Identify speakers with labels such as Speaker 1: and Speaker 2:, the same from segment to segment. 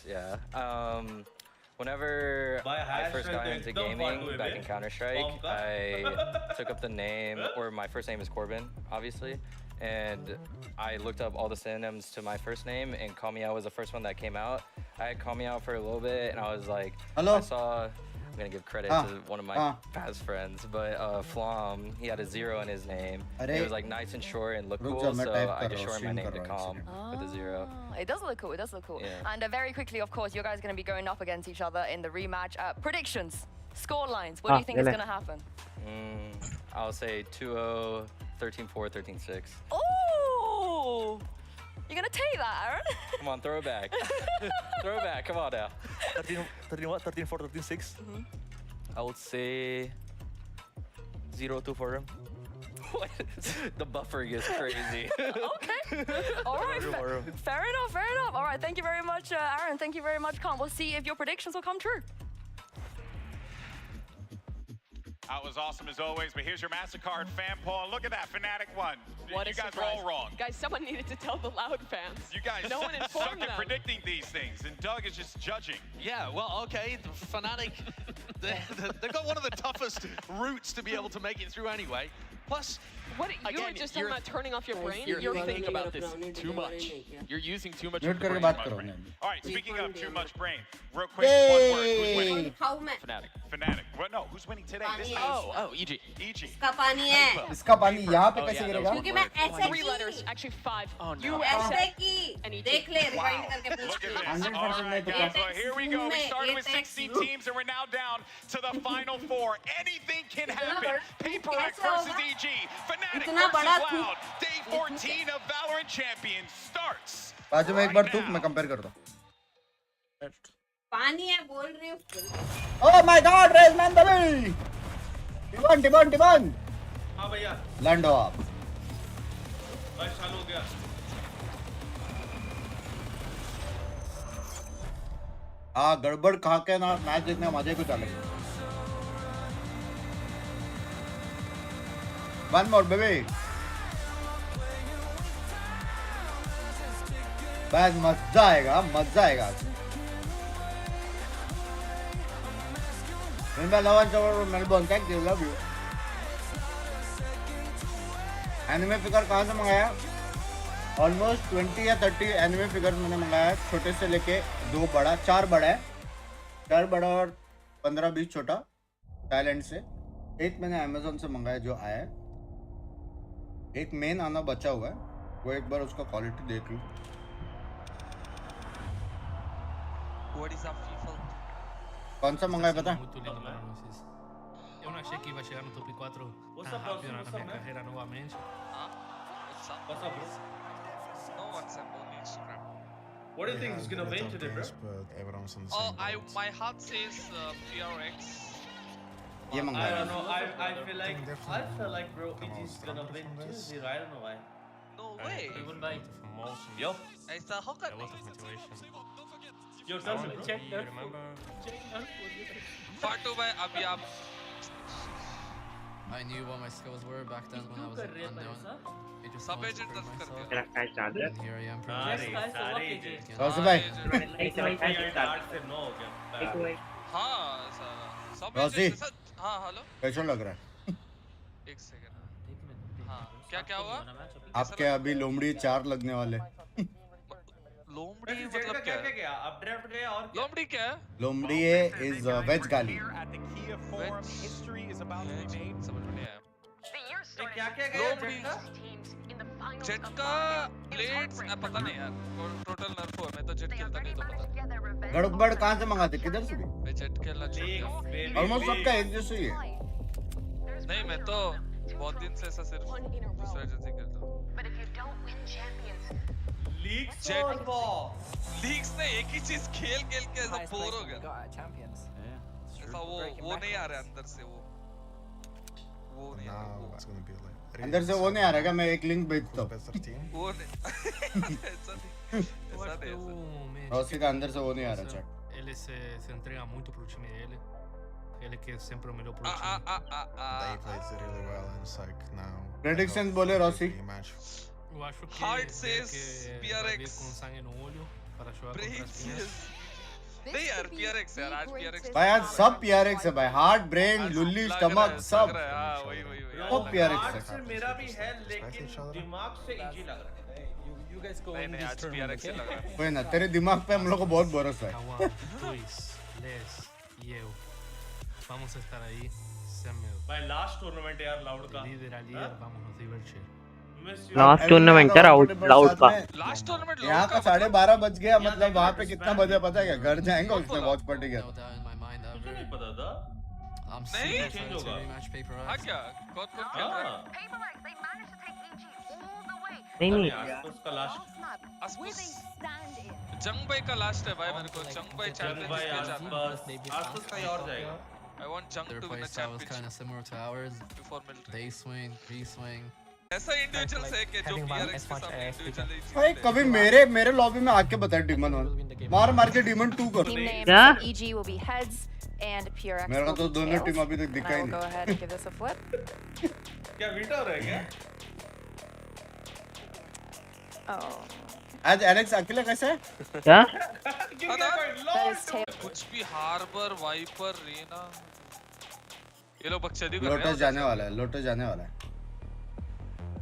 Speaker 1: yeah. Whenever I first got into gaming back in Counter-Strike, I took up the name, or my first name is Corbin, obviously, and I looked up all the synonyms to my first name, and Call Me Out was the first one that came out. I had Call Me Out for a little bit, and I was like, I saw, I'm gonna give credit to one of my past friends, but Flom, he had a 0 in his name. It was like nice and short and looked cool, so I just shortened my name to Calm with a 0.
Speaker 2: It does look cool, it does look cool.
Speaker 1: Yeah.
Speaker 2: And very quickly, of course, you guys are going to be going up against each other in the rematch. Predictions, score lines, what do you think is going to happen?
Speaker 1: I'll say 2-0, 13-4, 13-6.
Speaker 2: Oh! You're going to take that, Aaron?
Speaker 1: Come on, throw it back. Throw it back, come on now.
Speaker 3: 13 what? 13-4, 13-6?
Speaker 1: I would say 0-2 for him. What? The buffering is crazy.
Speaker 2: Okay. All right. Fair enough. Fair enough. All right. Thank you very much, Aaron. Thank you very much, Khan. We'll see if your predictions will come true.
Speaker 4: That was awesome as always, but here's your MasterCard fan poll. And look at that, Fnatic won.
Speaker 5: What
Speaker 4: you
Speaker 5: a
Speaker 4: guys
Speaker 5: surprise.
Speaker 4: were all wrong.
Speaker 5: Guys, someone needed to tell the loud fans.
Speaker 4: You guys
Speaker 5: no one
Speaker 4: suck
Speaker 5: informed
Speaker 4: at
Speaker 5: them.
Speaker 4: predicting these things, and Doug is just judging.
Speaker 6: Yeah, well, okay, Fnatic, they've got one of the toughest routes to be able to make it through anyway. Plus,
Speaker 5: what, you
Speaker 6: again,
Speaker 5: were just talking about turning off your brain?
Speaker 6: You're thinking about this too much. You're using too much
Speaker 7: Mute
Speaker 6: of your
Speaker 7: करके
Speaker 6: brain.
Speaker 7: बात करो
Speaker 4: All right, speaking of too much brain, real quick, one word, who's winning?
Speaker 6: Fnatic.
Speaker 4: Fnatic. Well, no, who's winning today? This time?
Speaker 6: Oh, EG.
Speaker 4: EG.
Speaker 8: इसका पानी है
Speaker 7: इसका पानी यहाँ पे कैसे गिरेगा?
Speaker 8: क्योंकि मैं ऐसे
Speaker 5: 3 letters, actually 5.
Speaker 6: Oh, no.
Speaker 8: You ऐसे की देख ले रिवाइंड करके पूछ
Speaker 4: Look at
Speaker 8: के
Speaker 4: this.
Speaker 7: 100%
Speaker 4: All right,
Speaker 7: to
Speaker 4: guys,
Speaker 7: play.
Speaker 4: well, here we go. We started with 16 teams, and we're now down to the final 4. Anything can happen. PRX versus EG. Fnatic versus Loud. Day 14 of VALORANT Champions starts.
Speaker 7: बाजू में एक बार थूक मैं compare करता हूँ.
Speaker 8: पानी है बोल रही हूँ.
Speaker 7: Oh my God, Raisman baby. Tiban.
Speaker 9: हाँ भैया.
Speaker 7: लैंडो आप.
Speaker 9: बस चालू हो गया.
Speaker 7: हाँ गड़बड़ खा के ना मैच देखने मजे कुछ अलग है. One more baby. बस मजा आएगा. Remember love and Melbourne, thank you, love you. Anime figure कहाँ से मंगाया? Almost 20 या 30 anime figures मैंने मंगाया, छोटे से लेके 2 बड़ा, 4 बड़ा है, 4 बड़ा और 15-20 छोटा, Thailand से. एक मैंने Amazon से मंगाया जो आया है, एक मेन आना बचा हुआ है, वो एक बार उसका क्वालिटी देख लूँ.
Speaker 10: What is up, FIFA?
Speaker 7: कौन सा मंगाया पता?
Speaker 11: Eu não achei que ia chegar no top 4 tão rápido na minha carreira novamente.
Speaker 10: What's up?
Speaker 9: What's up, bro?
Speaker 10: No WhatsApp, only Instagram.
Speaker 9: What do you think is gonna win today, bro?
Speaker 10: Oh, my heart says PRX.
Speaker 7: ये
Speaker 9: I
Speaker 7: मंगाया.
Speaker 9: don't know. I feel like bro, it is gonna win 2-0. I don't know why.
Speaker 10: No way.
Speaker 11: Even by motion.
Speaker 9: Yo,
Speaker 10: It's a hooker.
Speaker 11: A lot of motivation.
Speaker 9: yo, tell me, check
Speaker 11: You
Speaker 9: that.
Speaker 11: remember?
Speaker 10: Part 2 by Abhiyam.
Speaker 12: I knew what my skills were back then when I was unknown. I just
Speaker 10: Sub
Speaker 12: wanted to
Speaker 10: agent
Speaker 12: prove
Speaker 10: दस
Speaker 12: myself.
Speaker 10: करके.
Speaker 12: And here I am.
Speaker 9: सारे
Speaker 7: Rossi भाई,
Speaker 9: no हो गया.
Speaker 10: हाँ सारा. Sub
Speaker 7: Rossi.
Speaker 10: agent के साथ. हाँ हेलो.
Speaker 7: कैसा लग रहा है?
Speaker 10: एक सेकंड. हाँ क्या हुआ?
Speaker 7: आपके अभी लोमड़ी 4 लगने वाले.
Speaker 10: लोमड़ी मतलब क्या है?
Speaker 9: क्या? अब ड्राफ्ट गया और क्या?
Speaker 10: लोमड़ी क्या है?
Speaker 7: लोमड़ी is वेज गाली.
Speaker 10: समझ में नहीं आया.
Speaker 9: क्या गया?
Speaker 10: लोमड़ी. जेट का प्लेट्स पता नहीं यार. टोटल नर्फ हुआ. मैं तो जेट खेलता नहीं तो पता.
Speaker 7: गड़बड़ कहाँ से मंगाते? किधर से भी?
Speaker 10: मैं जेट खेलना चाहिए.
Speaker 7: ऑलमोस्ट सबका एक जैसा ही है.
Speaker 10: नहीं मैं तो बहुत दिन से ऐसा सिर्फ दूसरा एजेंसी खेलता हूँ.
Speaker 9: लीग्स
Speaker 10: जेट लीग्स ने एक ही चीज खेल के ऐसा बोर हो गया. ऐसा वो नहीं आ रहा अंदर से वो नहीं आ रहा.
Speaker 7: अंदर से वो नहीं आ रहा क्या? मैं एक लिंक भेजता हूँ.
Speaker 10: वो नहीं. ऐसा नहीं.
Speaker 7: रोसी का अंदर से वो नहीं आ रहा chat.
Speaker 11: Ele se entrega muito pro time dele. Ele que é sempre o melhor pro time.
Speaker 7: Predictions बोले Rossi.
Speaker 11: Eu acho que
Speaker 10: Heart
Speaker 11: ele
Speaker 10: says
Speaker 11: que vai vir
Speaker 10: PRX.
Speaker 11: com sangue no olho para jogar contra
Speaker 10: Brain
Speaker 11: as minhas.
Speaker 10: says नहीं यार PRX यार आज PRX
Speaker 7: भाई आज सब PRX है भाई, हार्ट ब्रेन लुल्ली स्टमक सब
Speaker 10: हाँ वही वही
Speaker 7: सब PRX
Speaker 9: हार्ट
Speaker 7: है।
Speaker 9: से मेरा भी है लेकिन दिमाग से इजी लग रहा है।
Speaker 10: नहीं आज PRX से लग रहा है
Speaker 7: वही ना, तेरे दिमाग पे हम लोग को बहुत भरोसा है।
Speaker 11: Juan, Luis, Les y eu vamos a estar ahí sempre.
Speaker 9: भाई लास्ट टूर्नामेंट यार लाउड का
Speaker 11: Líder a líder, vamos a divertir.
Speaker 13: Last tournament है लाउड का।
Speaker 10: लास्ट टूर्नामेंट
Speaker 7: यहाँ का 12:30 बज गया, मतलब वहाँ पे कितना बजे पता है क्या? घर जाएंगे उसने वॉच पार्टी
Speaker 12: No
Speaker 7: का।
Speaker 12: doubt in my mind that
Speaker 9: मुझे नहीं पता था।
Speaker 12: I'm
Speaker 10: नहीं?
Speaker 12: super
Speaker 9: Change
Speaker 12: excited to
Speaker 9: होगा।
Speaker 12: rematch PRX.
Speaker 10: हाँ क्या कौन कौन खेल रहा है
Speaker 9: हाँ
Speaker 13: नहीं नहीं
Speaker 9: उसका लास्ट
Speaker 10: आसपास जंग भाई का लास्ट है भाई मेरे को जंग भाई
Speaker 9: जंग भाई
Speaker 10: चैंपियंस
Speaker 9: आसपास कहीं और जाएगा।
Speaker 10: I want Jung
Speaker 12: Their
Speaker 10: to win a
Speaker 12: playstyle was kind
Speaker 10: championship
Speaker 12: of similar to ours.
Speaker 10: before military
Speaker 12: They swing, we swing.
Speaker 10: ऐसा इंडिविजुअल्स है कि जो PRX के सामने इंडिविजुअली
Speaker 7: भाई कभी मेरे लॉबी में आके बता डीमन 1 मार के डीमन 2 कर
Speaker 2: Team
Speaker 7: दे।
Speaker 2: names
Speaker 13: क्या?
Speaker 2: EG will be heads and PRX
Speaker 7: मेरा
Speaker 2: will
Speaker 7: तो
Speaker 2: be
Speaker 7: दोनों
Speaker 2: tails.
Speaker 7: टीम अभी तक दिखा ही
Speaker 2: I will go
Speaker 7: नहीं।
Speaker 2: ahead and give this a flip.
Speaker 9: क्या वीटा हो रहा है क्या?
Speaker 2: Oh.
Speaker 7: आज एलेक्स अकेला कैसा है?
Speaker 13: क्या?
Speaker 2: That is tails.
Speaker 10: कुछ भी हार्बर वाइपर रेना ये लोग बकचोदी कर रहे हैं
Speaker 7: लोटस जाने वाला है, लोटस जाने वाला है।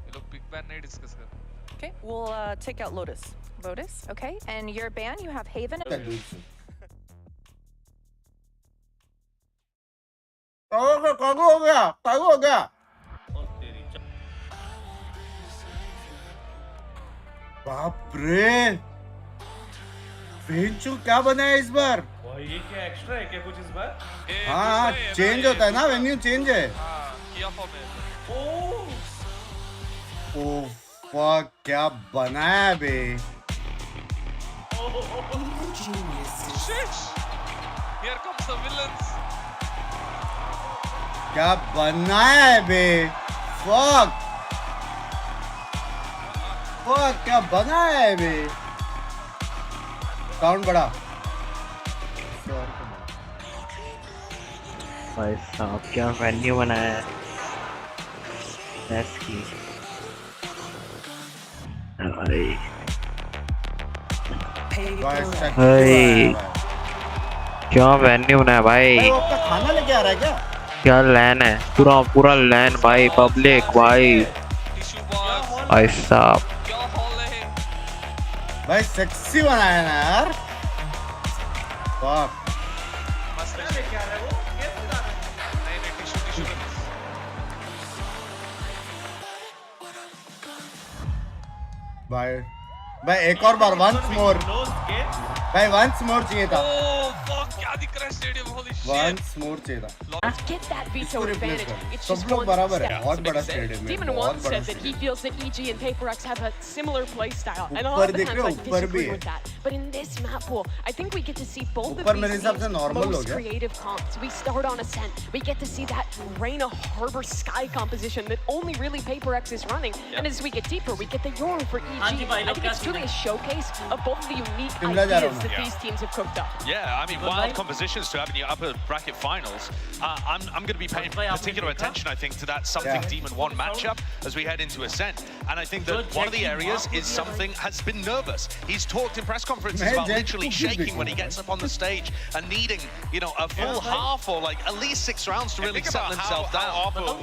Speaker 10: ये लोग पिक बैन नहीं डिस्कस कर रहे
Speaker 2: Okay, we'll take out Lotus. Lotus, okay. And your ban, you have Haven.
Speaker 7: Kago हो गया।
Speaker 9: और तेरी
Speaker 7: बाप रे, बेंचो क्या बना है इस बार?
Speaker 9: भाई ये क्या एक्स्ट्रा है क्या कुछ इस बार?
Speaker 10: हैं
Speaker 7: हाँ चेंज होता है ना, वेन्यू चेंज है।
Speaker 10: हाँ किया फॉर्म है
Speaker 7: ओह फक, क्या बनाया है बे?
Speaker 10: Shit! Here comes the villains.
Speaker 7: क्या बनाया है बे? फक क्या बनाया है बे? साउंड बड़ा।
Speaker 13: भाई साहब क्या वेन्यू बनाया है की भाई। भाई क्या वेन्यू बनाया भाई।
Speaker 7: वो अपना खाना लेके आ रहा है क्या?
Speaker 13: क्या लैन है, पूरा लैन भाई, पब्लिक भाई।
Speaker 10: Tissue box.
Speaker 13: भाई साहब
Speaker 10: क्या हॉल है?
Speaker 7: भाई सेक्सी बनाया ना यार। फक
Speaker 10: मस्त है।
Speaker 9: लेके आ रहा है वो? कैसे ला रहा है?
Speaker 10: नहीं टिश्यू
Speaker 7: भाई एक और बार वंस मोर
Speaker 9: Close game.
Speaker 7: भाई, वंस मोर चाहिए था।
Speaker 10: ओह फक क्या दिख रहा है stadium, holy shit.
Speaker 7: Once more चाहिए था।
Speaker 5: Get that veto
Speaker 7: इसको replace
Speaker 5: advantage.
Speaker 7: कर।
Speaker 5: It's
Speaker 7: सब
Speaker 5: just
Speaker 7: लोग
Speaker 5: one
Speaker 7: बराबर है,
Speaker 5: step.
Speaker 7: बहुत बड़ा स्टेडियम है,
Speaker 5: Demon
Speaker 7: बहुत
Speaker 5: One
Speaker 7: बड़ा
Speaker 5: said that he
Speaker 7: stadium.
Speaker 5: feels that EG and PRX have a similar play style, and a
Speaker 7: ऊपर
Speaker 5: lot of the
Speaker 7: देख
Speaker 5: times
Speaker 7: रहे
Speaker 5: I
Speaker 7: हो, ऊपर भी
Speaker 5: disagree
Speaker 7: है।
Speaker 5: with that. But in this map pool, I think we get to see both of
Speaker 7: ऊपर मेरे
Speaker 5: these
Speaker 7: हिसाब से
Speaker 5: teams'
Speaker 7: normal हो
Speaker 5: most
Speaker 7: गया।
Speaker 5: creative comps. We start on Ascent. We get to see that Reina Harbor Sky composition that only really PRX is running. And as we get deeper, we get the Yorn for EG. I think it's truly a showcase of both the unique
Speaker 7: Timla जा रहा
Speaker 5: ideas
Speaker 7: हूँ
Speaker 5: that these teams have cooked up.
Speaker 6: Yeah, I mean, wild compositions to have in your upper bracket finals. I'm going to be paying particular attention, I think, to that something
Speaker 7: Yeah.
Speaker 6: Demon 1 matchup as we head into Ascent. And I think that one of the areas is something has been nervous. He's talked in press conferences
Speaker 7: Man,
Speaker 6: about
Speaker 7: Jack
Speaker 6: literally
Speaker 7: Cook is
Speaker 6: shaking
Speaker 7: big.
Speaker 6: when he gets up on the stage and needing, you know, a full half or like at least 6 rounds to really settle himself down.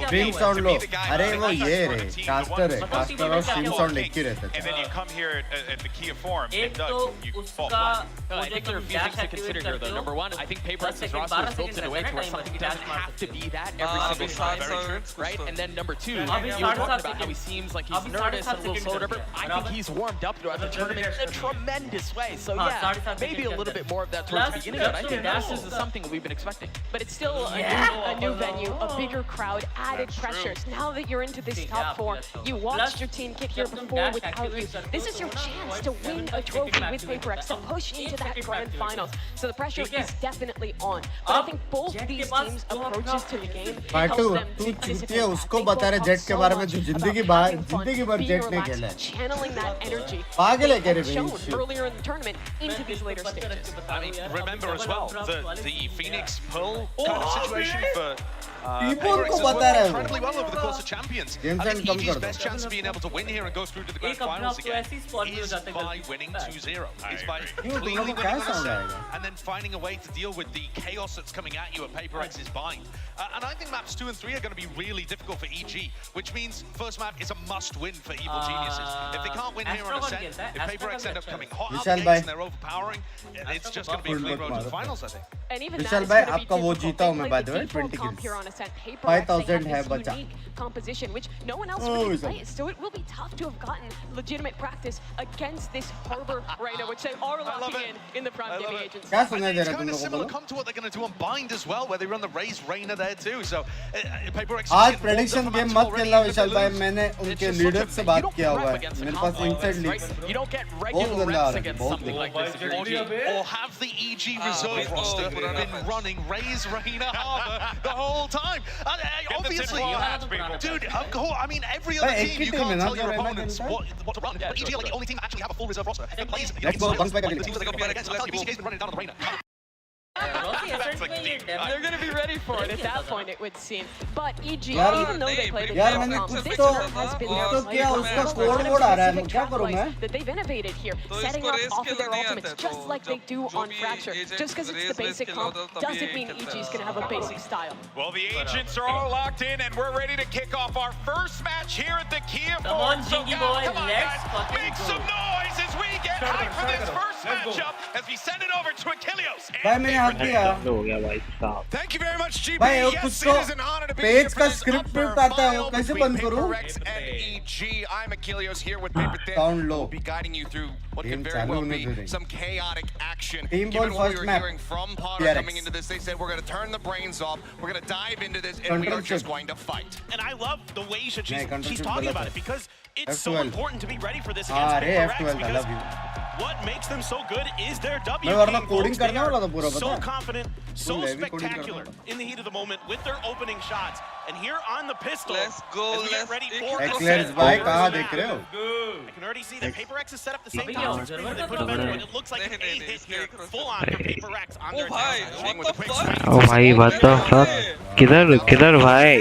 Speaker 7: Dream sound लो। अरे वो ये रे, caster है, caster और dream sound एक ही रहता
Speaker 4: And then you
Speaker 7: है।
Speaker 4: come here in the key of form,
Speaker 9: एक
Speaker 4: and
Speaker 9: तो
Speaker 4: you fall
Speaker 9: उसका
Speaker 4: flat.
Speaker 9: I think there are a few things to consider here though. Number one, I think PRX's roster is built in a way to where something doesn't have to be that every single time, right? And then number two, you were talking about how he seems like he's nervous and a little slow, whatever. I think he's warmed up throughout the tournament in a tremendous way. So yeah, maybe a little bit more of that towards the beginning, but I think this is something we've been expecting.
Speaker 5: But it's still a new venue, a bigger crowd, added pressures. Now that you're into this top four, you watched your team get here before without you. This is your chance to win a trophy with PRX, to push into that grand finals. So the pressure is definitely on. But I think both these teams' approaches to the game helps
Speaker 7: फाटू
Speaker 5: them
Speaker 7: तू
Speaker 5: take this
Speaker 7: चूतिया
Speaker 5: advantage.
Speaker 7: उसको
Speaker 5: They
Speaker 7: बता रहे
Speaker 5: both
Speaker 7: jet
Speaker 5: talk
Speaker 7: के
Speaker 5: so
Speaker 7: बारे में
Speaker 5: much
Speaker 7: जो
Speaker 5: about
Speaker 7: जिंदगी
Speaker 5: having fun,
Speaker 7: भर
Speaker 5: being
Speaker 7: जेट नहीं
Speaker 5: relaxed,
Speaker 7: खेला है।
Speaker 5: channeling that energy
Speaker 7: पागल है
Speaker 5: they
Speaker 7: क्या रे
Speaker 5: have shown
Speaker 7: bench?
Speaker 5: earlier in the tournament into these later stages.
Speaker 6: I mean, remember as well, the Phoenix Pearl kind of situation for
Speaker 7: T-Bone को बता रहा है वो।
Speaker 6: incredibly well over the course of Champions. I think EG's best chance of being able to win here and go through to the grand finals again is by winning 2-0. Is by cleanly winning on a set and then finding a way to deal with the chaos that's coming at you at PRX's bind. And I think maps 2 and 3 are going to be really difficult for EG, which means first map is a must-win for Evil Geniuses. If they can't win here on a set, if PRX end up coming hot out the gates and they're overpowering, it's just going to be a clean road to the finals, I think.
Speaker 5: And even
Speaker 7: विशाल भाई आपका वो जीता हूँ मैं by the way 20 kills 5,000 है बचा
Speaker 5: composition which no one else really plays, so it will be tough to have gotten legitimate practice against this Harbor Rhino, which they are locking in the Prime Gaming Agency.
Speaker 7: क्या सुनाई दे रहा
Speaker 6: It's
Speaker 7: तुम
Speaker 6: kind of
Speaker 7: लोगों
Speaker 6: similar
Speaker 7: को?
Speaker 6: come to what they're going to do on Bind as well, where they run the Raise Rainer there too. So PRX
Speaker 7: आज prediction game मत खेलना विशाल भाई मैंने उनके लीडर से बात किया हुआ है मेरे पास inside leaks
Speaker 9: You don't get
Speaker 7: बहुत
Speaker 9: regular
Speaker 7: गंदा आ
Speaker 9: reps
Speaker 7: रहा है
Speaker 9: against
Speaker 7: बहुत
Speaker 9: something like this if you're EG.
Speaker 6: or have the EG reserve roster been running Raise Rainer Harbor the whole time? Obviously, dude, I mean, every other team, you can't tell your opponents what to run. But EG are like the only team that actually have a full reserve roster. That plays
Speaker 7: Let's go, bounce back
Speaker 6: the
Speaker 7: again.
Speaker 6: teams that they go against. I'll tell you, BCK's been running down on the Rainer.
Speaker 5: They're going to be ready for it at that point, it would seem. But EG,
Speaker 7: यार
Speaker 5: even though they played
Speaker 7: यार मैंने
Speaker 5: against
Speaker 7: कुछ
Speaker 5: this
Speaker 7: तो
Speaker 5: has been
Speaker 7: कुछ
Speaker 5: their
Speaker 7: तो किया उसका
Speaker 5: playbook.
Speaker 7: Code वोड आ रहा है मैं क्या करूँ मैं
Speaker 5: That they've innovated here, setting up off of their ultimates just like they do on Fracture. Just because it's the basic comp doesn't mean EG is going to have a basic style.
Speaker 4: Well, the agents are all locked in, and we're ready to kick off our first match here at the Kia Forum. So, come on, guys, make some noise as we get hyped for this first matchup as we send it over to Achilles.
Speaker 7: भाई मैंने हाथ दिया
Speaker 13: हो गया भाई साहब
Speaker 4: Thank you very much, GB.
Speaker 7: भाई वो
Speaker 4: Yes,
Speaker 7: कुछ
Speaker 4: it is an honor to
Speaker 7: तो
Speaker 4: be here
Speaker 7: पेज
Speaker 4: for
Speaker 7: का
Speaker 4: this
Speaker 7: स्क्रिप्ट
Speaker 4: upper
Speaker 7: पे आता है वो
Speaker 4: final
Speaker 7: कैसे
Speaker 4: between
Speaker 7: बंद करूँ
Speaker 4: PRX and EG. I'm Achilles here with Paper Thin.
Speaker 7: Sound low.
Speaker 4: We'll be guiding you through what
Speaker 7: Game
Speaker 4: could very
Speaker 7: चालू
Speaker 4: well
Speaker 7: होने
Speaker 4: be
Speaker 7: they
Speaker 4: some chaotic action.
Speaker 7: Team
Speaker 4: Given
Speaker 7: ball
Speaker 4: what we
Speaker 7: first
Speaker 4: were
Speaker 7: map.
Speaker 4: hearing from Potter
Speaker 7: PRX.
Speaker 4: coming into this, they said we're going to turn the brains off. We're going to dive into this, and we
Speaker 7: Control
Speaker 4: are just
Speaker 7: shift.
Speaker 4: going to fight.
Speaker 14: And I love the way that
Speaker 7: नहीं, control
Speaker 14: she's
Speaker 7: shift
Speaker 14: talking
Speaker 7: गलत
Speaker 14: about
Speaker 7: है।
Speaker 14: it because it's so
Speaker 7: F12
Speaker 14: important to be ready for this
Speaker 7: हाँ
Speaker 14: against
Speaker 7: रे
Speaker 14: PRX
Speaker 7: F12 I
Speaker 14: because
Speaker 7: love you
Speaker 14: what makes them so good is their W
Speaker 7: मैं वरना
Speaker 14: game,
Speaker 7: coding
Speaker 14: folks. They
Speaker 7: करने वाला था पूरा
Speaker 14: are
Speaker 7: पता
Speaker 14: so
Speaker 7: है
Speaker 14: confident, so
Speaker 7: Full heavy coding
Speaker 14: spectacular
Speaker 7: करना
Speaker 14: in the heat of the moment with their opening shots. And here on the pistol,
Speaker 10: Let's go,
Speaker 14: as we get
Speaker 10: let's
Speaker 14: ready
Speaker 10: take
Speaker 14: for
Speaker 10: it.
Speaker 14: the
Speaker 7: Eclairs
Speaker 14: set,
Speaker 7: भाई
Speaker 14: for
Speaker 7: कहाँ
Speaker 14: the
Speaker 7: देख
Speaker 14: map.
Speaker 7: रहे हो
Speaker 14: I can already see that PRX is set up the same time. They put together what it looks like an A hit here, full on for PRX on their
Speaker 10: भाई
Speaker 14: attack.
Speaker 10: what the fuck
Speaker 13: ओ भाई what the fuck किधर किधर भाई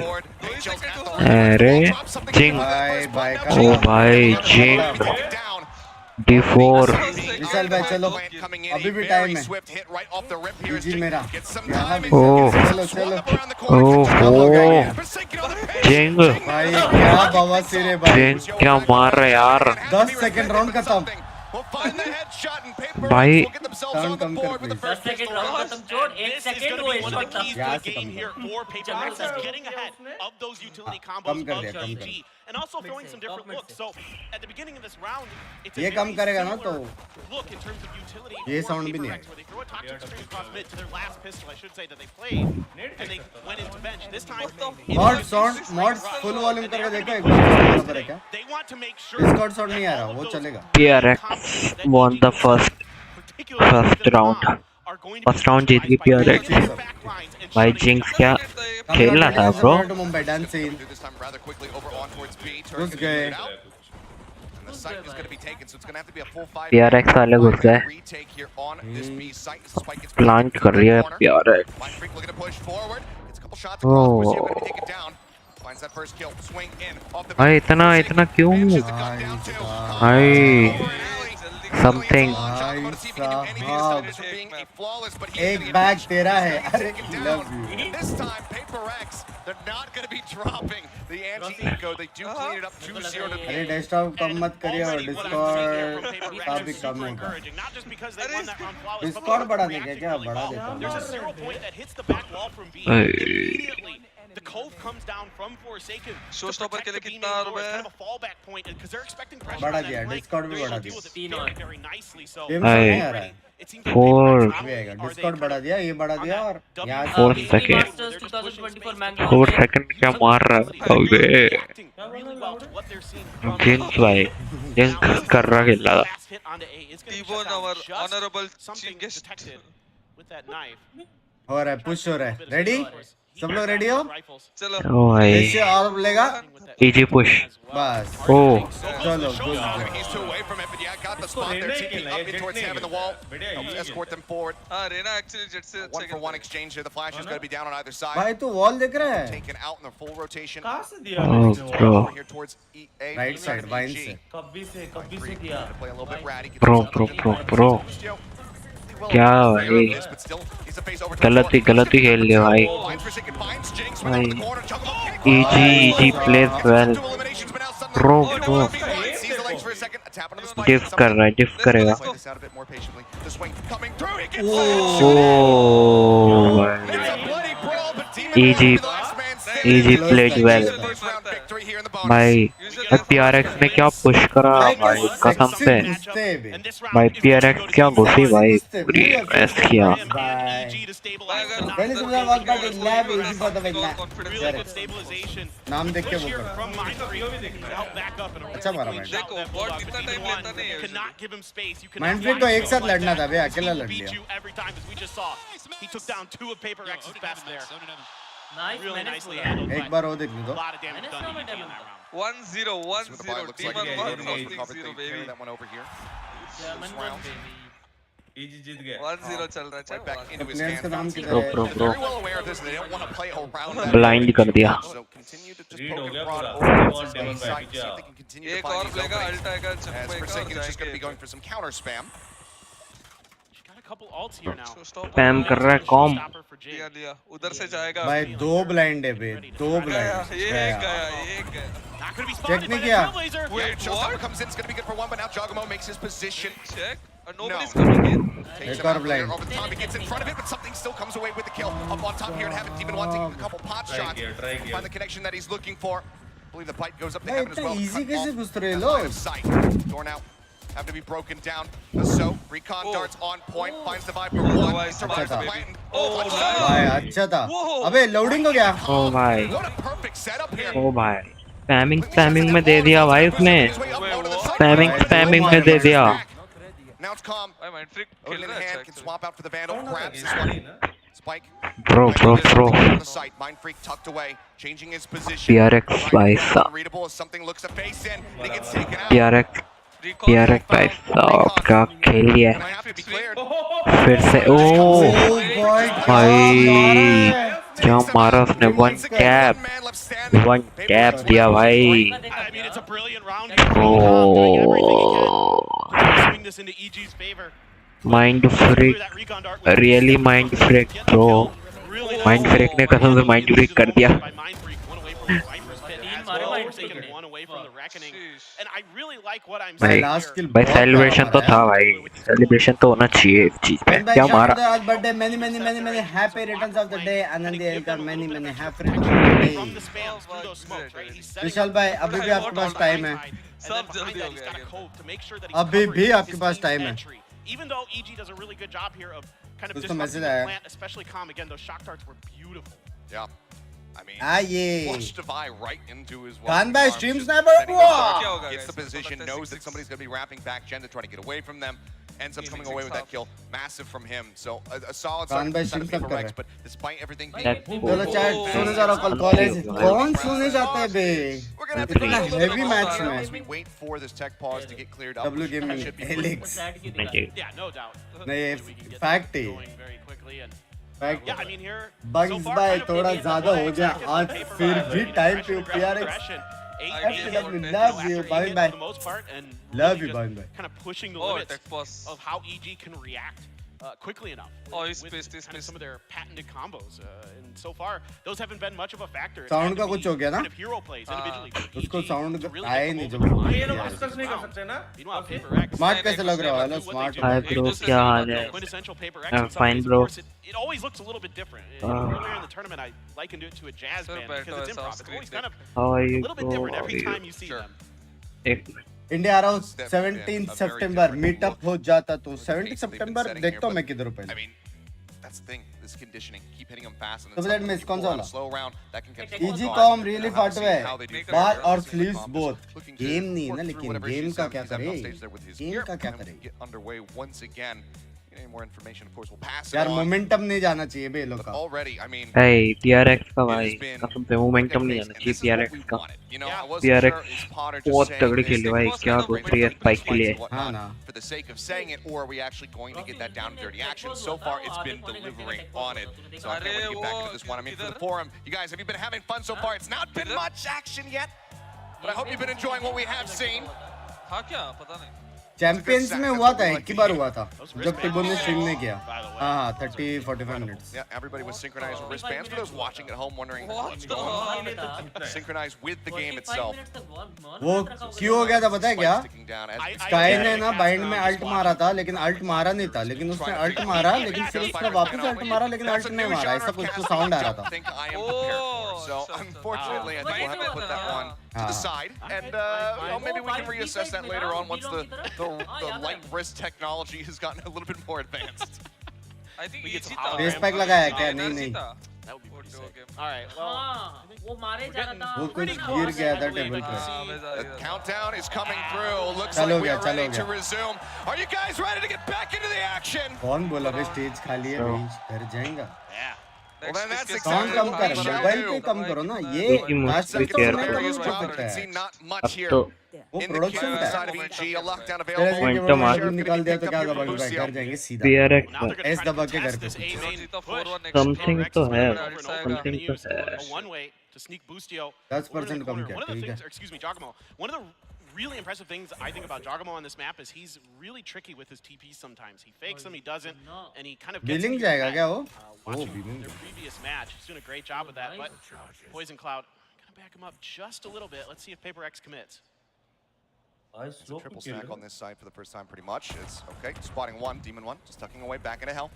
Speaker 13: अरे जिंग
Speaker 7: भाई भाई का
Speaker 13: ओ भाई जिंग D4
Speaker 7: विशाल भाई चलो अभी भी टाइम है जी मेरा यहाँ भी
Speaker 13: ओह
Speaker 7: चलो चलो
Speaker 13: ओहो जिंग
Speaker 7: भाई क्या बवासीर है भाई
Speaker 13: जिंग क्या मार रहा है यार
Speaker 7: 10 सेकंड राउंड खत्म
Speaker 13: भाई
Speaker 7: साउंड कम कर प्लीज
Speaker 14: 10 सेकंड राउंड खत्म छोड़ 1 सेकंड वो इस वक्त
Speaker 7: यहाँ से
Speaker 14: game
Speaker 7: come
Speaker 14: here for PRX is getting ahead of those utility combos
Speaker 7: कम कर
Speaker 14: of
Speaker 7: दिया कम कर
Speaker 14: EG and also throwing some different looks. So at the beginning of this round, it's a
Speaker 7: ये कम
Speaker 14: very
Speaker 7: करेगा ना
Speaker 14: similar
Speaker 7: तो
Speaker 14: look in terms of utility
Speaker 7: ये
Speaker 14: for
Speaker 7: sound भी नहीं
Speaker 14: PRX, where they throw a toxic stream across mid to their last pistol, I should say, that they played, and they went into bench. This time,
Speaker 7: mod full volume करके देखो एक बार बराबर है क्या
Speaker 14: they want to make sure
Speaker 7: Discord sound नहीं आ रहा वो चलेगा
Speaker 13: PRX won the first round जीत गई PRX भाई जिंक्स क्या खेलना था ब्रो
Speaker 7: मुंबई डांसिंग घुस गए
Speaker 13: PRX वाले घुस गए प्लांट कर रही है PRX ओह भाई इतना क्यों भाई समथिंग
Speaker 7: एक बैग तेरा है अरे लव यू अरे डेस्कटॉप कम मत करिए और डिस्कॉर्ड का भी कम होगा डिस्कॉर्ड बढ़ा देंगे क्या बढ़ा देता हूँ
Speaker 14: The cove comes down from Forsaken.
Speaker 10: Showstopper के लिए कितना रुपए
Speaker 14: kind of a fallback point because they're expecting pressure
Speaker 7: बढ़ा
Speaker 14: on
Speaker 7: दिया
Speaker 14: that
Speaker 7: डिस्कॉर्ड
Speaker 14: flank.
Speaker 7: भी बढ़ा
Speaker 14: They're able to
Speaker 7: दिया
Speaker 14: deal with it very nicely. So
Speaker 7: game नहीं आ रहा है
Speaker 13: 4
Speaker 7: भी आएगा डिस्कॉर्ड बढ़ा दिया ये बढ़ा दिया और यहाँ
Speaker 13: 4 सेकंड 4 सेकंड क्या मार रहा है जिंक्स भाई जिंक्स कर रहा खेला
Speaker 10: T-Bone our honorable
Speaker 14: something
Speaker 10: guest
Speaker 14: detected with that knife.
Speaker 7: हो रहा है पुश हो रहा है रेडी सब लोग रेडी हो?
Speaker 10: चलो
Speaker 13: ओ भाई
Speaker 7: ऐसे और लेगा
Speaker 13: इजी पुश
Speaker 7: बस
Speaker 13: ओ
Speaker 7: चलो good.
Speaker 14: He's two away from it, but yeah, got the spot there. TP up in towards heaven, the wall. Helps escort them forward.
Speaker 10: हाँ रेना एक्चुअली जेट से
Speaker 14: One for one exchange here. The flash is going to be down on either side.
Speaker 7: भाई तू wall देख रहा है?
Speaker 14: Taken out in their full rotation.
Speaker 13: Oh bro
Speaker 14: Over here towards EA.
Speaker 7: Right side, vine से.
Speaker 14: Play a little bit ratty.
Speaker 13: Pro क्या भाई गलत ही खेल लिया भाई इजी प्लेस वेल प्रो डिफ कर रहा है डिफ करेगा ओ इजी प्लेड वेल भाई PRX ने क्या पुश करा भाई कसम से भाई PRX क्या घुसी भाई पूरी ऐस किया
Speaker 7: पहले तुम walk back lab easy for the win नाम देख के वो कर अच्छा मारा भाई
Speaker 10: देखो बॉट इतना टाइम लेता नहीं है
Speaker 7: माइंड फ्रीक को एक साथ लड़ना था बे अकेला लड़ लिया
Speaker 14: He took down two of PRX's best there.
Speaker 15: Really nicely
Speaker 14: handled.
Speaker 7: एक बार वो देख लो
Speaker 14: A lot of damage done to EG in that round.
Speaker 10: 1-0 1-0 team on 1-0 baby
Speaker 14: That one over here.
Speaker 15: Easy जीत गया
Speaker 10: 1-0 चल रहा है
Speaker 14: Right back into his
Speaker 7: players का
Speaker 14: hand.
Speaker 7: नाम
Speaker 13: प्रो
Speaker 7: किधर
Speaker 13: प्रो
Speaker 7: है
Speaker 13: pro
Speaker 14: Very well aware of this, and they don't want to play around that.
Speaker 13: Blind कर दिया
Speaker 14: So continue to just
Speaker 15: read हो
Speaker 14: poke
Speaker 15: गया
Speaker 14: and prod
Speaker 15: पूरा
Speaker 14: over
Speaker 15: on
Speaker 14: to
Speaker 15: table
Speaker 14: the
Speaker 15: पे
Speaker 14: side, see if they can continue to
Speaker 10: एक
Speaker 14: find
Speaker 10: और
Speaker 14: these
Speaker 10: प्लेगा
Speaker 14: openings.
Speaker 10: Alt आएगा
Speaker 14: As
Speaker 10: चप्पू एक
Speaker 14: Forsaken
Speaker 10: और
Speaker 14: is just going to be
Speaker 10: जाएंगे
Speaker 14: going for some counter spam.
Speaker 15: Got a couple ults here now.
Speaker 13: Spam कर रहा है कॉम
Speaker 14: Stopper for Jig.
Speaker 10: लिया लिया उधर से जाएगा
Speaker 7: भाई दो ब्लाइंड है बे दो
Speaker 10: गया
Speaker 7: ब्लाइंड
Speaker 10: ये गया ये गया
Speaker 14: Not going to be
Speaker 7: Check
Speaker 14: spotted
Speaker 7: नहीं
Speaker 14: by the
Speaker 7: किया
Speaker 14: Trailblazer.
Speaker 10: Wait,
Speaker 14: Showstopper
Speaker 10: what?
Speaker 14: comes in, it's going to be good for one, but now Jagamo makes his position.
Speaker 10: check nobody's
Speaker 14: No.
Speaker 10: coming in
Speaker 14: Takes
Speaker 7: एक
Speaker 14: him
Speaker 7: और
Speaker 14: out
Speaker 7: blind.
Speaker 14: there over the top. He gets in front of it, but something still comes away with the kill. Up on top here and haven't even wanting a couple pot shots.
Speaker 15: try
Speaker 14: to find the connection that he's looking for. I believe the pipe goes up to
Speaker 7: भाई
Speaker 14: heaven as
Speaker 7: इतना
Speaker 14: well.
Speaker 7: easy
Speaker 14: Cut
Speaker 7: कैसे
Speaker 14: off
Speaker 7: घुस रहे
Speaker 14: that
Speaker 7: लोग
Speaker 14: line of sight. Torn out. Have to be broken down. So, recon darts on point. Finds the Viper one. Interrupts the
Speaker 7: था।
Speaker 14: plant.
Speaker 7: भाई अच्छा था अबे लोडिंग हो गया
Speaker 13: ओ भाई
Speaker 14: What a perfect setup here.
Speaker 13: ओ भाई स्पैमिंग में दे दिया भाई उसने स्पैमिंग में दे दिया
Speaker 14: Now it's calm.
Speaker 10: भाई माइंड फ्रिक
Speaker 14: Odin
Speaker 10: खेल
Speaker 14: in
Speaker 10: रहा है
Speaker 14: hand can
Speaker 10: अच्छा
Speaker 14: swap out for the Vandal. Grabs this one. Spike.
Speaker 13: Bro.
Speaker 14: On the site. Mind Freak tucked away, changing his position.
Speaker 13: PRX भाई साहब
Speaker 14: Unreadable as something looks to face in. And he gets taken out.
Speaker 13: PRX भाई साहब क्या खेल लिया
Speaker 14: Might have to be cleared.
Speaker 13: फिर से ओ भाई क्या मारा उसने वन टैप दिया भाई
Speaker 14: I mean, it's a brilliant round. Doing everything he can to swing this into EG's favor.
Speaker 13: Mind freak really mind freak bro mind freak ने कसम से माइंड फ्रिक कर दिया
Speaker 14: By Mind Freak, one away from the Vipers pit as well. Forsaken one away from the Reckoning. And I really like what I'm
Speaker 13: भाई
Speaker 14: seeing
Speaker 7: last
Speaker 14: here.
Speaker 7: kill
Speaker 13: भाई celebration तो था भाई सेलिब्रेशन तो होना चाहिए इस चीज पे क्या मारा
Speaker 7: आज birthday many happy returns of the day Anandi एलका many happy returns of the
Speaker 14: From the
Speaker 7: day
Speaker 14: spams through those smokes, right? He's setting
Speaker 7: विशाल भाई अभी भी आपके पास टाइम है
Speaker 14: and then behind that, he's got a code to make sure that he's
Speaker 7: अभी
Speaker 14: covering
Speaker 7: भी
Speaker 14: his
Speaker 7: आपके पास
Speaker 14: lead
Speaker 7: time है
Speaker 14: entry. Even though EG does a really good job here of kind of
Speaker 7: दोस्तों
Speaker 14: disrupting
Speaker 7: message
Speaker 14: the
Speaker 7: आया
Speaker 14: plant, especially Calm. Again, those shock darts were beautiful.
Speaker 6: Yeah. I mean,
Speaker 7: आइए
Speaker 6: flushed Divide right into his
Speaker 7: Khan
Speaker 6: walking
Speaker 7: bhai,
Speaker 6: arms,
Speaker 7: stream
Speaker 6: just
Speaker 7: sniper,
Speaker 6: setting him up,
Speaker 10: wow.
Speaker 6: gets the position, knows that somebody's going to be wrapping back Gen to try to get away from them. Ends up coming away with that kill. Massive from him. So a solid
Speaker 7: Khan bhai,
Speaker 6: start
Speaker 7: stream
Speaker 6: of
Speaker 7: sniper
Speaker 6: PRX,
Speaker 7: है।
Speaker 6: but despite everything
Speaker 13: That-
Speaker 6: being
Speaker 7: चलो chat सोने जा रहा हूँ कल college कौन सोने जाता है बे
Speaker 6: we're going to have to
Speaker 7: इतना
Speaker 6: wait a
Speaker 7: heavy
Speaker 6: little
Speaker 7: match
Speaker 6: longer
Speaker 7: में
Speaker 6: as we wait for this tech pause to get cleared up.
Speaker 7: W
Speaker 6: which
Speaker 7: gaming
Speaker 6: should be
Speaker 7: Helix
Speaker 14: Yeah, no doubt.
Speaker 7: नहीं
Speaker 14: We can get
Speaker 7: fact
Speaker 14: this
Speaker 7: है
Speaker 14: going very quickly and
Speaker 7: fact
Speaker 14: yeah, I mean here
Speaker 7: Bugs
Speaker 14: so far,
Speaker 7: by
Speaker 14: kind of
Speaker 7: थोड़ा
Speaker 14: maybe
Speaker 7: ज़्यादा हो गया
Speaker 14: second
Speaker 7: आज
Speaker 14: paper,
Speaker 7: फिर भी time पे
Speaker 14: aggression,
Speaker 7: PRX
Speaker 14: aggression. Eight
Speaker 7: FTW
Speaker 14: games,
Speaker 7: love
Speaker 14: after
Speaker 7: you
Speaker 14: eight
Speaker 7: Bhavin
Speaker 14: games
Speaker 7: bhai
Speaker 14: for the most part, and
Speaker 7: love
Speaker 14: really
Speaker 7: you
Speaker 14: just
Speaker 7: Bhavin bhai
Speaker 14: kind of pushing the
Speaker 10: oh
Speaker 14: limits
Speaker 10: tech boss
Speaker 14: of how EG can react quickly enough.
Speaker 10: Oh, he's
Speaker 14: with
Speaker 10: pissed, he's
Speaker 14: kind of
Speaker 10: pissed.
Speaker 14: some of their patented combos, and so far those haven't been much of a factor. It's
Speaker 7: Sound
Speaker 14: had to
Speaker 7: का
Speaker 14: be
Speaker 7: कुछ हो गया ना?
Speaker 14: kind of hero plays individually. for
Speaker 7: उसको
Speaker 14: EG
Speaker 7: sound
Speaker 14: to really
Speaker 7: आया
Speaker 14: get
Speaker 7: नहीं
Speaker 14: the
Speaker 7: जब
Speaker 14: moment
Speaker 15: ये
Speaker 14: behind
Speaker 15: लोग
Speaker 14: it.
Speaker 15: डिस्कस नहीं कर सकते ना
Speaker 14: Meanwhile, Paper X,
Speaker 7: स्मार्ट कैसे लग रहा है हेलो स्मार्ट
Speaker 13: हाय ब्रो क्या हाल है
Speaker 14: quintessential Paper X. In some
Speaker 13: fine,
Speaker 14: ways, of
Speaker 13: bro.
Speaker 14: course, it always looks a little bit different. Earlier in the tournament, I likened it to a jazz
Speaker 10: Sir,
Speaker 14: band
Speaker 10: better
Speaker 14: because it's
Speaker 10: is off
Speaker 14: improv. It's always
Speaker 10: screen
Speaker 14: kind of
Speaker 13: how are
Speaker 14: a
Speaker 13: you
Speaker 14: little bit different every time you see them.
Speaker 13: एक
Speaker 7: India आ रहा हूँ 17 सितंबर meetup हो जाता तो 17 सितंबर देखता हूँ मैं किधर हूँ
Speaker 6: I
Speaker 7: पहले
Speaker 6: mean, that's the thing. This conditioning, keep hitting them fast, and
Speaker 7: तो
Speaker 6: then
Speaker 7: let me
Speaker 6: sometimes you
Speaker 7: कौन सा
Speaker 6: pull out
Speaker 7: वाला?
Speaker 6: a slow round that can get
Speaker 7: EG
Speaker 6: caught.
Speaker 7: Com really
Speaker 6: And
Speaker 7: फाट हुआ
Speaker 6: how they do
Speaker 7: है
Speaker 6: figure
Speaker 7: बार
Speaker 6: out
Speaker 7: और
Speaker 6: things
Speaker 7: sleeves
Speaker 6: like
Speaker 7: both
Speaker 6: looking to
Speaker 7: game नहीं है
Speaker 6: work
Speaker 7: ना
Speaker 6: through
Speaker 7: लेकिन
Speaker 6: whatever
Speaker 7: गेम
Speaker 6: issues
Speaker 7: का
Speaker 6: have.
Speaker 7: क्या
Speaker 6: He's having
Speaker 7: करे
Speaker 6: off stage there with his
Speaker 7: game
Speaker 6: gear,
Speaker 7: का क्या
Speaker 6: and
Speaker 7: करे
Speaker 6: get underway once again.
Speaker 16: Any more information, of course, we'll pass it
Speaker 7: यार
Speaker 16: on.
Speaker 7: मोमेंटम नहीं जाना चाहिए बे लोग का
Speaker 16: Already, I mean,
Speaker 13: Hey, PRX का भाई कसम से मोमेंटम नहीं आना चाहिए PRX का PRX बहुत तगड़े खेले भाई क्या दूसरी स्पाइक के लिए
Speaker 7: हाँ ना
Speaker 16: for the sake of saying it, or are we actually going to get that down and dirty action? So far, it's been delivering on it. So I can't wait to get back into this one. I mean, for the forum, you guys, have you been having fun so far? It's not been much action yet, but I hope you've been enjoying what we have seen.
Speaker 10: हाँ क्या पता नहीं
Speaker 7: champions में हुआ था एक ही बार हुआ था जब टिबो ने स्ट्रीम नहीं किया हाँ 30-45 minutes
Speaker 16: Yeah, everybody was synchronized with wristbands. For those watching at home wondering what's going on, synchronized with the game itself.
Speaker 7: वो क्यों हो गया था पता है क्या स्काई ने ना बाइंड में अल्ट मारा था लेकिन अल्ट मारा नहीं था लेकिन उसने अल्ट मारा लेकिन फिर उसने वापस अल्ट मारा लेकिन अल्ट नहीं मारा ऐसा कुछ तो साउंड आ रहा था
Speaker 16: So unfortunately, I think we'll have to put that one to the side, and maybe we can reassess that later on once the light wrist technology has gotten a little bit more advanced.
Speaker 10: I think
Speaker 15: We get some
Speaker 7: face pack लगाया क्या नहीं नहीं
Speaker 15: That would be pretty sick. All right, well,
Speaker 2: वो मारे जा रहा था
Speaker 7: वो कुछ गिर गया था टेबल पे
Speaker 16: The countdown is coming through. Looks
Speaker 7: चलो
Speaker 16: like we
Speaker 7: गया
Speaker 16: are
Speaker 7: चलो
Speaker 16: ready to
Speaker 7: गया
Speaker 16: resume. Are you guys ready to get back into the action?
Speaker 7: कौन बोला भाई स्टेज खाली है भाई घर जाएगा
Speaker 15: yeah.
Speaker 16: Well, then that's
Speaker 7: sound
Speaker 16: exactly
Speaker 7: come
Speaker 16: what
Speaker 7: कर
Speaker 16: we shall
Speaker 7: मोबाइल पे
Speaker 16: do.
Speaker 7: कम करो ना ये
Speaker 13: एक ही मुश्किल
Speaker 7: आजकल तो
Speaker 13: केयर
Speaker 7: मोबाइल
Speaker 13: करो
Speaker 7: का यूज कर
Speaker 16: Robert,
Speaker 7: सकता
Speaker 16: see
Speaker 7: है
Speaker 16: not
Speaker 13: अब
Speaker 16: much here.
Speaker 13: तो
Speaker 7: वो
Speaker 16: In the
Speaker 7: प्रोडक्शन का
Speaker 16: side
Speaker 7: है
Speaker 16: of EG, a lockdown
Speaker 7: तेरे
Speaker 16: available.
Speaker 7: जैसे
Speaker 13: Momentum आ
Speaker 7: कि निकाल दिया तो क्या दबाएगा भाई घर जाएंगे सीधा
Speaker 13: PRX
Speaker 15: Now they're going to
Speaker 7: ऐसे
Speaker 15: try
Speaker 7: दबा
Speaker 15: to
Speaker 7: के घर
Speaker 15: contest
Speaker 7: पे
Speaker 15: this A main push.
Speaker 13: Something तो है
Speaker 15: Over and over and
Speaker 13: something तो
Speaker 15: use
Speaker 13: है
Speaker 15: a one-way to sneak Boostio
Speaker 7: 10%
Speaker 15: over to the
Speaker 7: come
Speaker 15: corner.
Speaker 7: किया,
Speaker 15: One of the
Speaker 7: ठीक है।
Speaker 15: things, or excuse me, Giacomo, one of the really impressive things I think about Giacomo on this map is he's really tricky with his TPs sometimes. He fakes them, he doesn't, and he kind of gets
Speaker 7: billing
Speaker 15: into
Speaker 7: जाएगा
Speaker 15: that.
Speaker 7: क्या वो
Speaker 15: Watching
Speaker 7: billing
Speaker 15: their previous match, he's doing a great job with that, but Poison Cloud gonna back him up just a little bit. Let's see if Paper X commits.
Speaker 16: It's a triple snack on this side for the first time pretty much. It's okay, spotting one, Demon one, just tucking away back into hell.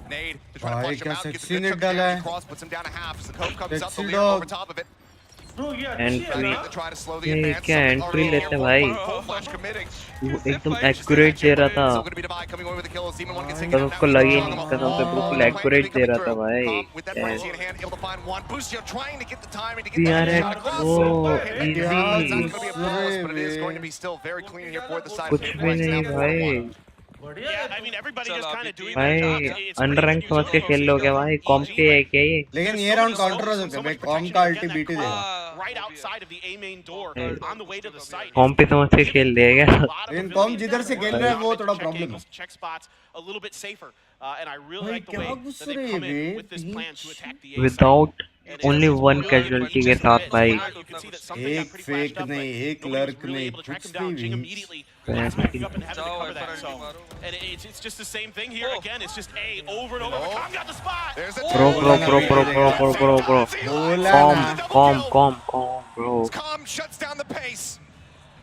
Speaker 16: Nade to try to
Speaker 7: भाई
Speaker 16: flush him
Speaker 7: क्या
Speaker 16: out, gets a
Speaker 7: sexy
Speaker 16: good
Speaker 7: net
Speaker 16: chunk of
Speaker 7: डाला
Speaker 16: damage
Speaker 7: है
Speaker 16: across, puts him down a half as the Cove comes up, the
Speaker 7: Sexy
Speaker 16: leer over
Speaker 7: dog.
Speaker 16: top of it.
Speaker 13: Entry
Speaker 16: To try to slow the
Speaker 13: ये
Speaker 16: advance,
Speaker 13: क्या
Speaker 16: something
Speaker 13: entry
Speaker 16: already
Speaker 13: लेते
Speaker 16: here,
Speaker 13: भाई
Speaker 16: full flash committing.
Speaker 13: वो एकदम accurate दे रहा था
Speaker 16: Still gonna be Divide coming away with the kills. Demon one gets taken
Speaker 13: तब
Speaker 16: out.
Speaker 13: उसको
Speaker 16: Now
Speaker 13: लगी
Speaker 16: Giacomo.
Speaker 13: कसम से बिल्कुल एक्यूरेट दे रहा था भाई
Speaker 16: Calm with that frenzy in hand, able to find one. Boostio trying to get the timing to get that shot
Speaker 13: PRX
Speaker 16: across.
Speaker 13: वो
Speaker 16: It's not
Speaker 13: easy
Speaker 16: going to be a flawless, but it is going to be still very clean here for the side of
Speaker 13: कुछ
Speaker 16: Paper
Speaker 13: भी
Speaker 16: X.
Speaker 13: नहीं
Speaker 16: Now 4-1.
Speaker 13: भाई
Speaker 15: Yeah, I mean, everybody just kind of doing
Speaker 13: भाई
Speaker 15: their job. It's pretty
Speaker 13: unrank
Speaker 15: good
Speaker 13: समझ के
Speaker 15: use
Speaker 13: खेल लोगे भाई कॉम पे है क्या ये
Speaker 7: लेकिन ये राउंड काउंटर हो सकता है भाई कॉम का अल्टी बीट ही देगा
Speaker 15: right outside of the A main door on the way to the site.
Speaker 13: Com पे समझ के खेल देगा
Speaker 7: लेकिन कॉम जिधर से खेल रहा है वो थोड़ा प्रॉब्लम है
Speaker 15: Check spots a little bit safer, and I really like the way
Speaker 7: क्या
Speaker 15: that
Speaker 7: घुस
Speaker 15: they
Speaker 7: रहे
Speaker 15: come in
Speaker 7: हैं
Speaker 15: with this
Speaker 7: B
Speaker 15: plan to attack the A site.
Speaker 13: Without only one casualty के साथ भाई
Speaker 15: You can see that something got
Speaker 7: एक
Speaker 15: pretty
Speaker 7: fake
Speaker 15: flashed up,
Speaker 7: नहीं
Speaker 15: but
Speaker 7: एक
Speaker 15: nobody was
Speaker 7: लर्क
Speaker 15: really
Speaker 7: नहीं
Speaker 15: able to track
Speaker 7: कुछ
Speaker 15: him down. Jing
Speaker 7: नहीं
Speaker 15: immediately last backing up and having to cover that. So, and it's just the same thing here. Again, it's just A over and over. Tom got the spot.
Speaker 16: There's a
Speaker 13: bro com bro
Speaker 16: Calm shuts down the pace.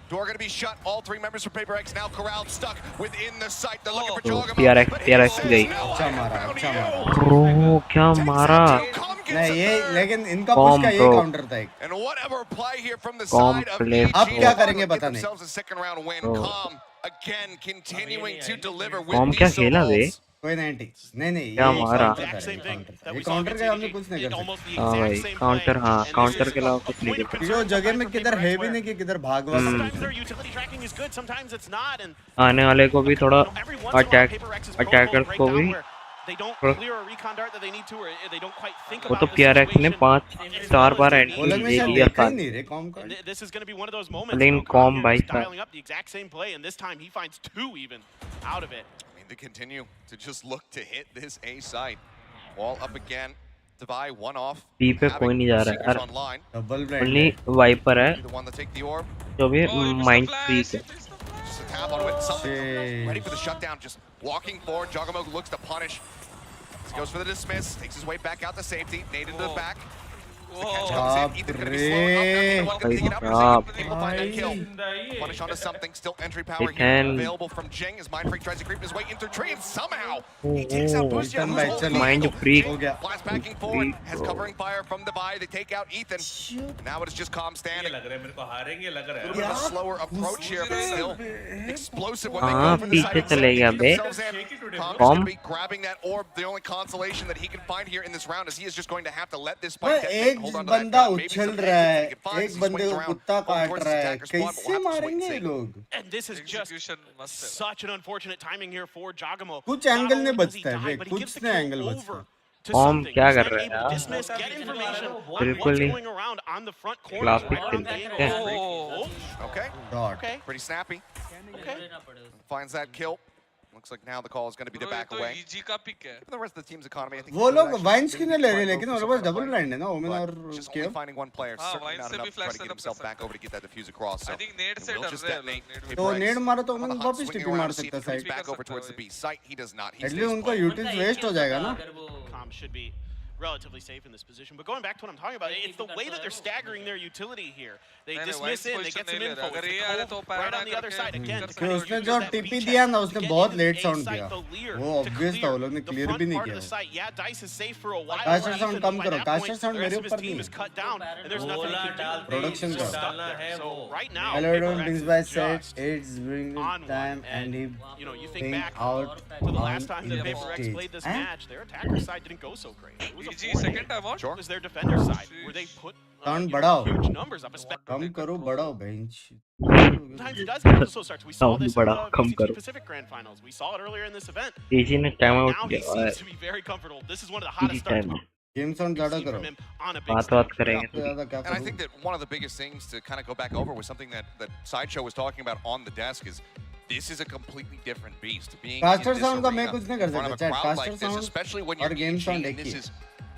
Speaker 16: Door gonna be shut. All three members from Paper X now corralled, stuck within the site. They're looking for Giacomo.
Speaker 13: PRX गई
Speaker 7: अच्छा मारा
Speaker 13: bro क्या मारा
Speaker 7: नहीं ये लेकिन इनका
Speaker 13: com
Speaker 7: push का ये
Speaker 13: bro.
Speaker 7: काउंटर था एक
Speaker 16: And whatever play here from the
Speaker 13: com
Speaker 16: side of
Speaker 13: play
Speaker 16: EG,
Speaker 7: अब क्या करेंगे
Speaker 16: get
Speaker 7: पता नहीं
Speaker 16: themselves a second round win.
Speaker 13: Bro.
Speaker 16: Calm again continuing to deliver
Speaker 13: com
Speaker 16: with
Speaker 13: क्या
Speaker 16: these
Speaker 13: खेला बे
Speaker 16: balls.
Speaker 7: कोई 90 नहीं
Speaker 13: क्या मारा
Speaker 7: ये काउंटर का हमने कुछ नहीं कर सकते
Speaker 13: हाँ भाई काउंटर हाँ काउंटर के अलावा कुछ नहीं कर सकते
Speaker 7: जो जगह में किधर है भी नहीं कि किधर भागवा
Speaker 15: Sometimes their utility tracking is good, sometimes it's not, and
Speaker 13: आने वाले को भी थोड़ा
Speaker 15: every once in a while,
Speaker 13: attack
Speaker 15: Paper X's
Speaker 13: attackers
Speaker 15: protocol
Speaker 13: को
Speaker 15: break
Speaker 13: भी
Speaker 15: down where they don't clear a recon dart that they need to, or they don't quite think
Speaker 13: वो
Speaker 15: about
Speaker 13: तो
Speaker 15: the
Speaker 13: PRX ने
Speaker 15: situation.
Speaker 13: 5-4 बार
Speaker 7: वो
Speaker 13: entry
Speaker 7: लोग में
Speaker 13: दे
Speaker 7: शायद
Speaker 13: दिया
Speaker 7: देखा ही
Speaker 13: था
Speaker 7: नहीं रे कॉम का
Speaker 15: And this is going to be one of those moments.
Speaker 13: लेकिन
Speaker 15: you know,
Speaker 13: कॉम
Speaker 15: Kanye
Speaker 13: भाई
Speaker 15: is
Speaker 13: साहब
Speaker 15: dialing up the exact same play, and this time he finds two even out of it.
Speaker 16: I mean, they continue to just look to hit this A site. Wall up again. Divide one off.
Speaker 13: B पे कोई नहीं जा रहा है
Speaker 16: Seekers
Speaker 13: यार
Speaker 16: online.
Speaker 7: Double
Speaker 13: only viper है
Speaker 16: The one that take the orb.
Speaker 13: जो भी माइंड फ्रीक है
Speaker 16: Just a tap on it. Something ready for the shutdown. Just walking forward. Giacomo looks to punish. Goes for the dismiss. Takes his way back out to safety. Nade into the back. The catch comes in. Ethan gonna be slowed up. Now anyone gonna take it out. Brazilian able to find that kill. Punish onto something. Still entry power here available from Jing as Mind Freak tries to creep his way in through tree, and somehow he takes out Boostio.
Speaker 13: Mind freak
Speaker 16: Blast backing forward. Has covering fire from the Divide. They take out Ethan. Now it is just Calm standing.
Speaker 15: लग रहा है मेरे को हारेंगे लग रहा
Speaker 16: A little bit of a slower approach here, but still explosive when they
Speaker 13: हाँ
Speaker 16: go for the
Speaker 13: पीछे
Speaker 16: side.
Speaker 13: चले गया बे
Speaker 16: Calm's
Speaker 13: com
Speaker 16: going to be grabbing that orb, the only consolation that he can find here in this round is he is just going to have to let this fight get
Speaker 7: एक एक बंदा उछल रहा है, एक बंदे को कुत्ता काट रहा है, कैसे मारेंगे ये लोग?
Speaker 15: And this is just such an unfortunate timing here for Jagamo.
Speaker 7: कुछ एंगल नहीं बचता है, कुछ नहीं एंगल बचता।
Speaker 13: फॉर्म क्या कर रहे हैं यार? बिल्कुल नहीं। क्लासिक खेलते हैं।
Speaker 6: Okay.
Speaker 15: Okay.
Speaker 6: Pretty snappy.
Speaker 15: Okay.
Speaker 6: Finds that kill. Looks like now the call is going to be to back away.
Speaker 10: EG का pick है.
Speaker 6: For the rest of the team's economy, I think
Speaker 7: वो लोग wines क्यों नहीं ले रहे? लेकिन उनके पास डबल ब्लाइंड है ना, ओमेन और
Speaker 6: just only
Speaker 7: cave.
Speaker 6: finding one player, certainly not enough to try to get himself back over to get that defuse across. So
Speaker 10: I think Nate से डर रहे हैं लोग.
Speaker 7: तो नेड मारो तो ओमेन वापस टिपी मार सकता है side.
Speaker 6: back over towards the B site. He does not. He
Speaker 7: at least
Speaker 6: stays
Speaker 7: उनका यूटिल्स वेस्ट हो जाएगा ना।
Speaker 15: Com should be relatively safe in this position. But going back to what I'm talking about, it's the way that they're staggering their utility here. They dismiss in, they get some info. Right on the other side again.
Speaker 7: फिर उसने जो TP दिया ना, उसने बहुत late sound किया। वो obvious था, वो लोग ने क्लियर भी नहीं किया।
Speaker 15: Yeah, Dice is safe for a while.
Speaker 7: Caster sound कम करो, कास्टर साउंड मेरे ऊपर नहीं। प्रोडक्शन का।
Speaker 15: So right now,
Speaker 7: Valorant brings by set, it's bring time and he
Speaker 15: you think back
Speaker 7: out
Speaker 15: to the last time that PRX played this match, their attacker side didn't go so great. It was a 4-8.
Speaker 10: second time out.
Speaker 15: It was their defender side where they put
Speaker 7: Turn बढ़ाओ,
Speaker 15: huge numbers up, especially
Speaker 7: कम करो, बढ़ाओ bench.
Speaker 15: sometimes it does get also starts. We saw this in
Speaker 13: बड़ा,
Speaker 15: the
Speaker 13: come
Speaker 15: VCG
Speaker 13: करो।
Speaker 15: Pacific Grand Finals. We saw it earlier in this event.
Speaker 13: एजी ने time out
Speaker 15: Now he
Speaker 13: किया
Speaker 15: seems
Speaker 13: है।
Speaker 15: to be very comfortable. This is one of the
Speaker 13: AG
Speaker 15: hottest starts
Speaker 13: time.
Speaker 7: Game sound ज्यादा
Speaker 15: we've seen
Speaker 7: करो।
Speaker 15: from him on a big
Speaker 13: बात
Speaker 15: stage.
Speaker 13: करेंगे।
Speaker 7: ज़्यादा क्या
Speaker 6: And I think that one of the biggest things to kind of go back over was something that Sideshow was talking about on the desk is this is a completely different beast. Being
Speaker 7: caster
Speaker 6: in this
Speaker 7: sound का मैं
Speaker 6: arena
Speaker 7: कुछ नहीं कर
Speaker 6: in front of
Speaker 7: सकता।
Speaker 6: a
Speaker 7: chat
Speaker 6: crowd
Speaker 7: caster
Speaker 6: like this,
Speaker 7: sound
Speaker 6: especially when
Speaker 7: और
Speaker 6: you're
Speaker 7: game
Speaker 6: EG,
Speaker 7: sound
Speaker 6: and
Speaker 7: एक
Speaker 6: this
Speaker 7: ही।
Speaker 6: is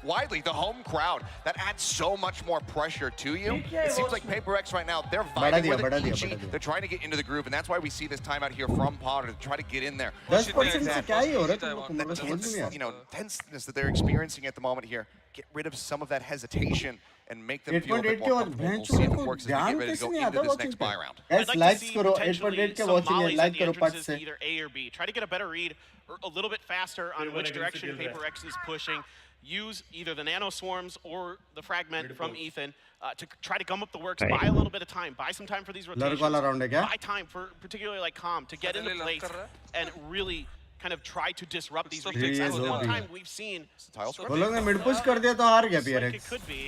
Speaker 6: widely the home crowd that adds so much more pressure to you. It seems like PRX right now, they're vibing with it. EG, they're trying to get into the groove, and that's why we see this timeout here from Potter to try to get in there.
Speaker 7: 10% से क्या ही हो रहा है? तुम लोग
Speaker 6: The
Speaker 7: समझ नहीं आता।
Speaker 6: tenseness that they're experiencing at the moment here. Get rid of some of that hesitation and make them feel a bit
Speaker 7: 8.8 के
Speaker 6: more
Speaker 7: बाद
Speaker 6: comfortable.
Speaker 7: Bench
Speaker 6: We'll see if
Speaker 7: को
Speaker 6: it works as we
Speaker 7: ध्यान
Speaker 6: get ready to
Speaker 7: कैसे
Speaker 6: go
Speaker 7: नहीं
Speaker 6: into
Speaker 7: आता
Speaker 6: this
Speaker 7: watching
Speaker 6: next
Speaker 7: पे?
Speaker 6: buy round.
Speaker 7: Guys,
Speaker 15: I'd like to
Speaker 7: likes
Speaker 15: see
Speaker 7: करो,
Speaker 15: potentially
Speaker 7: 8.8 के
Speaker 15: some
Speaker 7: watching है,
Speaker 15: mollies
Speaker 7: like
Speaker 15: at the
Speaker 7: करो पाँच
Speaker 15: entrances
Speaker 7: से।
Speaker 15: to either A or B. Try to get a better read or a little bit faster on which direction PRX is pushing. Use either the nano swarms or the fragment from Ethan to try to gum up the works. Buy a little bit of time. Buy some time for these rotations.
Speaker 7: वाला round है क्या?
Speaker 15: Buy time for particularly like Calm to get into place and really kind of try to disrupt these retakes. That's the one time we've seen.
Speaker 7: वो लोग ने mid push कर दिया तो हार गया
Speaker 15: Like
Speaker 7: PRX।
Speaker 15: it could be.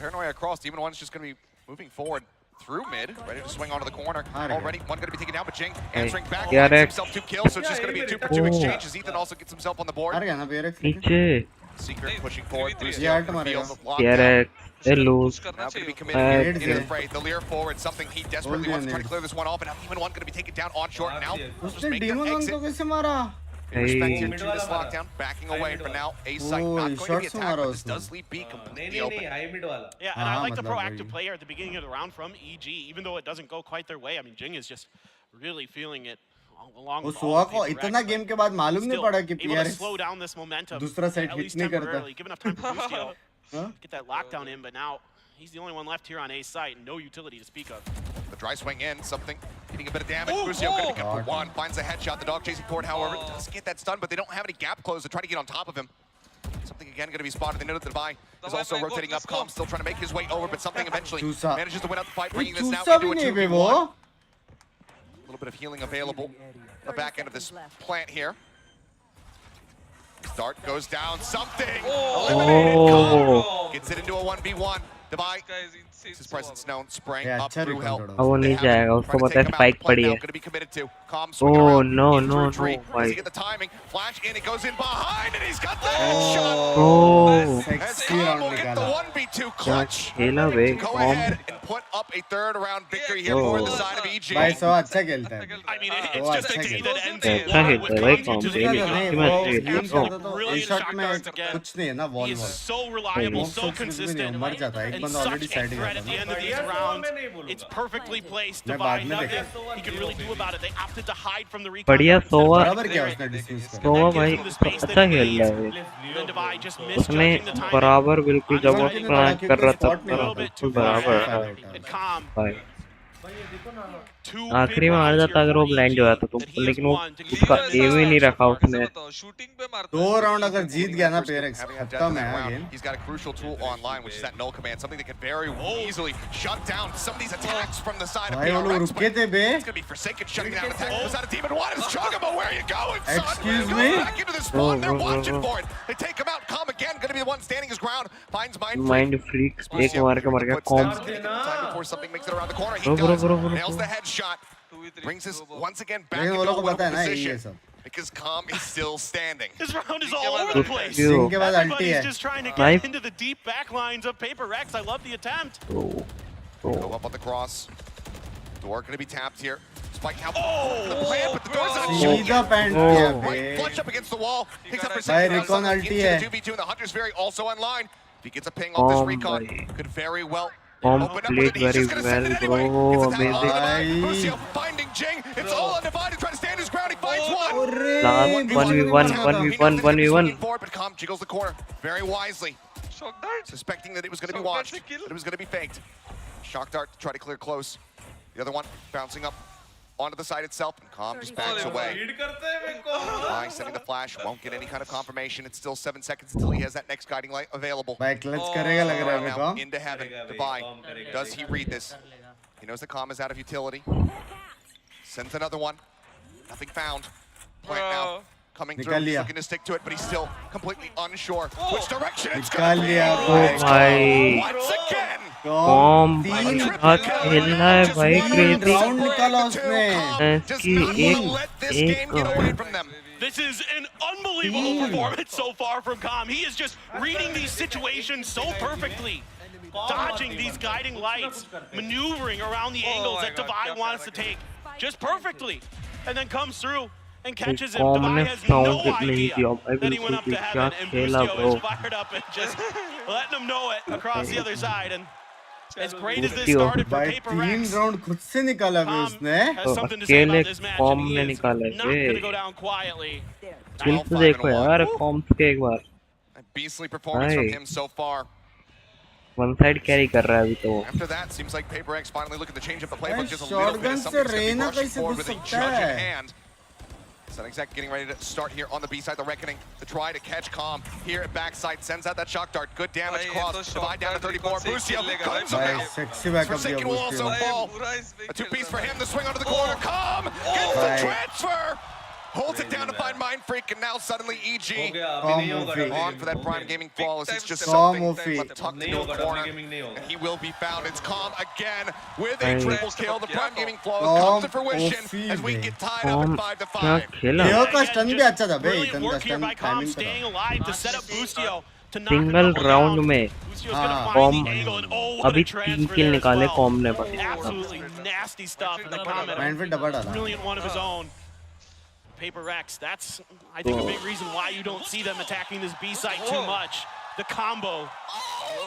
Speaker 6: Paranoia across. Demon One's just going to be moving forward through mid, ready to swing onto the corner. Already one going to be taken down, but Jing answering back. Finds himself 2 kills, so it's just going to be a 2-for-2 exchange as Ethan also gets himself on the board.
Speaker 7: हार गया ना PRX।
Speaker 13: नीचे।
Speaker 6: Secret pushing forward.
Speaker 7: ये आर्ट मारेगा।
Speaker 13: PRX ए लूज।
Speaker 6: Now going to be committed in the fray. The Lear forward, something he desperately wants to try to clear this one off, and now Demon One going to be taken down on short now. Just
Speaker 7: उसने
Speaker 6: make them
Speaker 7: demon
Speaker 6: exit.
Speaker 7: को कैसे मारा?
Speaker 6: Respect here to this lockdown, backing away for now. A site not going to be
Speaker 7: shots
Speaker 6: attacked, but this
Speaker 7: उसने।
Speaker 6: does leave B completely open.
Speaker 15: Yeah, and I like the proactive play here at the beginning of the round from EG, even though it doesn't go quite their way. I mean, Jing is just really feeling it along
Speaker 7: वो
Speaker 15: with
Speaker 7: Suha
Speaker 15: all
Speaker 7: को
Speaker 15: of
Speaker 7: इतना game के बाद मालूम नहीं पड़ा कि
Speaker 15: able to
Speaker 7: PRX
Speaker 15: slow down this momentum.
Speaker 7: दूसरा साइड
Speaker 15: at
Speaker 7: हिट
Speaker 15: least
Speaker 7: नहीं करता।
Speaker 15: temporarily, give enough time for Lucio to get that lockdown in, but now he's the only one left here on A site, no utility to speak of.
Speaker 6: The dry swing in, something hitting a bit of damage. Lucio going to be good for one, finds a headshot. The dog chasing forward, however, does get that stun, but they don't have any gap close to try to get on top of him. Something again going to be spotted. They know that the buy is also rotating up. Calm still trying to make his way over, but something eventually manages to win out the fight, bringing this now into a 2v1. A little bit of healing available on the back end of this plant here. Dart goes down, something! Eliminated, Calm gets it into a 1v1. Debai makes his presence known, spraying up through hell.
Speaker 13: अब वो नहीं जाएगा, उसको पता है spike पड़ी है। Oh no no no भाई।
Speaker 6: Get the timing, flash in, it goes in behind, and he's got the headshot.
Speaker 13: Oh,
Speaker 6: As Calm will get the 1v2 clutch.
Speaker 13: खेला बे
Speaker 6: Go ahead and put up a third round victory here for the side of EG.
Speaker 7: भाई सो अच्छा खेलता है।
Speaker 15: I mean, it's just a day that ends
Speaker 13: अच्छा खेलता है भाई com
Speaker 7: नहीं वो गेम करता तो इस शॉट में कुछ नहीं है ना wall
Speaker 15: He is
Speaker 7: wall.
Speaker 15: so reliable, so consistent,
Speaker 7: मर जाता है एक
Speaker 15: and
Speaker 7: बंदा
Speaker 15: such
Speaker 7: already
Speaker 15: a
Speaker 7: side
Speaker 15: threat at the end of these rounds. It's perfectly placed. Divide, nothing he can really do about it. They opted to hide from the recon.
Speaker 13: बढ़िया सोवा
Speaker 7: बराबर क्या उसने dismiss कर।
Speaker 13: सोवा भाई अच्छा खेल रहा है। उसने बराबर बिल्कुल जब वो प्लान कर रहा था बिल्कुल बराबर भाई। आखिरी में आ जाता अगर वो ब्लाइंड हो जाता तो, लेकिन वो उसका एम ही नहीं रखा उसने।
Speaker 7: दो राउंड अगर जीत गया ना PRX खत्म है game.
Speaker 6: He's got a crucial tool online, which is that null command, something that can very easily shut down some of these attacks from the side of
Speaker 7: भाई वो लोग
Speaker 6: PRX.
Speaker 7: रुके थे बे।
Speaker 6: It's gonna be Forsaken shutting down attack. Was that a Demon One? It's Chugamo, where are you going, son?
Speaker 7: Excuse
Speaker 6: Going
Speaker 7: me?
Speaker 6: back into the spawn, they're watching for it. They take him out. Calm again, gonna be
Speaker 16: the one standing his ground. Finds
Speaker 13: Mind Freak. एक मार के मर गया. Comp.
Speaker 16: Time before something makes it around the corner. He
Speaker 13: Bro,
Speaker 16: does.
Speaker 13: bro.
Speaker 16: Nails the headshot. Brings us once again back into a winning position. Because Calm is still standing.
Speaker 15: This round is all over the place.
Speaker 7: Everybody's
Speaker 15: just trying to get into the deep back lines of Paper Rex. I love the attempt.
Speaker 16: Go up on the cross. Door going to be tapped here. Spike now. The plant, but the door's not shut. Right flush up against the wall. Picks up for second.
Speaker 7: Recon ulti hai.
Speaker 16: 2v2, and the Hunter's very also online. If he gets a ping off this recon, could very well
Speaker 13: Calm
Speaker 16: open up with
Speaker 13: played
Speaker 16: it. He's
Speaker 13: very
Speaker 16: just going to send it
Speaker 13: well,
Speaker 16: anyway.
Speaker 13: bro.
Speaker 16: Gets a tap on the
Speaker 13: Amazing.
Speaker 16: mark. Lucio finding Jing. It's all undivided. Trying to stand his ground. He finds one.
Speaker 13: Last 1v1.
Speaker 16: But Calm jiggles the corner very wisely. Suspecting that it was going to be watched, that it was going to be faked. Shock dart to try to clear close. The other one bouncing up onto the side itself, and Calm just backs away. Sending the flash, won't get any kind of confirmation. It's still 7 seconds until he has that next guiding light available. Now into heaven, Dubai. Does he read this? He knows that Calm is out of utility. Sends another one. Nothing found. Plant now. Coming through, he's looking to stick to it, but he's still completely unsure which direction it's going to be. Once again.
Speaker 13: Calm बहुत खेलना है भाई crazy.
Speaker 15: This is an unbelievable performance so far from Calm. He is just reading these situations so perfectly. Dodging these guiding lights, maneuvering around the angles that Divide wants to take just perfectly. And then comes through and catches him. Divide has no idea that he went up to heaven, and Busio is fired up and just letting him know it across the other side. And as great as this started for Paper Rex, Calm has something to say about this match, and he is not going to go down quietly.
Speaker 13: Skills देखो यार comps के एक बार.
Speaker 16: Beastly performance from him so far.
Speaker 13: One side carry कर रहा है अभी तो.
Speaker 16: After that, seems like Paper X finally looking to change up the playbook just a little bit. Something's going to be rushing forward with a judge in hand. Sunexec getting ready to start here on the B side, the Reckoning, to try to catch Calm here at backside, sends out that shock dart, good damage cross, Divide down to 34, Busio comes him Forsaken will also fall, a two-piece for him, the swing onto the corner, Calm gets the transfer! Holds it down to find Mind Freak, and now suddenly EG on for that Prime Gaming flawless. It's just something left tucked into a corner, and he will be found. It's Calm again with a triple kill. The Prime Gaming flawless comes to fruition as we get tied up at 5-5.
Speaker 15: Brilliant work here by Calm, staying alive to set up Busio.
Speaker 13: Single round में Calm अभी 3 kill निकाले Calm ने बस.
Speaker 15: Absolutely nasty stuff in the comment. Brilliant one of his own. Paper X, that's, I think, a big reason why you don't see them attacking this B site too much. The combo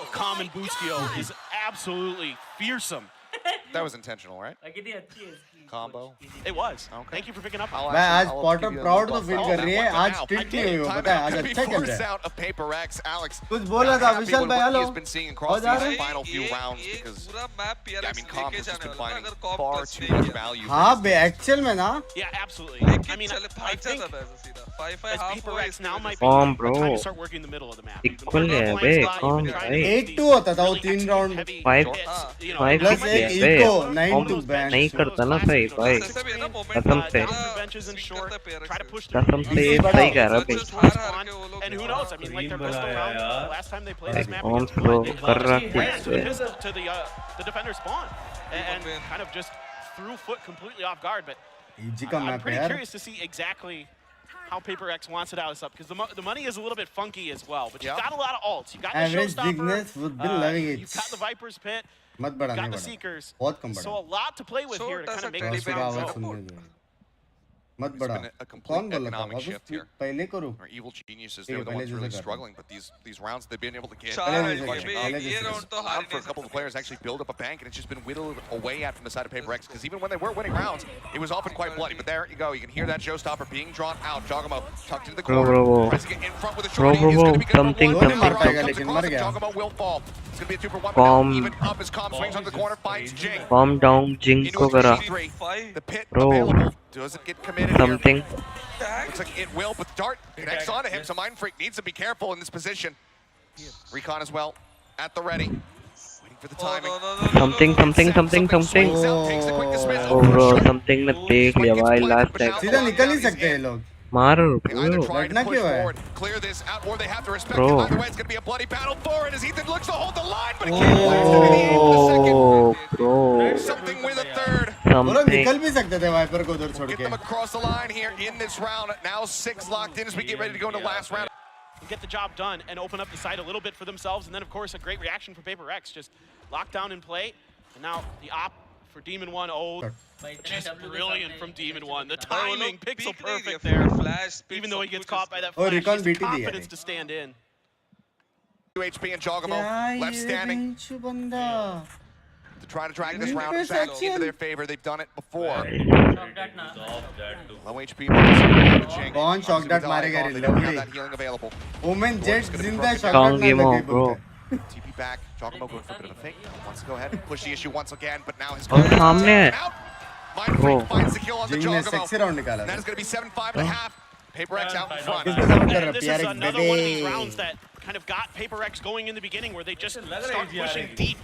Speaker 15: of Calm and Busio is absolutely fearsome.
Speaker 16: That was intentional, right? Combo.
Speaker 15: It was. Okay. Thank you for picking up.
Speaker 7: आज Potter proud तो feel कर रही है, आज strict नहीं हुई वो, पता है, आज अच्छा खेल रहा है.
Speaker 16: Out of Paper X, Alex.
Speaker 7: कुछ बोला था विशाल भाई, hello.
Speaker 16: He's been seeing across these final few rounds because I mean, Calm has just been finding far too much value.
Speaker 7: हाँ बे, actual में ना.
Speaker 15: Yeah, absolutely. I mean, I think as Paper X now might be
Speaker 13: Calm bro.
Speaker 15: trying to start working the middle of the map.
Speaker 13: Equal है बे, Calm भाई.
Speaker 7: 8-2 होता था वो 3 round.
Speaker 13: 5
Speaker 7: plus एक eco 9-2 ban.
Speaker 13: नहीं करता ना सही भाई. कसम से. कसम से ये सही कह रहा है.
Speaker 15: And who knows? I mean, like their pistol round, last time they played this map,
Speaker 13: Calm slow कर रहा है.
Speaker 15: to the defender spawn and kind of just threw foot completely off guard. But I'm pretty curious to see exactly how Paper X wants it out of stuff, because the money is a little bit funky as well. But you've got a lot of alts. You got the Showstopper.
Speaker 7: Would be loving it.
Speaker 15: You've got the Viper's Pit.
Speaker 7: मत
Speaker 15: You
Speaker 7: बढ़ाने
Speaker 15: got the
Speaker 7: बड़ा.
Speaker 15: Seekers.
Speaker 7: बहुत कम बढ़ा.
Speaker 15: So a lot to play with here to kind of make this round go.
Speaker 7: मत बढ़ा.
Speaker 16: A complete economic shift here.
Speaker 7: पहले करो.
Speaker 16: Our evil geniuses, they're the ones really struggling, but these rounds they've been able to get. For a couple of players actually build up a bank, and it's just been whittled away at from the side of Paper X, because even when they were winning rounds, it was often quite bloody. But there you go, you can hear that Showstopper being drawn out. Jogamo tucked into the corner, pressing it in front with a shorty. He's going to be good. Jogamo will fall. It's going to be a 2-for-1. Even up as Calm swings onto the corner, finds Jing.
Speaker 13: Calm down, Jing को करा.
Speaker 16: The pit available. Doesn't get committed
Speaker 13: something.
Speaker 16: Here. Looks like it will, but Dart connects onto him, so Mind Freak needs to be careful in this position. Recon as well, at the ready. Waiting for the timing.
Speaker 13: Something. Oh bro, something ने देख लिया भाई last time.
Speaker 7: सीधा निकल ही सकते हैं लोग.
Speaker 13: मारो
Speaker 16: They either
Speaker 13: bro.
Speaker 16: try to push forward, clear this out, or they have to respect
Speaker 13: Bro.
Speaker 16: it. Either way, it's going to be a bloody battle for it as Ethan looks to hold the line, but again, it's going to be the end of the second.
Speaker 13: Oh bro.
Speaker 16: Something with a third.
Speaker 7: वो लोग
Speaker 13: Something.
Speaker 7: निकल भी सकते थे wiper को उधर छोड़
Speaker 16: Get
Speaker 7: के
Speaker 16: them across the line here in this round. Now 6 locked in as we get ready to go into last round.
Speaker 15: Get the job done and open up the site a little bit for themselves, and then of course a great reaction for PRX. Just lock down and play, and now the op for Demon One. Oh, just brilliant from Demon One. The timing, pixel perfect there. Even though he gets caught by that
Speaker 7: Oh,
Speaker 15: flash, he
Speaker 7: Recon
Speaker 15: has the
Speaker 7: BT दिया
Speaker 15: confidence
Speaker 7: है।
Speaker 15: to stand in.
Speaker 16: HP and Jogamo
Speaker 7: क्या
Speaker 16: left
Speaker 7: ये
Speaker 16: standing
Speaker 7: bench बंदा
Speaker 16: to try to drag this
Speaker 7: Win
Speaker 16: round
Speaker 7: first
Speaker 16: back
Speaker 7: action.
Speaker 16: into their favor. They've done it before. Low HP.
Speaker 7: कौन shock dot मारेगा रे
Speaker 16: They don't have
Speaker 7: lovely
Speaker 16: that healing available.
Speaker 7: Women jet जिंदा shock
Speaker 13: Strong
Speaker 7: dot
Speaker 13: game
Speaker 7: ना
Speaker 13: on,
Speaker 7: लगे
Speaker 13: bro.
Speaker 7: बोलते
Speaker 16: TP back. Jogamo going for a bit of a fake. Wants to go ahead and push the issue once again, but now his
Speaker 13: और सामने है.
Speaker 16: Mind
Speaker 13: Bro.
Speaker 16: Freak finds the kill on the
Speaker 7: जिंग ने
Speaker 16: Jogamo.
Speaker 7: Sexy round निकाला
Speaker 16: And that is going to be 7-5 and a half. PRX out in front.
Speaker 7: किस तरह कर रहा
Speaker 15: And this is
Speaker 7: PRX
Speaker 15: another one of these
Speaker 7: बेबे
Speaker 15: rounds that kind of got PRX going in the beginning, where they just start pushing deep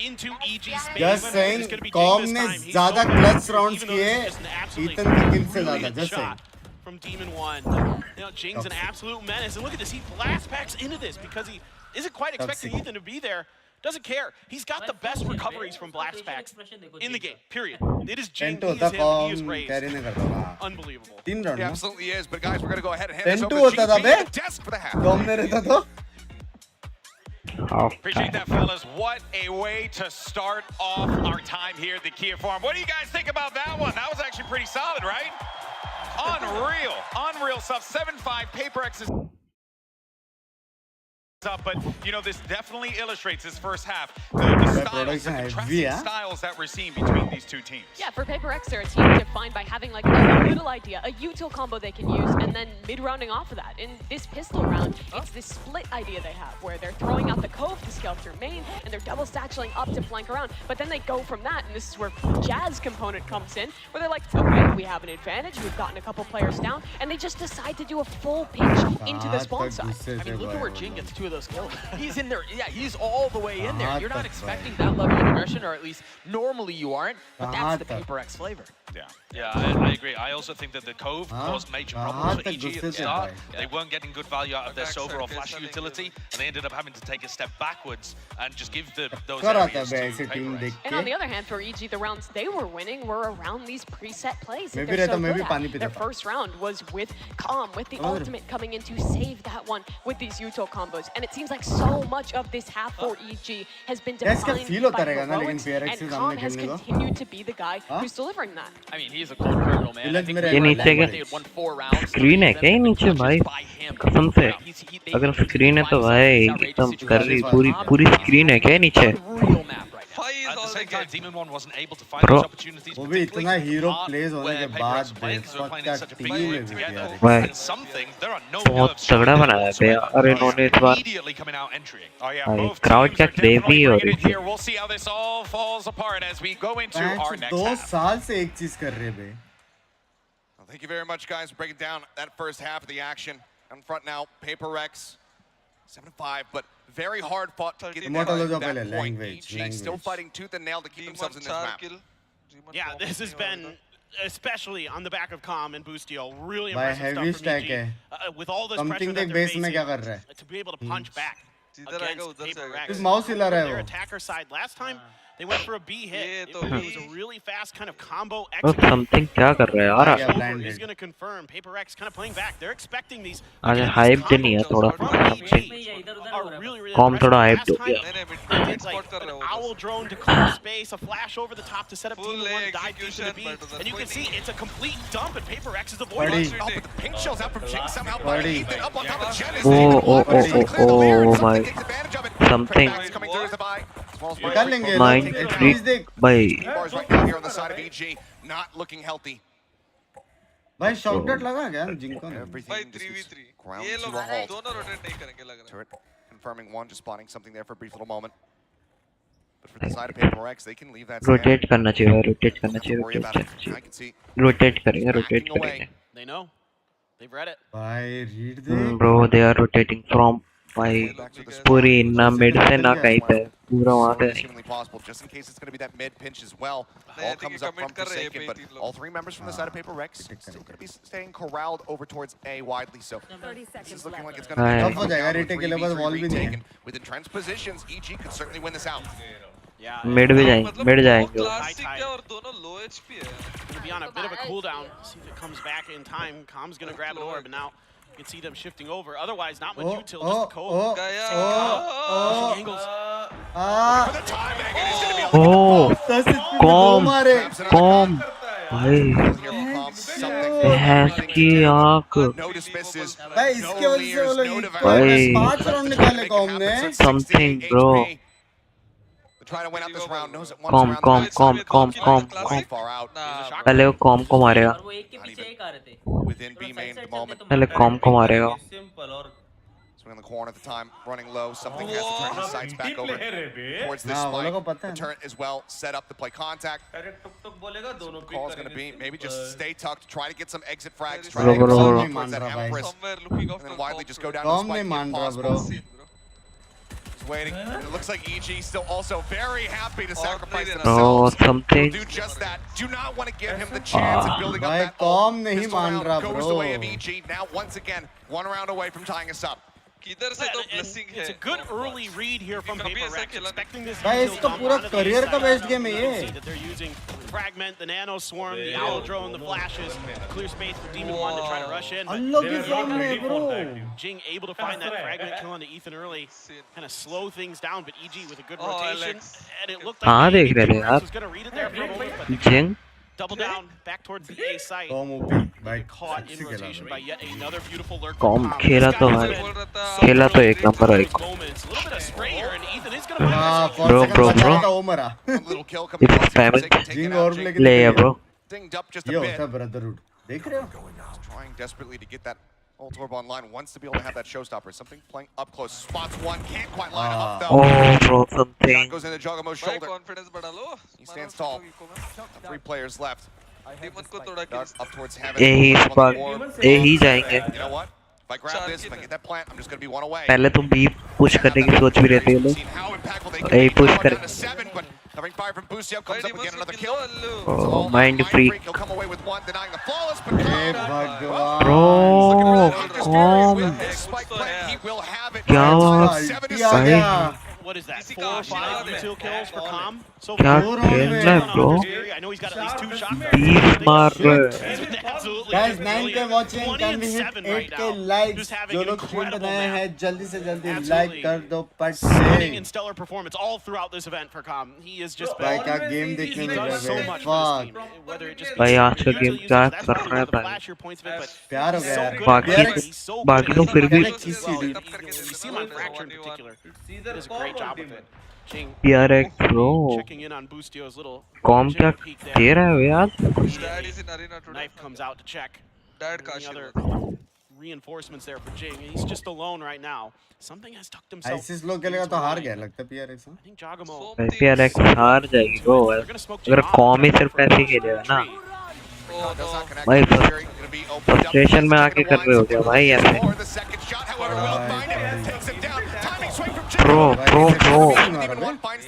Speaker 15: into EG space.
Speaker 7: Just
Speaker 15: It's
Speaker 7: saying
Speaker 15: gonna be
Speaker 7: com
Speaker 15: Jing
Speaker 7: ने
Speaker 15: this time. He's
Speaker 7: ज्यादा
Speaker 15: so
Speaker 7: clutch
Speaker 15: aggressive,
Speaker 7: rounds
Speaker 15: even though
Speaker 7: किए
Speaker 15: this is an absolutely
Speaker 7: Ethan की किल से ज्यादा
Speaker 15: brilliant
Speaker 7: just saying
Speaker 15: shot from Demon One. You know, Jing's an absolute menace, and look at this. He blast packs into this because he isn't quite expecting Ethan to be there. Doesn't care. He's got the best recoveries from blast packs in the game. Period. It is Jing. He
Speaker 7: टेंटो
Speaker 15: is
Speaker 7: होता
Speaker 15: him. He is
Speaker 7: com
Speaker 15: raised.
Speaker 7: Carry नहीं करता था
Speaker 15: Unbelievable.
Speaker 7: 3 round
Speaker 16: He
Speaker 7: ना
Speaker 16: absolutely is, but guys, we're going to go ahead and hand this
Speaker 7: टेंटो
Speaker 16: over to
Speaker 7: होता था
Speaker 16: GP
Speaker 7: बे
Speaker 16: at the desk for the half.
Speaker 7: कॉम में रहता तो
Speaker 4: Appreciate that, fellas. What a way to start off our time here at the Kia Farm. What do you guys think about that one? That was actually pretty solid, right? Unreal. Unreal stuff. 7-5. PRX is up, but you know, this definitely illustrates this first half. The styles,
Speaker 7: production
Speaker 4: the
Speaker 7: heavy,
Speaker 4: contrasting
Speaker 7: yeah.
Speaker 4: styles that we're seeing between these two teams.
Speaker 5: Yeah, for PRX, they're a team defined by having like a little idea, a util combo they can use, and then mid-rounding off of that. In this pistol round, it's this split idea they have, where they're throwing out the cove to scale through main, and they're double satcheling up to flank around. But then they go from that, and this is where Jazz component comes in, where they're like, okay, we have an advantage, we've gotten a couple players down, and they just decide to do a full pitch into the spawn side.
Speaker 9: I mean, look at where Jing gets 2 of those kills. He's in there. Yeah, he's all the way in there. You're not expecting that level of aggression, or at least normally you aren't, but that's the PRX flavor.
Speaker 6: Yeah, I agree. I also think that the Cove caused major problems for EG at the start. They weren't getting good value out of their Sova or Flash utility, and they ended up having to take a step backwards and just give those areas to PRX.
Speaker 5: And on the other hand, for EG, the rounds they were winning were around these preset plays that
Speaker 7: Maybe
Speaker 5: they're so
Speaker 7: रहता, maybe
Speaker 5: good
Speaker 7: पानी
Speaker 5: at.
Speaker 7: पीता
Speaker 5: Their
Speaker 7: था।
Speaker 5: first round was with Calm, with the ultimate coming in to save that one with these util combos. And it seems like so much of this half for EG has been
Speaker 7: Yeah, इसका
Speaker 5: defined
Speaker 7: feel होता
Speaker 5: by
Speaker 7: रहेगा ना, लेकिन
Speaker 5: heroics,
Speaker 7: PRX से
Speaker 5: and
Speaker 7: सामने
Speaker 5: Calm has
Speaker 7: खेलने को।
Speaker 5: continued to be the guy who's delivering that.
Speaker 9: I mean, he's a cold criminal, man. I think
Speaker 13: ये नीचे
Speaker 9: they
Speaker 13: के
Speaker 9: had won 4 rounds.
Speaker 13: स्क्रीन है क्या ये नीचे भाई कसम से अगर स्क्रीन है तो भाई एकदम कर रही पूरी पूरी स्क्रीन है क्या ये नीचे
Speaker 6: At the same time, Demon One wasn't able to find
Speaker 13: Bro.
Speaker 6: those opportunities.
Speaker 7: वो भी इतना हीरो प्लेस होने के बाद
Speaker 6: Playing in such a big
Speaker 7: team
Speaker 6: group
Speaker 7: है
Speaker 6: together.
Speaker 13: भाई
Speaker 6: And something, there are no
Speaker 13: बहुत
Speaker 6: nerves
Speaker 13: तगड़ा बनाया है बे और इन्होंने इस बार
Speaker 6: immediately coming out entering. Oh yeah,
Speaker 13: भाई
Speaker 6: both
Speaker 13: क्राउड
Speaker 6: teams
Speaker 13: का
Speaker 6: are definitely
Speaker 13: बेबी और
Speaker 6: bringing it here. We'll see how this all falls apart as we go into our next
Speaker 7: 2
Speaker 6: half.
Speaker 7: साल से एक चीज कर रहे बे
Speaker 16: Well, thank you very much, guys, for breaking down that first half of the action. In front now, PRX 7-5, but very hard fought to get
Speaker 7: Immortal
Speaker 16: to
Speaker 7: हो जाओ
Speaker 16: that
Speaker 7: पहले,
Speaker 16: point.
Speaker 7: language,
Speaker 16: EG still
Speaker 7: language.
Speaker 16: fighting tooth and nail to keep themselves in this map.
Speaker 15: Yeah, this has been, especially on the back of Calm and Boostio, really
Speaker 7: भाई
Speaker 15: impressive
Speaker 7: heavy
Speaker 15: stuff from
Speaker 7: stack
Speaker 15: EG.
Speaker 7: है
Speaker 15: With all this
Speaker 7: Something
Speaker 15: pressure that
Speaker 7: देख
Speaker 15: they're
Speaker 7: base में
Speaker 15: facing,
Speaker 7: क्या कर रहा है
Speaker 15: to be able to punch back against PRX.
Speaker 7: इस mouse हिला रहा है
Speaker 15: Their
Speaker 7: वो
Speaker 15: attacker side last time, they went for a B hit. It was a really fast kind of combo
Speaker 13: वो
Speaker 15: execute.
Speaker 13: समथिंग क्या कर रहा है यार
Speaker 15: Over is going to confirm PRX kind of playing back. They're expecting these.
Speaker 13: आज hype तो नहीं है थोड़ा समथिंग कॉम थोड़ा हाइप हो गया
Speaker 15: It's like an owl drone to clear space, a flash over the top to set up Team 1 to dive deep into B. And you can see it's a complete dump, and PRX is avoiding it.
Speaker 16: Oh, but the pink shell's out from Jing somehow.
Speaker 7: Buddy.
Speaker 16: Ethan up on top of Jen.
Speaker 13: Oh my something
Speaker 16: Coming through as the buy.
Speaker 7: निकाल लेंगे
Speaker 13: Mind
Speaker 7: HPs देख
Speaker 13: भाई
Speaker 16: Bars right now here on the side of EG, not looking healthy.
Speaker 7: भाई शॉटगट लगा क्या जिनको ने
Speaker 16: Everything just is ground
Speaker 10: ये
Speaker 16: to
Speaker 10: लोग
Speaker 16: a halt.
Speaker 10: दोनों रोटेट नहीं करेंगे लग रहा है.
Speaker 16: Turret confirming one, just spawning something there for a brief little moment. But for the side of PRX, they can leave that stand.
Speaker 13: Rotate करना चाहिए रोटेट करना चाहिए
Speaker 16: Worry
Speaker 13: रोटेट
Speaker 16: about
Speaker 13: करना
Speaker 16: it. I can see.
Speaker 13: चाहिए rotate करेंगे rotate
Speaker 16: Backing away.
Speaker 13: करेंगे
Speaker 15: They know. They've read it.
Speaker 7: भाई read they
Speaker 13: bro they are rotating from भाई पूरी ना मिड से ना कहीं पे पूरा वहाँ पे नहीं
Speaker 16: Humanly possible, just in case it's going to be that mid pinch as well. All comes up from Forsaken, but all three members from the side of Paper Rex still going to be staying corralled over towards A widely. So this is looking like it's going to be retaken. Within Trent's positions, EG could certainly win this out.
Speaker 15: Yeah.
Speaker 13: Mid भी जाएंगे mid जाएंगे
Speaker 10: classic है और दोनों लो HP है.
Speaker 15: Gonna be on a bit of a cooldown. See if it comes back in time. Com's gonna grab an orb, and now you can see them shifting over. Otherwise, not much util, just the code. Angles.
Speaker 13: Oh, calm भाई भैंस की आँख
Speaker 7: भाई इसके वजह से वो लोग
Speaker 13: भाई
Speaker 7: 5 राउंड निकाले कॉम ने
Speaker 13: something bro कॉम पहले वो कॉम को मारेगा पहले कॉम को मारेगा
Speaker 16: in the corner at the time, running low. Something has to turn his sights back over towards this spike. The turn as well, set up to play contact. Call's going to be maybe just stay tucked, try to get some exit frags, try to get towards that Empress, and then widely just go down to the spike if possible. Just waiting. And it looks like EG still also very happy to sacrifice themselves.
Speaker 13: Something.
Speaker 16: Do just that. Do not want to give him the chance of building up that ult. This round goes the way of EG. Now once again, 1 round away from tying us up.
Speaker 10: किधर से तो blessing है.
Speaker 15: It's a good early read here from Paper Rex, expecting this.
Speaker 7: भाई इसका पूरा career का best game है ये.
Speaker 15: They're using fragment, the nano swarm, the owl drone, the flashes, clear space for Demon 1 to try to rush in.
Speaker 7: Unlock your zone, bro.
Speaker 15: Jing able to find that fragment kill onto Ethan early, kind of slow things down, but EG with a good rotation, and it looked like
Speaker 13: देख रहे हैं यार
Speaker 15: was going to read it there for a moment, but
Speaker 13: Jing
Speaker 15: double down back towards the A site. Caught in rotation by yet another beautiful lurk.
Speaker 13: Com खेला तो भाई खेला तो एक नंबर है bro it's famine ले या bro
Speaker 7: ये होता ब्रदरहुड देख रहे हो
Speaker 16: trying desperately to get that ult orb online, wants to be able to have that showstopper. Something playing up close, spots one, can't quite line him up though.
Speaker 13: oh bro something
Speaker 16: Shot goes into Jogamo's shoulder.
Speaker 10: Confidence बढ़ा लो.
Speaker 16: He stands tall. 3 players left.
Speaker 10: Demon को थोड़ा
Speaker 16: up towards heaven.
Speaker 13: यही इस बार यही जाएंगे
Speaker 16: You know what? If I grab this, if I get that plant, I'm just going to be 1 away.
Speaker 13: पहले तुम B push करने की सोच भी रहे थे ये लोग यही पुश करें
Speaker 16: Covering fire from Boostio, comes up again, another kill.
Speaker 13: oh mind freak
Speaker 16: He'll come away with 1, denying the flawless, but
Speaker 13: bro com
Speaker 16: he will have it.
Speaker 13: क्या भाई
Speaker 15: What is that? 4 or 5 util kills for Com? So
Speaker 13: क्या खेलना है bro
Speaker 15: I know he's got at least 2 shots.
Speaker 13: 20 मार रहे
Speaker 7: guys 9k watching can we hit 8k likes जो लोग stream बनाए हैं जल्दी से जल्दी लाइक कर दो पट से
Speaker 15: in stellar performance all throughout this event for Com. He is just
Speaker 7: भाई क्या गेम देखने में
Speaker 15: so
Speaker 7: लगे
Speaker 15: much
Speaker 7: fuck
Speaker 15: whether it just
Speaker 13: भाई आज का गेम क्या कर रहा है भाई
Speaker 7: प्यार हो गया
Speaker 13: बाकी तो फिर भी
Speaker 15: you see my fracture in particular. He does a great job with it. Jing
Speaker 13: PRX bro
Speaker 15: checking in on Boostio's little
Speaker 13: com क्या दे रहा है यार
Speaker 10: Dad is in arena today.
Speaker 15: knife comes out to check.
Speaker 10: Dad
Speaker 15: Any
Speaker 10: Kashi.
Speaker 15: other reinforcements there for Jing. He's just alone right now. Something has tucked himself.
Speaker 7: ISIS लोग खेलेगा तो हार गया लगता है PRX
Speaker 15: I think Jagamo.
Speaker 13: PRX हार जाएगी bro अगर कॉम ही सिर्फ ऐसे खेलेगा ना भाई फ्रस्ट्रेशन में आके कर रहे हो क्या भाई ऐसे प्रो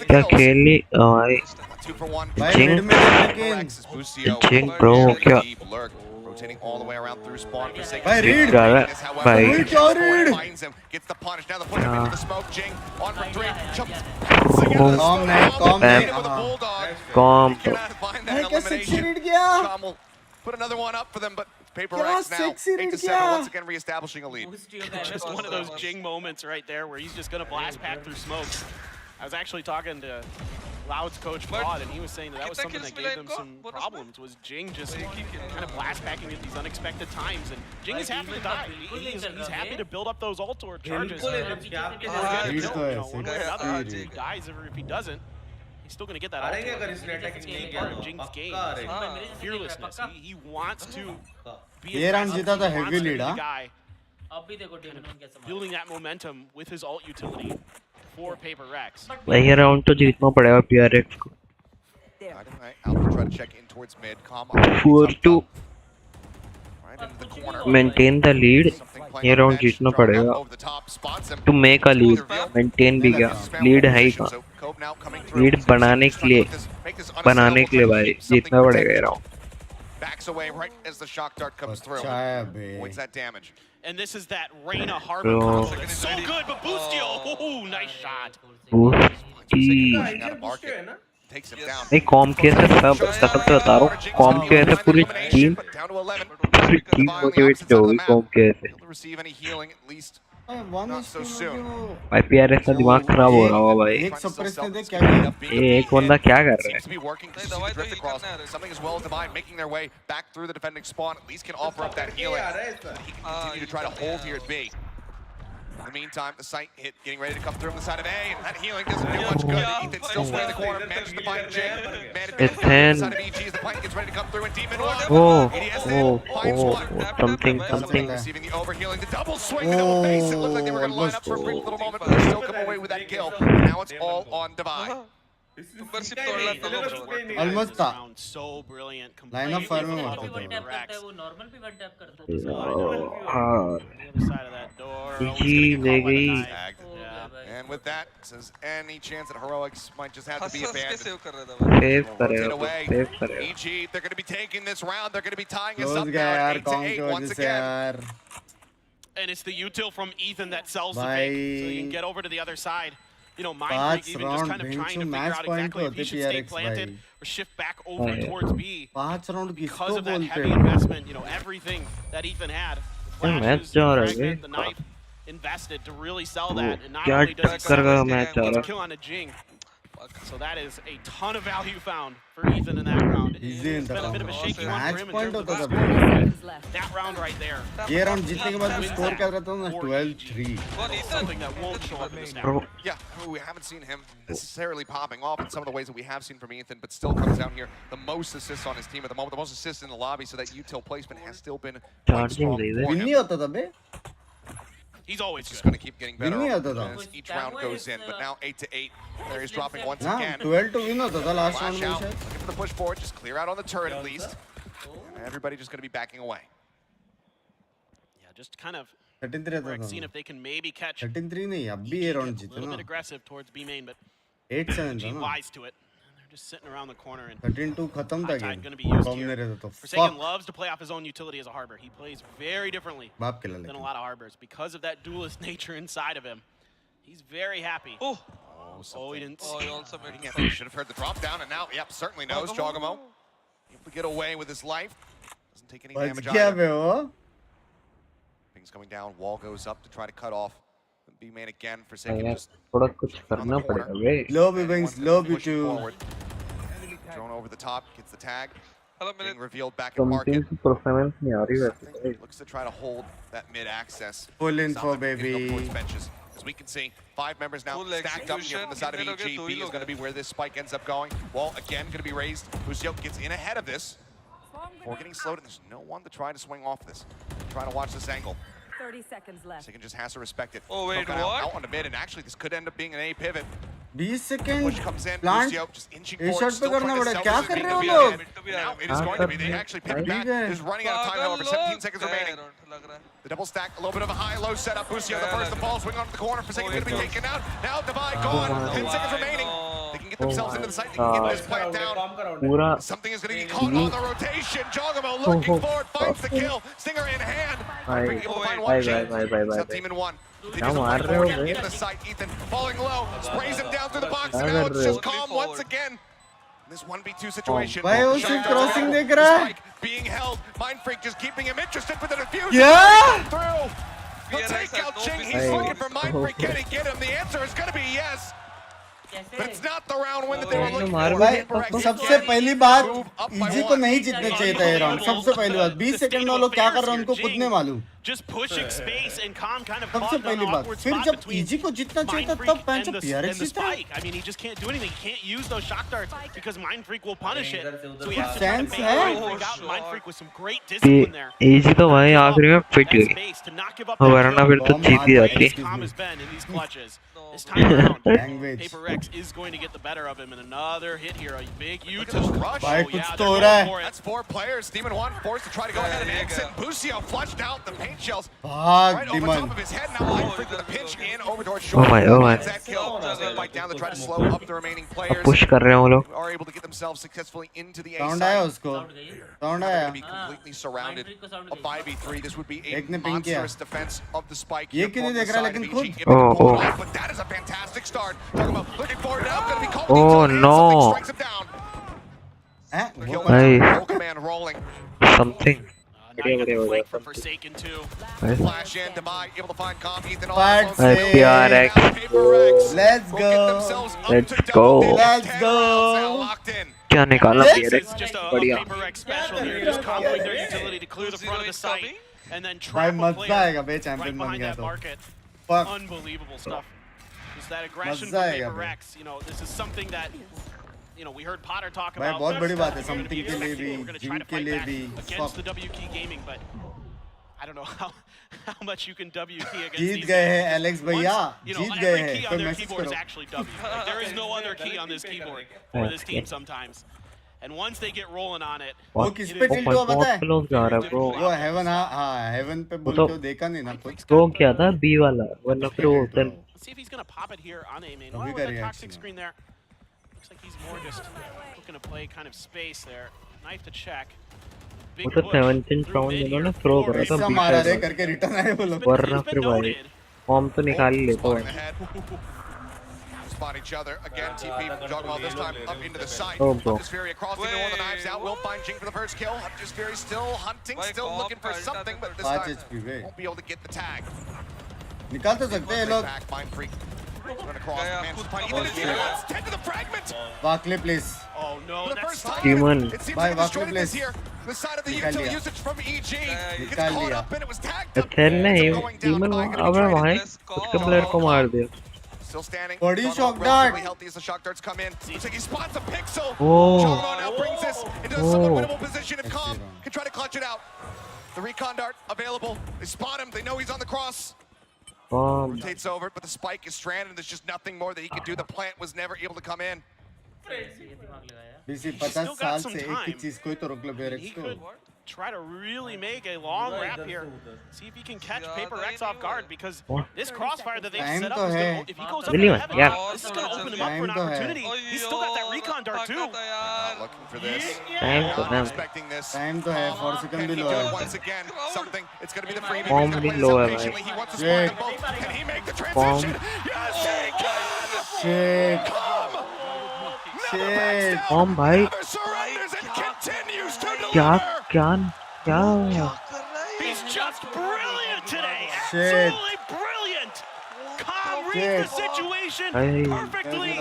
Speaker 13: क्या खेली भाई जिंग ब्रो क्या
Speaker 7: भाई रीड
Speaker 13: भाई
Speaker 7: क्या रीड
Speaker 13: कॉम
Speaker 7: भाई क्या सेक्सी रीड किया
Speaker 16: Put another one up for them, but Paper Rex now 8-7, once again reestablishing a lead.
Speaker 15: Just one of those Jing moments right there where he's just going to blast pack through smokes. I was actually talking to Loud's coach Claude, and he was saying that was something that gave them some problems, was Jing just kind of blast packing at these unexpected times. And Jing is happy to die. He's happy to build up those ult or charges. One way or another, he dies if he doesn't. He's still going to get that ult. It's part of Jing's game. Fearlessness. He wants to be
Speaker 7: ये round जीता था heavy lead हां
Speaker 15: building that momentum with his ult utility for Paper Rex.
Speaker 13: भाई ये round तो जीतना पड़ेगा PRX को 4-2 maintain the lead ये राउंड जीतना पड़ेगा to make a lead, maintain भी क्या lead है ही कहाँ, lead बनाने के लिए भाई जीतना पड़ेगा ये round.
Speaker 16: Backs away right as the shock dart comes through. Avoids that damage.
Speaker 15: And this is that Reyna Harbor concept. So good, but Boostio, oh, nice shot.
Speaker 16: Takes him down.
Speaker 13: नहीं com के से सब तो बता रहा हूँ com के से पूरी टीम मोटिवेट होगी कॉम के से.
Speaker 16: Receive any healing at least. Not so soon.
Speaker 13: भाई PRX का दिमाग खराब हो रहा होगा भाई.
Speaker 7: एक सप्रेस ने दे क्या किया?
Speaker 13: ये एक बंदा क्या कर रहा
Speaker 16: Seems to be working to drift across. Something as well as Divine making their way back through the defending spawn. At least can offer up that healing. He can continue to try to hold here at B. In the meantime, the sight hit getting ready to come through on the side of A, and that healing doesn't do much good. Ethan still swinging the corner, manages to find Jig. Managed to on the side of EG as the plant gets ready to come through, and Demon
Speaker 13: something.
Speaker 16: Receiving the overhealing, the double swing, the double face. It looked like they were going to line up for a brief little moment, but they still come away with that kill. And now it's all on Divine.
Speaker 7: Almost था.
Speaker 15: So brilliant.
Speaker 7: Line of fire में मारते थे.
Speaker 13: जी ले गई.
Speaker 16: And with that, says any chance that heroics might just have to be abandoned.
Speaker 13: Save करेगा.
Speaker 16: EG, they're going to be taking this round. They're going to be tying us
Speaker 7: Close
Speaker 16: up
Speaker 7: गया
Speaker 16: now
Speaker 7: यार
Speaker 16: 8 to
Speaker 7: com
Speaker 16: 8
Speaker 7: की वजह
Speaker 16: once
Speaker 7: से
Speaker 16: again.
Speaker 7: यार.
Speaker 15: And it's the util from Ethan that sells the fake, so you can get over to the other side. You know, Mindfreak even just kind of trying to figure out exactly if he should stay planted or shift back over towards B.
Speaker 7: 5 round
Speaker 15: Because
Speaker 7: किसको
Speaker 15: of that
Speaker 7: बोलते
Speaker 15: heavy
Speaker 7: हैं?
Speaker 15: investment, you know, everything that Ethan had.
Speaker 13: Match जा रहा है
Speaker 15: Fragment, the knife invested to really sell that, and not
Speaker 13: क्या
Speaker 15: only does he
Speaker 13: टक्कर का
Speaker 15: sell
Speaker 13: match
Speaker 15: it,
Speaker 13: जा
Speaker 15: gets
Speaker 13: रहा
Speaker 15: a kill on a Jing. So that is a ton of value found for Ethan in that round.
Speaker 7: Easy in
Speaker 15: It's
Speaker 7: the
Speaker 15: been a bit of a shaky one
Speaker 7: match
Speaker 15: for him in
Speaker 7: point
Speaker 15: terms
Speaker 7: होता
Speaker 15: of
Speaker 7: था.
Speaker 15: that round right there.
Speaker 7: ये round जीतने के बाद जो score क्या रहता था ना 12-3.
Speaker 15: Something that won't show up in the stat.
Speaker 16: Yeah, we haven't seen him necessarily popping off in some of the ways that we have seen from Ethan, but still comes down here the most assists on his team at the moment, the most assists in the lobby, so that util placement has still been quite strong for
Speaker 7: Win
Speaker 16: him.
Speaker 7: नहीं होता था बे.
Speaker 15: He's always
Speaker 16: just going to keep getting better
Speaker 7: नहीं होता था.
Speaker 16: as each round goes in, but now 8 to 8. There he's dropping once
Speaker 7: ना
Speaker 16: again.
Speaker 7: 12 to win होता था last round
Speaker 16: Flash
Speaker 7: में
Speaker 16: out,
Speaker 7: शायद.
Speaker 16: looking for the push forward, just clear out on the turret at least. And everybody just going to be backing away.
Speaker 15: Yeah, just kind of
Speaker 7: 13-3 रहता था.
Speaker 15: seeing if they can maybe catch
Speaker 7: 13-3 नहीं अब भी ये round
Speaker 15: a
Speaker 7: जीते
Speaker 15: little
Speaker 7: ना.
Speaker 15: bit aggressive towards B main, but
Speaker 7: 8-7 था
Speaker 15: G
Speaker 7: ना.
Speaker 15: wise to it. And they're just sitting around the corner and
Speaker 7: 13-2 खत्म था
Speaker 15: Tide
Speaker 7: game.
Speaker 15: gonna be used
Speaker 7: com
Speaker 15: here.
Speaker 7: नहीं रहता तो
Speaker 15: Forsaken
Speaker 7: fuck.
Speaker 15: loves to play off his own utility as a harbor. He plays very differently
Speaker 7: बाप के
Speaker 15: than a
Speaker 7: लाले.
Speaker 15: lot of harbors because of that duelist nature inside of him. He's very happy.
Speaker 10: Oh,
Speaker 15: he didn't
Speaker 10: he
Speaker 15: see.
Speaker 10: also made
Speaker 16: Yeah, should have heard the drop down, and now, yep, certainly knows. Jogamo able to get away with his life. Doesn't take any
Speaker 7: बच
Speaker 16: damage
Speaker 7: गया
Speaker 16: either.
Speaker 7: बे वो.
Speaker 16: Things coming down, wall goes up to try to cut off the B main again. Forsaken just
Speaker 13: थोड़ा कुछ करना पड़ेगा बे.
Speaker 7: Low B wings, low B
Speaker 16: pushing
Speaker 7: two.
Speaker 16: forward. Thrown over the top, gets the tag.
Speaker 10: Hello,
Speaker 16: Being revealed back in market.
Speaker 13: Something performance नहीं आ रही वैसे.
Speaker 16: Looks to try to hold that mid access.
Speaker 7: Full info,
Speaker 16: Stop them from getting up
Speaker 7: baby.
Speaker 16: towards benches. As we can see, 5 members now
Speaker 10: Full
Speaker 16: stacked up here from the side of
Speaker 10: execution.
Speaker 16: EG. B is going to be where this spike ends up going. Wall again going to be raised. Busio gets in ahead of this. Before getting slowed, and there's no one to try to swing off this. Trying to watch this angle.
Speaker 2: 30 seconds left.
Speaker 16: Forsaken just has to respect it.
Speaker 10: Oh, wait,
Speaker 16: Poke out,
Speaker 10: what?
Speaker 16: out on the mid, and actually this could end up being an A pivot.
Speaker 7: 20 seconds.
Speaker 16: Push comes in.
Speaker 7: Plant.
Speaker 16: Busio just inching
Speaker 7: A
Speaker 16: forward.
Speaker 7: shot पे
Speaker 16: Still
Speaker 7: करना
Speaker 16: trying to
Speaker 7: पड़ेगा.
Speaker 16: sell
Speaker 7: क्या
Speaker 16: this
Speaker 7: कर
Speaker 16: as
Speaker 7: रहे हो
Speaker 16: being
Speaker 7: लोग?
Speaker 16: the now it is going to be. They actually pivot back. Is running out of time, however. 17 seconds remaining. The double stack, a little bit of a high-low setup. Busio the first to fall, swing onto the corner. Forsaken going to be taken out. Now Divide gone. 10 seconds remaining. They can get themselves into the site. They can get this plant down.
Speaker 13: पूरा
Speaker 16: Something is going to get caught on the rotation. Jogamo looking forward, finds the kill. Stinger in hand.
Speaker 13: भाई
Speaker 16: It's team in one.
Speaker 13: क्या मार रहे हो बे?
Speaker 16: Into the site, Ethan falling low, sprays him down through the box, and now it's just calm once again. This 1v2 situation.
Speaker 7: भाई वो सिर्फ crossing देख रहा है.
Speaker 16: Being held, Mindfreak just keeping him interested with the diffusion.
Speaker 7: Yeah.
Speaker 16: Through. He'll take out Ching. He's looking for Mindfreak. Can he get him? The answer is going to be yes. But it's not the round win that they were looking for.
Speaker 7: भाई सबसे पहली बात easy को नहीं जीतने चाहिए था ये राउंड. सबसे पहली बात 20 सेकंड में वो लोग क्या कर रहे हैं उनको खुद नहीं मालूम.
Speaker 15: Just pushing space and Khan kind of
Speaker 7: सबसे
Speaker 15: caught
Speaker 7: पहली
Speaker 15: an
Speaker 7: बात
Speaker 15: awkward
Speaker 7: फिर
Speaker 15: spot
Speaker 7: जब
Speaker 15: between
Speaker 7: इजी को जीतना चाहिए था तब पैंच
Speaker 15: and
Speaker 7: PRX
Speaker 15: the
Speaker 7: जीता.
Speaker 15: spike. I mean, he just can't do anything. He can't use those shock darts because Mindfreak will punish it. So he has to try to
Speaker 7: Sense
Speaker 15: make
Speaker 7: है.
Speaker 15: Mindfreak out. Mindfreak with some great discipline there.
Speaker 13: एजी तो भाई आखिरी में पिट गई.
Speaker 15: Space to not give up
Speaker 13: वरना फिर तो जीत ही जाती.
Speaker 15: Calm has been in these clutches. This time around,
Speaker 7: Language.
Speaker 15: PRX is going to get the better of him, and another hit here, a big util rush.
Speaker 7: भाई
Speaker 15: Oh,
Speaker 7: कुछ
Speaker 15: yeah,
Speaker 7: तो हो
Speaker 15: they're
Speaker 7: रहा
Speaker 15: going
Speaker 7: है.
Speaker 15: for it.
Speaker 16: That's 4 players. Demon 1 forced to try to go ahead and exit. Busio flushed out. The pain paint shells.
Speaker 7: भाग
Speaker 16: Right over
Speaker 7: Demon.
Speaker 16: top of his head. Now Mind Freak with a pinch in over towards
Speaker 13: Oh
Speaker 16: short.
Speaker 13: my, oh my.
Speaker 16: That kill. Just gonna fight down to try to slow up the remaining players.
Speaker 13: Push कर रहे हैं वो लोग.
Speaker 16: Are able to get themselves successfully into the A
Speaker 7: Sound
Speaker 16: side.
Speaker 7: आया उसको. Sound आया.
Speaker 16: Going to be completely surrounded. A 5v3. This would be a
Speaker 7: एक ने ping किया.
Speaker 16: monstrous defense of the spike.
Speaker 7: ये
Speaker 16: here
Speaker 7: क्यों नहीं
Speaker 16: from the
Speaker 7: देख रहा
Speaker 16: side
Speaker 7: लेकिन
Speaker 16: of
Speaker 7: खुद?
Speaker 16: EG. If they can pull
Speaker 13: Oh,
Speaker 16: it
Speaker 13: oh.
Speaker 16: off, but that is a fantastic start. Talking about looking forward now. Going to be called
Speaker 13: Oh,
Speaker 16: into the
Speaker 13: no.
Speaker 16: something strikes him down.
Speaker 7: हैं?
Speaker 16: Kill
Speaker 13: Hey.
Speaker 16: command rolling.
Speaker 13: Something.
Speaker 15: Now you got the flank for Forsaken too.
Speaker 16: Flash in, Demai able to find Calm. Ethan all
Speaker 7: But
Speaker 16: alone.
Speaker 7: say-
Speaker 13: PRX.
Speaker 7: Let's
Speaker 16: Will
Speaker 7: go.
Speaker 16: get themselves up
Speaker 13: Let's
Speaker 16: to
Speaker 13: go.
Speaker 16: double digits.
Speaker 7: Let's
Speaker 16: 10
Speaker 7: go.
Speaker 16: rounds now locked in.
Speaker 13: क्या निकाला
Speaker 7: Let's-
Speaker 13: PRX?
Speaker 15: Just a
Speaker 13: बढ़िया.
Speaker 15: PaperX special here, just comboing their utility to clear the front of the site and then
Speaker 7: भाई
Speaker 15: trap a
Speaker 7: मजा
Speaker 15: player
Speaker 7: आएगा बे
Speaker 15: right
Speaker 7: champion बन
Speaker 15: behind
Speaker 7: गया
Speaker 15: that
Speaker 7: तो.
Speaker 15: market.
Speaker 7: Fuck.
Speaker 15: Unbelievable stuff. Just that aggression
Speaker 7: मजा
Speaker 15: from
Speaker 7: आएगा बे.
Speaker 15: PaperX. You know, this is something that we heard Potter talk
Speaker 7: भाई
Speaker 15: about.
Speaker 7: बहुत बड़ी बात है.
Speaker 15: We're gonna be
Speaker 7: Something के लिए
Speaker 15: expecting,
Speaker 7: भी,
Speaker 15: we're gonna try
Speaker 7: Jin
Speaker 15: to
Speaker 7: के
Speaker 15: fight
Speaker 7: लिए
Speaker 15: back
Speaker 7: भी.
Speaker 15: against the
Speaker 7: Fuck.
Speaker 15: WK gaming, but I don't know how much you can WK against
Speaker 7: Jeet
Speaker 15: these
Speaker 7: गए
Speaker 15: guys.
Speaker 7: हैं एलेक्स भैया.
Speaker 15: You know,
Speaker 7: जीत गए
Speaker 15: every
Speaker 7: हैं.
Speaker 15: key on
Speaker 7: कोई
Speaker 15: their
Speaker 7: message
Speaker 15: keyboard is
Speaker 7: करो.
Speaker 15: actually W. Like, there is no other key on this keyboard for this team sometimes. And once they get rolling on it,
Speaker 7: वो किस पे tilt हुआ पता है?
Speaker 13: क्लोज जा रहा है ब्रो.
Speaker 7: वो हेवन हाँ हेवन पे बोल
Speaker 13: तो-
Speaker 7: के देखा नहीं ना कुछ.
Speaker 13: वो क्या था B वाला वरना फिर वो होता है.
Speaker 15: let's see if he's going to pop it here on A main.
Speaker 7: Don't
Speaker 15: Oh,
Speaker 7: be
Speaker 15: with that
Speaker 7: very
Speaker 15: toxic
Speaker 7: action.
Speaker 15: screen there. Looks like he's more just looking to play kind of space there. Knife to check. Big
Speaker 13: वो तो
Speaker 15: push
Speaker 13: 17
Speaker 15: through
Speaker 13: round
Speaker 15: mid
Speaker 13: इन्होंने
Speaker 15: here
Speaker 13: throw
Speaker 15: for
Speaker 13: करा था
Speaker 7: ऐसा
Speaker 13: B
Speaker 7: मारा रे
Speaker 13: side.
Speaker 7: करके return आए वो लोग.
Speaker 13: वरना
Speaker 15: He's
Speaker 13: फिर
Speaker 15: been
Speaker 13: भाई
Speaker 15: noted.
Speaker 13: फॉर्म तो निकाल ही लेता
Speaker 16: Spotting
Speaker 13: है.
Speaker 16: the head. Spot each other. Again, TP from Jogmal this time up into the side.
Speaker 13: Oh, bro.
Speaker 16: Hunter's Fury across the middle of the knives out. Will find Jing for the first kill. Hunter's Fury still hunting, still looking for something, but this
Speaker 7: 5
Speaker 16: time
Speaker 7: HP bay.
Speaker 16: won't be able to get the tag.
Speaker 7: निकाल तो सकते हैं ये लोग.
Speaker 16: Back, Mind Freak. Run across. Manages to find Ethan is here. It's 10 to the fragment.
Speaker 7: वाकले place.
Speaker 15: Oh no,
Speaker 16: For the
Speaker 15: that's
Speaker 16: first time,
Speaker 13: Demon.
Speaker 16: it seems
Speaker 7: Bye,
Speaker 16: like
Speaker 7: Buckley,
Speaker 16: destroyed this
Speaker 7: please.
Speaker 16: here. The side of the
Speaker 7: निकाल
Speaker 16: utility
Speaker 7: लिया.
Speaker 16: usage from EG. Gets
Speaker 7: निकाल
Speaker 16: caught
Speaker 7: लिया.
Speaker 16: up and it was tagged up.
Speaker 13: खेल नहीं
Speaker 16: Ends up going down.
Speaker 13: टीमन
Speaker 16: Demai gonna be
Speaker 13: अब
Speaker 16: traded.
Speaker 13: वहाँ उसके player को मार दिया.
Speaker 16: Still standing.
Speaker 7: Body
Speaker 16: Jogmal
Speaker 7: shock
Speaker 16: relatively
Speaker 7: dart.
Speaker 16: healthy as the shock darts come in. Looks like he spots a pixel.
Speaker 13: Oh.
Speaker 16: Jogmal now brings this into a somewhat
Speaker 13: Oh.
Speaker 16: winnable position. If Calm can try to clutch it out. The recon dart available. They spot him. They know he's on the cross. Rotates over, but the spike is stranded. There's just nothing more that he could do. The plant was never able to come in.
Speaker 7: BC 50 साल से एक ही चीज को ही तो रोक लो PRX
Speaker 15: he
Speaker 7: को.
Speaker 15: could try to really make a long wrap here. See if he can catch PaperX off guard because this crossfire that they've
Speaker 7: Time
Speaker 15: set
Speaker 7: तो
Speaker 15: up is
Speaker 7: है.
Speaker 15: gonna, if he goes up
Speaker 13: Really,
Speaker 15: to heaven,
Speaker 13: yeah.
Speaker 15: this is going to open him up for an
Speaker 7: Time तो है.
Speaker 15: opportunity. He's still got that recon dart too.
Speaker 16: Not looking for this.
Speaker 13: Time तो
Speaker 16: Not
Speaker 13: है.
Speaker 16: expecting this.
Speaker 7: Time तो है. 4
Speaker 16: Can
Speaker 7: second
Speaker 16: he
Speaker 7: भी
Speaker 16: do
Speaker 7: low
Speaker 16: it
Speaker 7: है.
Speaker 16: once again? Something. It's going to be the freebie.
Speaker 13: Form
Speaker 16: He's
Speaker 13: भी
Speaker 16: going to
Speaker 13: low
Speaker 16: play
Speaker 13: है
Speaker 16: this out
Speaker 13: भाई.
Speaker 16: patiently. He wants to
Speaker 7: Shit.
Speaker 16: spot them both. Can he make the transition? Yes, he can!
Speaker 7: Shit.
Speaker 16: Calm!
Speaker 7: Shit.
Speaker 13: Form भाई
Speaker 16: Never surrenders and continues to
Speaker 13: क्या
Speaker 16: deliver!
Speaker 13: क्या क्या
Speaker 15: He's just brilliant today.
Speaker 7: Shit.
Speaker 15: Absolutely brilliant. Calm reads the situation
Speaker 13: Hey.
Speaker 15: perfectly.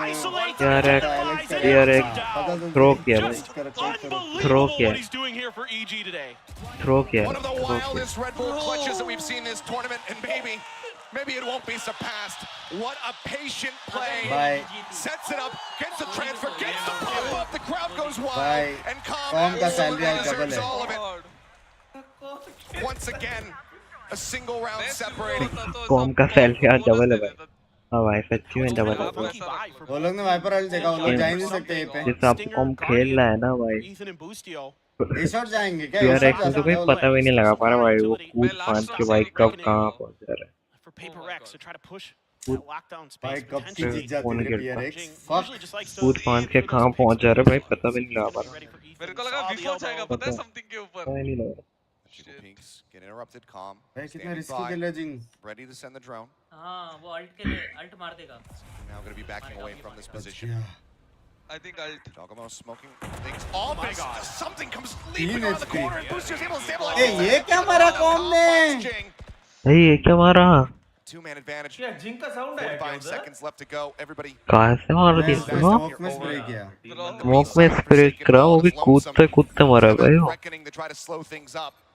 Speaker 15: Isolates
Speaker 13: PRX
Speaker 15: identifies, and
Speaker 13: PRX
Speaker 15: knocks him down.
Speaker 13: Throw किया भाई.
Speaker 15: Just
Speaker 13: Throw
Speaker 15: unbelievable
Speaker 13: किया.
Speaker 15: what he's doing here for EG today.
Speaker 13: Throw किया.
Speaker 16: One of the wildest Red Bull clutches that we've seen this tournament, and maybe it won't be surpassed. What a patient play.
Speaker 7: Bye.
Speaker 16: Sets it up, gets the transfer, gets the pop up, the crowd goes wild,
Speaker 7: Bye.
Speaker 16: and Calm
Speaker 7: Calm का salary
Speaker 16: absolutely
Speaker 7: double
Speaker 16: deserves
Speaker 7: है.
Speaker 16: all of it. Once again, a single round separating.
Speaker 13: Com का salary आज double है भाई. हाँ भाई सच्ची में डबल है.
Speaker 15: Funky buy for
Speaker 7: वो लोग ने वाइपर अल्ट देखा. वो लोग जा ही नहीं सकते ये पे.
Speaker 13: जिस आप कॉम खेल रहा है ना भाई.
Speaker 15: Ethan and Boostio.
Speaker 7: A shot जाएंगे क्या?
Speaker 13: PRX में तो कोई पता भी नहीं लगा पा रहा भाई. वो कूद फांद के भाई कब कहाँ पहुंच जा रहा है.
Speaker 15: For PaperX to try to push that lockdown
Speaker 7: भाई
Speaker 15: space
Speaker 7: कब की
Speaker 15: potentially.
Speaker 7: जीत जाती है PRX. Fuck.
Speaker 15: Usually just likes to
Speaker 13: कूद फांद के कहाँ पहुंच जा रहा है भाई पता भी नहीं लगा पा रहा.
Speaker 10: मेरे को लगा बिफोर जाएगा पता है समथिंग के ऊपर.
Speaker 13: पता ही नहीं लगा.
Speaker 16: Triple peaks, get interrupted, Calm.
Speaker 7: भाई कितना
Speaker 16: standing
Speaker 7: रिस्की
Speaker 16: by,
Speaker 7: खेल रहा है जिंग.
Speaker 16: ready to send the drone.
Speaker 17: हाँ वो अल्ट के लिए अल्ट मार देगा.
Speaker 16: Now going to be backing away from this position.
Speaker 10: I think I'll.
Speaker 16: Jogamo smoking things. Oh my God! Something comes leaping
Speaker 7: तीन
Speaker 16: around the
Speaker 7: HP.
Speaker 16: corner, and Booster's able to stabilize.
Speaker 7: ए ये क्या मारा com ने?
Speaker 13: भाई ये क्या मारा?
Speaker 16: Two-man advantage.
Speaker 11: क्या जिंक का साउंड है क्या
Speaker 16: 45 seconds left to go. Everybody.
Speaker 13: कहाँ से मार दिया?
Speaker 7: स्मोक में स्प्रे किया.
Speaker 13: स्मोक में स्प्रे करा वो भी कूदते कूदते मरा भाई.
Speaker 16: Reckoning to try to slow things up.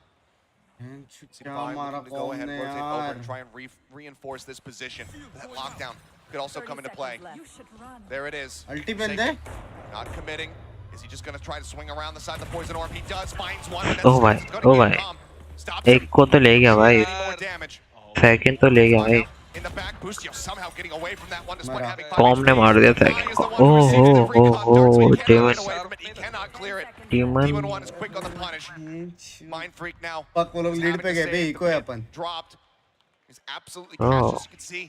Speaker 7: क्या मारा
Speaker 16: To go
Speaker 7: कॉम
Speaker 16: ahead,
Speaker 7: ने
Speaker 16: rotate over,
Speaker 7: यार.
Speaker 16: and try and reinforce this position. That lockdown could also come into play. There it is.
Speaker 7: अल्टी पेन दे.
Speaker 16: Not committing. Is he just going to try to swing around the side of the poison orb? He does. Finds one. And
Speaker 13: Oh my,
Speaker 16: it's gonna
Speaker 13: oh
Speaker 16: be
Speaker 13: my.
Speaker 16: Calm. Stops
Speaker 13: एक को तो ले गया भाई.
Speaker 16: more damage.
Speaker 13: Second तो ले गया भाई.
Speaker 16: in the back. Boostio somehow getting away from that one despite having
Speaker 13: Bomb ने मार दिया था एक को. Oh, Demon.
Speaker 16: He cannot clear it.
Speaker 13: Demon.
Speaker 16: Demon 1 is quick on the punish. Mind Freak now.
Speaker 7: Fuck, वो लोग lead पे गए बे, इको है अपन.
Speaker 16: Dropped. He's absolutely crashed, as you can see.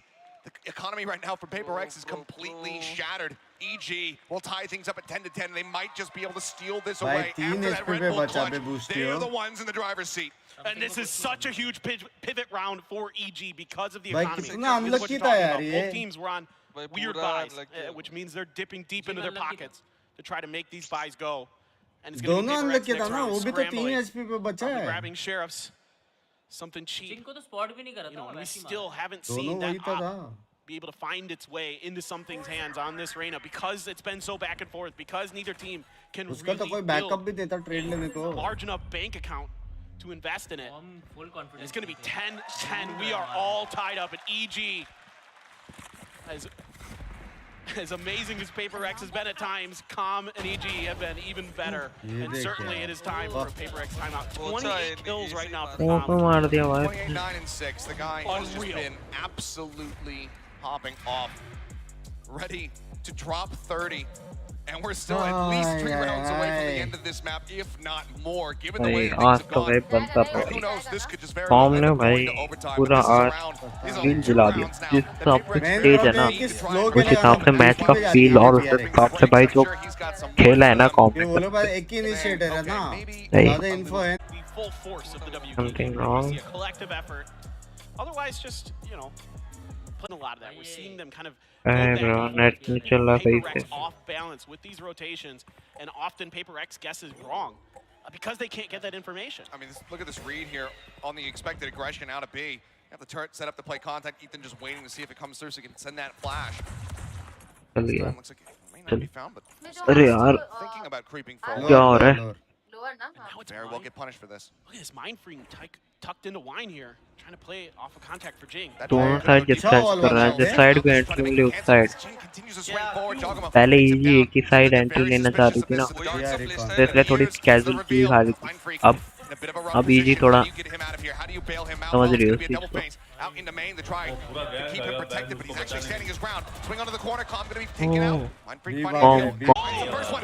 Speaker 16: The economy right now for Paper X is completely shattered. EG will tie things up at 10-10. They might just be able to steal this away after that Red Bull clutch. They're the ones in the driver's seat.
Speaker 15: And this is such a huge pivot round for EG because of the economy. Both teams were on weird buys, which means they're dipping deep into their pockets to try to make these buys go. And it's going to be Paper X next round scrambling, grabbing sheriffs. Something cheap. You know, we still haven't seen that op be able to find its way into something's hands on this Reyna because it's been so back and forth, because neither team can really build a large enough bank account to invest in it. And it's going to be 10-10. We are all tied up, and EG, as amazing as Paper X has been at times, Com and EG have been even better. And certainly it is time for a Paper X timeout. 28 kills right now for Com.
Speaker 16: 28, 9, and 6. The guy has just been absolutely popping off. Ready to drop 30. And we're still at least 3 rounds away from the end of this map, if not more, given the way things have gone. And who knows, this could just very well end up going to overtime. But this is a round. These are 2 rounds now.
Speaker 13: जिस हिसाब से stage है ना, उस हिसाब से match का feel और उस हिसाब से भाई जो खेला है ना something wrong.
Speaker 15: Otherwise, just, you know, putting a lot of that. We're seeing them kind of Paper X off balance with these rotations, and often Paper X guesses wrong because they can't get that information.
Speaker 16: I mean, look at this read here on the expected aggression out of B. Have the turret set up to play contact. Ethan just waiting to see if it comes through so he can send that flash. Looks like it may not be found, but thinking about creeping forward. Now it's very well get punished for this.
Speaker 15: Look at this mind freeing tucked into Wine here, trying to play off a contact for Jing.
Speaker 13: दोनों side discuss कर रहा है, जिस side पे entry मिली उस side पहले easy एक ही side entry लेना चाह रही थी ना, तो इसलिए थोड़ी कैजुअलिटी आ रही थी. अब इजी थोड़ा समझ रही हो चीज को.
Speaker 16: Out into main to try to keep him protected, but he's actually standing his ground. Swing onto the corner, Com gonna be taken out. Mind Freak finding it. The first one.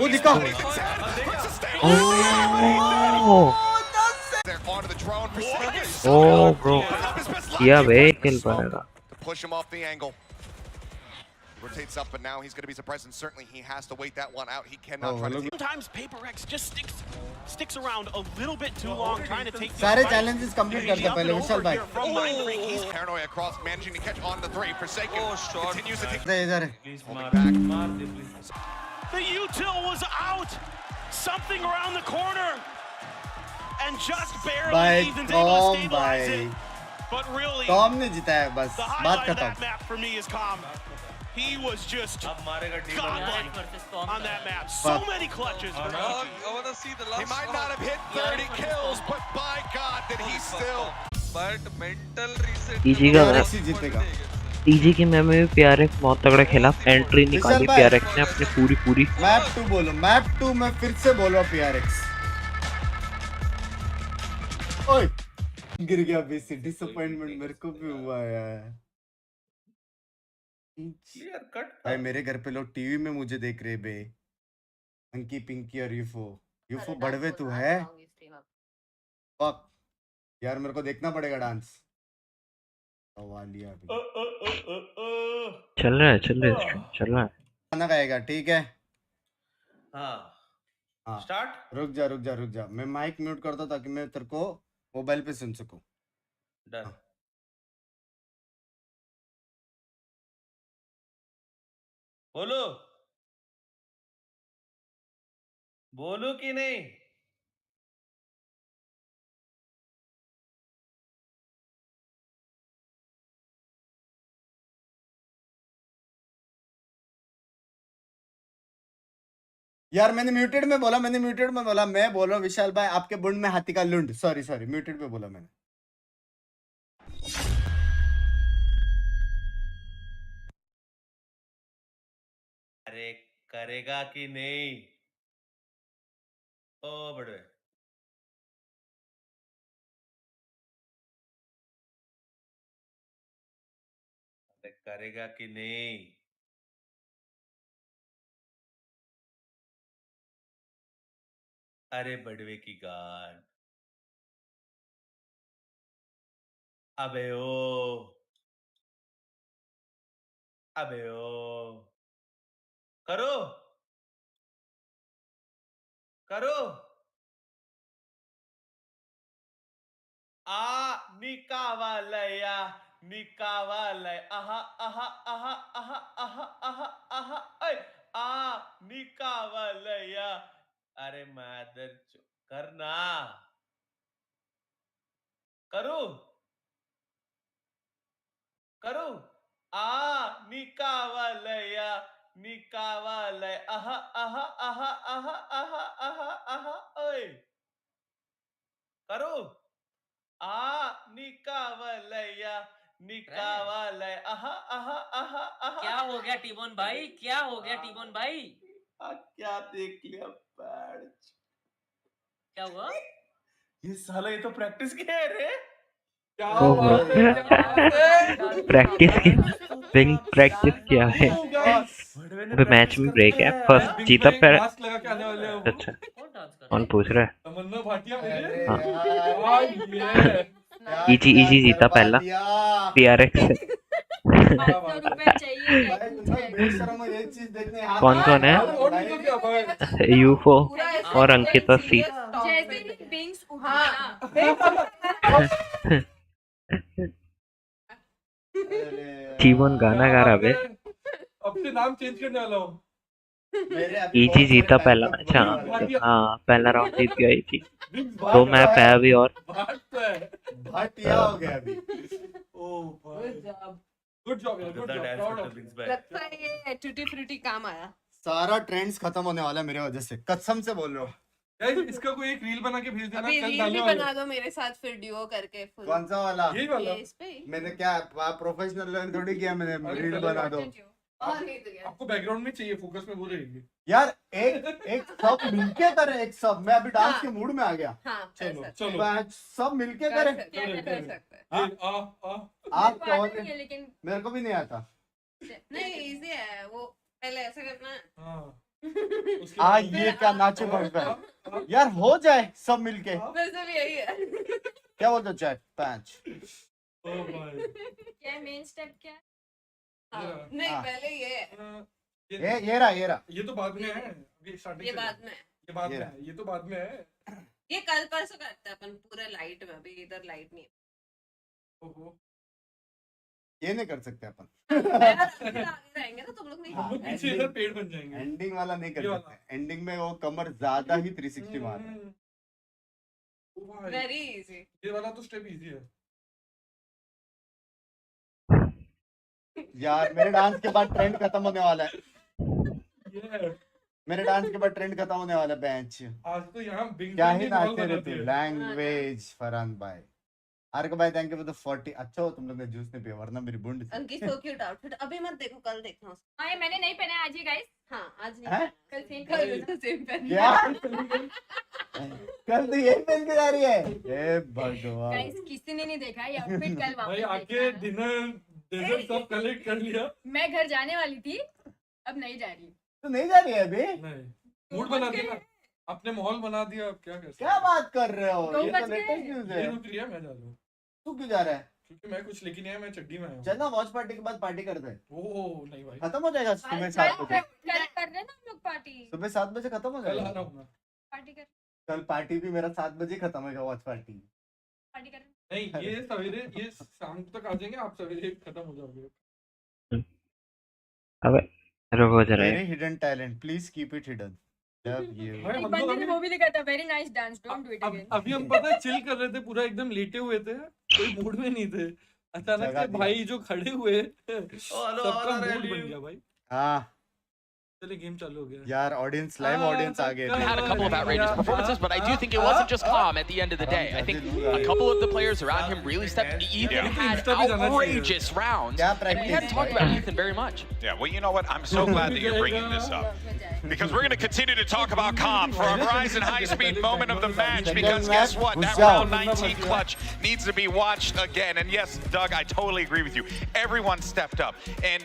Speaker 16: They're onto the drone.
Speaker 13: Oh, bro. Yeah, way kill पाएगा.
Speaker 16: To push him off the angle. Rotates up, but now he's going to be surprised, and certainly he has to wait that one out. He cannot try to.
Speaker 15: Sometimes Paper X just sticks around a little bit too long, trying to take.
Speaker 7: सारे challenges complete करते पहले विशाल भाई.
Speaker 16: He's paranoid across, managing to catch on the 3. Forsaken continues to take.
Speaker 15: The util was out. Something around the corner, and just barely Ethan's able to stabilize it. But really,
Speaker 7: Tom ने जीता है बस.
Speaker 15: The highlight of that map for me is Com. He was just godlike on that map. So many clutches.
Speaker 10: I want to see the last.
Speaker 16: He might not have hit 30 kills, but by God, did he still.
Speaker 10: But mental reset.
Speaker 13: EG का EG की ma'am में PRX बहुत तगड़ा खेला, entry निकाली PRX ने अपनी पूरी.
Speaker 7: मैप 2 बोलो, मैप 2 मैं फिर से बोल रहा PRX. ओए गिर गया बेसी. डिसअपॉइंटमेंट मेरे को भी हुआ यार. भाई मेरे घर पे लोग टीवी में मुझे देख रहे बे. अंकी पिंकी और यूफो बड़वे तू है. फक यार, मेरे को देखना पड़ेगा डांस. वालिया
Speaker 13: चल रहा है.
Speaker 7: खाना खाएगा, ठीक है.
Speaker 18: हाँ स्टार्ट.
Speaker 7: रुक जा. मैं माइक म्यूट करता ताकि मैं तेरे को मोबाइल पे सुन सकूं.
Speaker 18: डन. बोलो कि नहीं.
Speaker 7: यार मैंने म्यूटेड में बोला. मैं बोल रहा हूँ विशाल भाई, आपके बुंड में हाथी का लुंड. सॉरी म्यूटेड पे बोला मैंने.
Speaker 18: अरे करेगा कि नहीं. ओ बड़े करेगा कि नहीं? अरे बड़वे की गांड। अबे ओ करो करो निकावालया निकावालय आहा आहा आहा आहा आहा आहा आहा ऐ निकावालया। अरे मादर करना करूं करूं निकावालया निकावालय आहा आहा आहा आहा आहा आहा आहा ओए करूं निकावालया निकावालय आहा आहा आहा आहा।
Speaker 17: क्या हो गया टीबोन भाई, क्या हो गया टीबोन भाई?
Speaker 18: क्या देख लिया पैच?
Speaker 17: क्या हुआ?
Speaker 18: ये साला ये तो प्रैक्टिस किया है रे।
Speaker 13: प्रैक्टिस की विंग प्रैक्टिस किया है। अभी मैच में ब्रेक है, फर्स्ट जीता पर अच्छा कौन पूछ रहा है? इजी इजी जीता पहला PRX से। कौन कौन है? यूफो और अंकिता सी। जीवन गाना गा रहा बे।
Speaker 11: अब से नाम चेंज करने वाला हूँ।
Speaker 13: इजी जीता पहला मैच। हाँ पहला राउंड जीत गया इजी। 2 मैप है अभी और
Speaker 7: भाटिया हो गया अभी।
Speaker 11: गुड जॉब यार, गुड जॉब।
Speaker 8: लगता है ये टूटी फ्रूटी काम आया।
Speaker 7: सारा ट्रेंड्स खत्म होने वाला है मेरे वजह से, कसम से बोल रहा हूँ।
Speaker 11: गाइस इसका कोई एक रील बना के भेज देना।
Speaker 8: अभी रील भी बना दो मेरे साथ फिर ड्यूओ करके।
Speaker 7: कौन सा वाला?
Speaker 11: यही वाला।
Speaker 7: मैंने क्या प्रोफेशनल लेवल थोड़ी किया, मैंने रील बना दो।
Speaker 11: आपको बैकग्राउंड में चाहिए, फोकस में वो रहेगी
Speaker 7: यार। एक सब मिलके करे, एक सब। मैं अभी डांस के मूड में आ गया।
Speaker 11: चलो चलो
Speaker 7: सब मिलके करे। आप
Speaker 8: लेकिन
Speaker 7: मेरे को भी नहीं आता।
Speaker 8: नहीं इजी है वो, पहले ऐसा करना है।
Speaker 7: ये क्या नाचे भर यार, हो जाए सब मिलके।
Speaker 8: वैसे भी यही है।
Speaker 7: क्या बोलते चैट? 5
Speaker 8: क्या मेन स्टेप क्या है? नहीं पहले
Speaker 7: ये रहा।
Speaker 11: ये तो बाद में है, अभी स्टार्टिंग
Speaker 8: ये बाद में
Speaker 11: ये तो बाद में है।
Speaker 8: ये कल परसों करते हैं अपन पूरे लाइट में। अभी इधर लाइट नहीं है।
Speaker 11: ओहो
Speaker 7: ये नहीं कर सकते अपन।
Speaker 8: आगे रहेंगे ना तुम लोग नहीं।
Speaker 11: हम लोग पीछे इधर पेड़ बन जाएंगे।
Speaker 7: एंडिंग वाला नहीं कर सकते। एंडिंग में वो कमर ज्यादा ही 360 मार रहा है।
Speaker 8: Very easy.
Speaker 11: ये वाला तो स्टेप इजी है
Speaker 7: यार। मेरे डांस के बाद ट्रेंड खत्म होने वाला है। मेरे डांस के बाद ट्रेंड खत्म होने वाला है। बेंच
Speaker 11: आज तो यहाँ
Speaker 7: क्या ही नाचते रहते। लैंग्वेज फरहान भाई, आर्क भाई थैंक यू फॉर द 40। अच्छा हो तुम लोग ने जूस नहीं पिया, वरना मेरी बुंड थी।
Speaker 8: अंकित सो क्यूट आउटफिट। अभी मत देखो, कल देखना।
Speaker 2: हाँ मैंने नहीं पहना आज ही गाइस।
Speaker 8: हाँ आज नहीं, कल सेम पहन।
Speaker 7: क्या कल तो यही पहन के जा रही है? हे भगवान
Speaker 2: गाइस किसी ने नहीं देखा ये आउटफिट कल वापस।
Speaker 11: भाई आके डिनर डेजर्ट सब कलेक्ट कर लिया।
Speaker 2: मैं घर जाने वाली थी, अब नहीं जा रही।
Speaker 7: तो नहीं जा रही है अभी?
Speaker 11: नहीं मूड बना दिया, अपने माहौल बना दिया। अब क्या कर सकते?
Speaker 7: क्या बात कर रहे हो? ये तो
Speaker 2: बज
Speaker 7: लेटेस्ट न्यूज़ है।
Speaker 11: रुक रही है, मैं जा रहा हूँ।
Speaker 7: तू क्यों जा रहा है?
Speaker 11: क्योंकि मैं कुछ लेके नहीं आया, मैं चड्डी में आया हूँ।
Speaker 7: चल ना वॉच पार्टी के बाद पार्टी करते हैं।
Speaker 11: ओह नहीं भाई,
Speaker 7: खत्म हो जाएगा सुबह 7 बजे।
Speaker 2: कल कर रहे ना हम लोग पार्टी।
Speaker 7: सुबह 7 बजे खत्म हो
Speaker 11: कल आ
Speaker 7: जाएगा।
Speaker 11: रहा हूँ मैं।
Speaker 2: पार्टी कर
Speaker 7: कल पार्टी भी मेरा 7 बजे खत्म होगा। वॉच पार्टी
Speaker 11: नहीं, ये सवेरे, ये शाम तक आ जाएंगे, आप सवेरे खत्म हो जाओगे।
Speaker 13: अबे रुको जरा।
Speaker 7: Very hidden talent, please keep it hidden. Love you.
Speaker 2: एक बंदे ने वो भी लिखा था, very nice dance, don't do it again.
Speaker 11: अभी हम पता है चिल कर रहे थे, पूरा एकदम लेटे हुए थे, कोई मूड में नहीं थे। अचानक से भाई जो खड़े हुए सबका मूड बन गया भाई।
Speaker 7: हाँ यार ऑडियंस लाइव ऑडियंस आ गए
Speaker 9: Had a couple of outrageous performances, but I do think it wasn't just calm at the end of the day. I think a couple of the players around him really stepped. Ethan had outrageous rounds, and we hadn't talked about Ethan very much.
Speaker 4: Yeah, well, you know what? I'm so glad that you're bringing this up. Because we're going to continue to talk about calm for our Verizon high-speed moment of the match. Because guess what? That round 19 clutch needs to be watched again. And yes, Doug, I totally agree with you. Everyone stepped up. And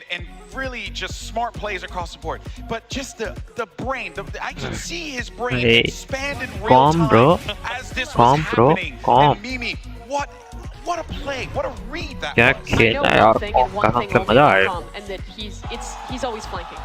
Speaker 4: really just smart plays across the board. But just the brain, I can see his brain expand in real time as this was happening. And Mimi, what a play, what a read that was.
Speaker 5: I know one thing and one thing only from, and that he's always flanking.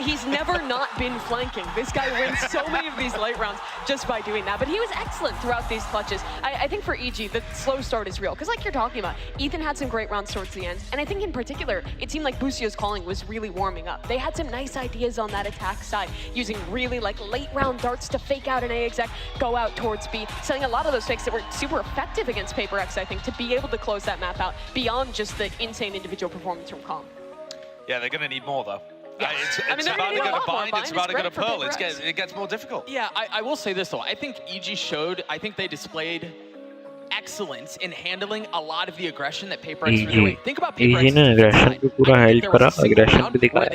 Speaker 5: He's never not been flanking. This guy wins so many of these late rounds just by doing that. But he was excellent throughout these clutches. I think for EG, the slow start is real. Because like you're talking about, Ethan had some great rounds towards the end. And I think in particular, it seemed like Busio's calling was really warming up. They had some nice ideas on that attack side, using really like late round darts to fake out an A exec, go out towards B, setting a lot of those fakes that were super effective against PRX, I think, to be able to close that map out beyond just the insane individual performance from Calm.
Speaker 6: Yeah, they're going to need more though.
Speaker 5: Yeah.
Speaker 6: It's about to go to bind, it's about to go to pearl. It gets more difficult.
Speaker 9: Yeah, I will say this though. I think EG showed, I think they displayed excellence in handling a lot of the aggression that PRX threw away. Think about PRX
Speaker 13: ने aggression पे पूरा hand करा, aggression पे दिखाया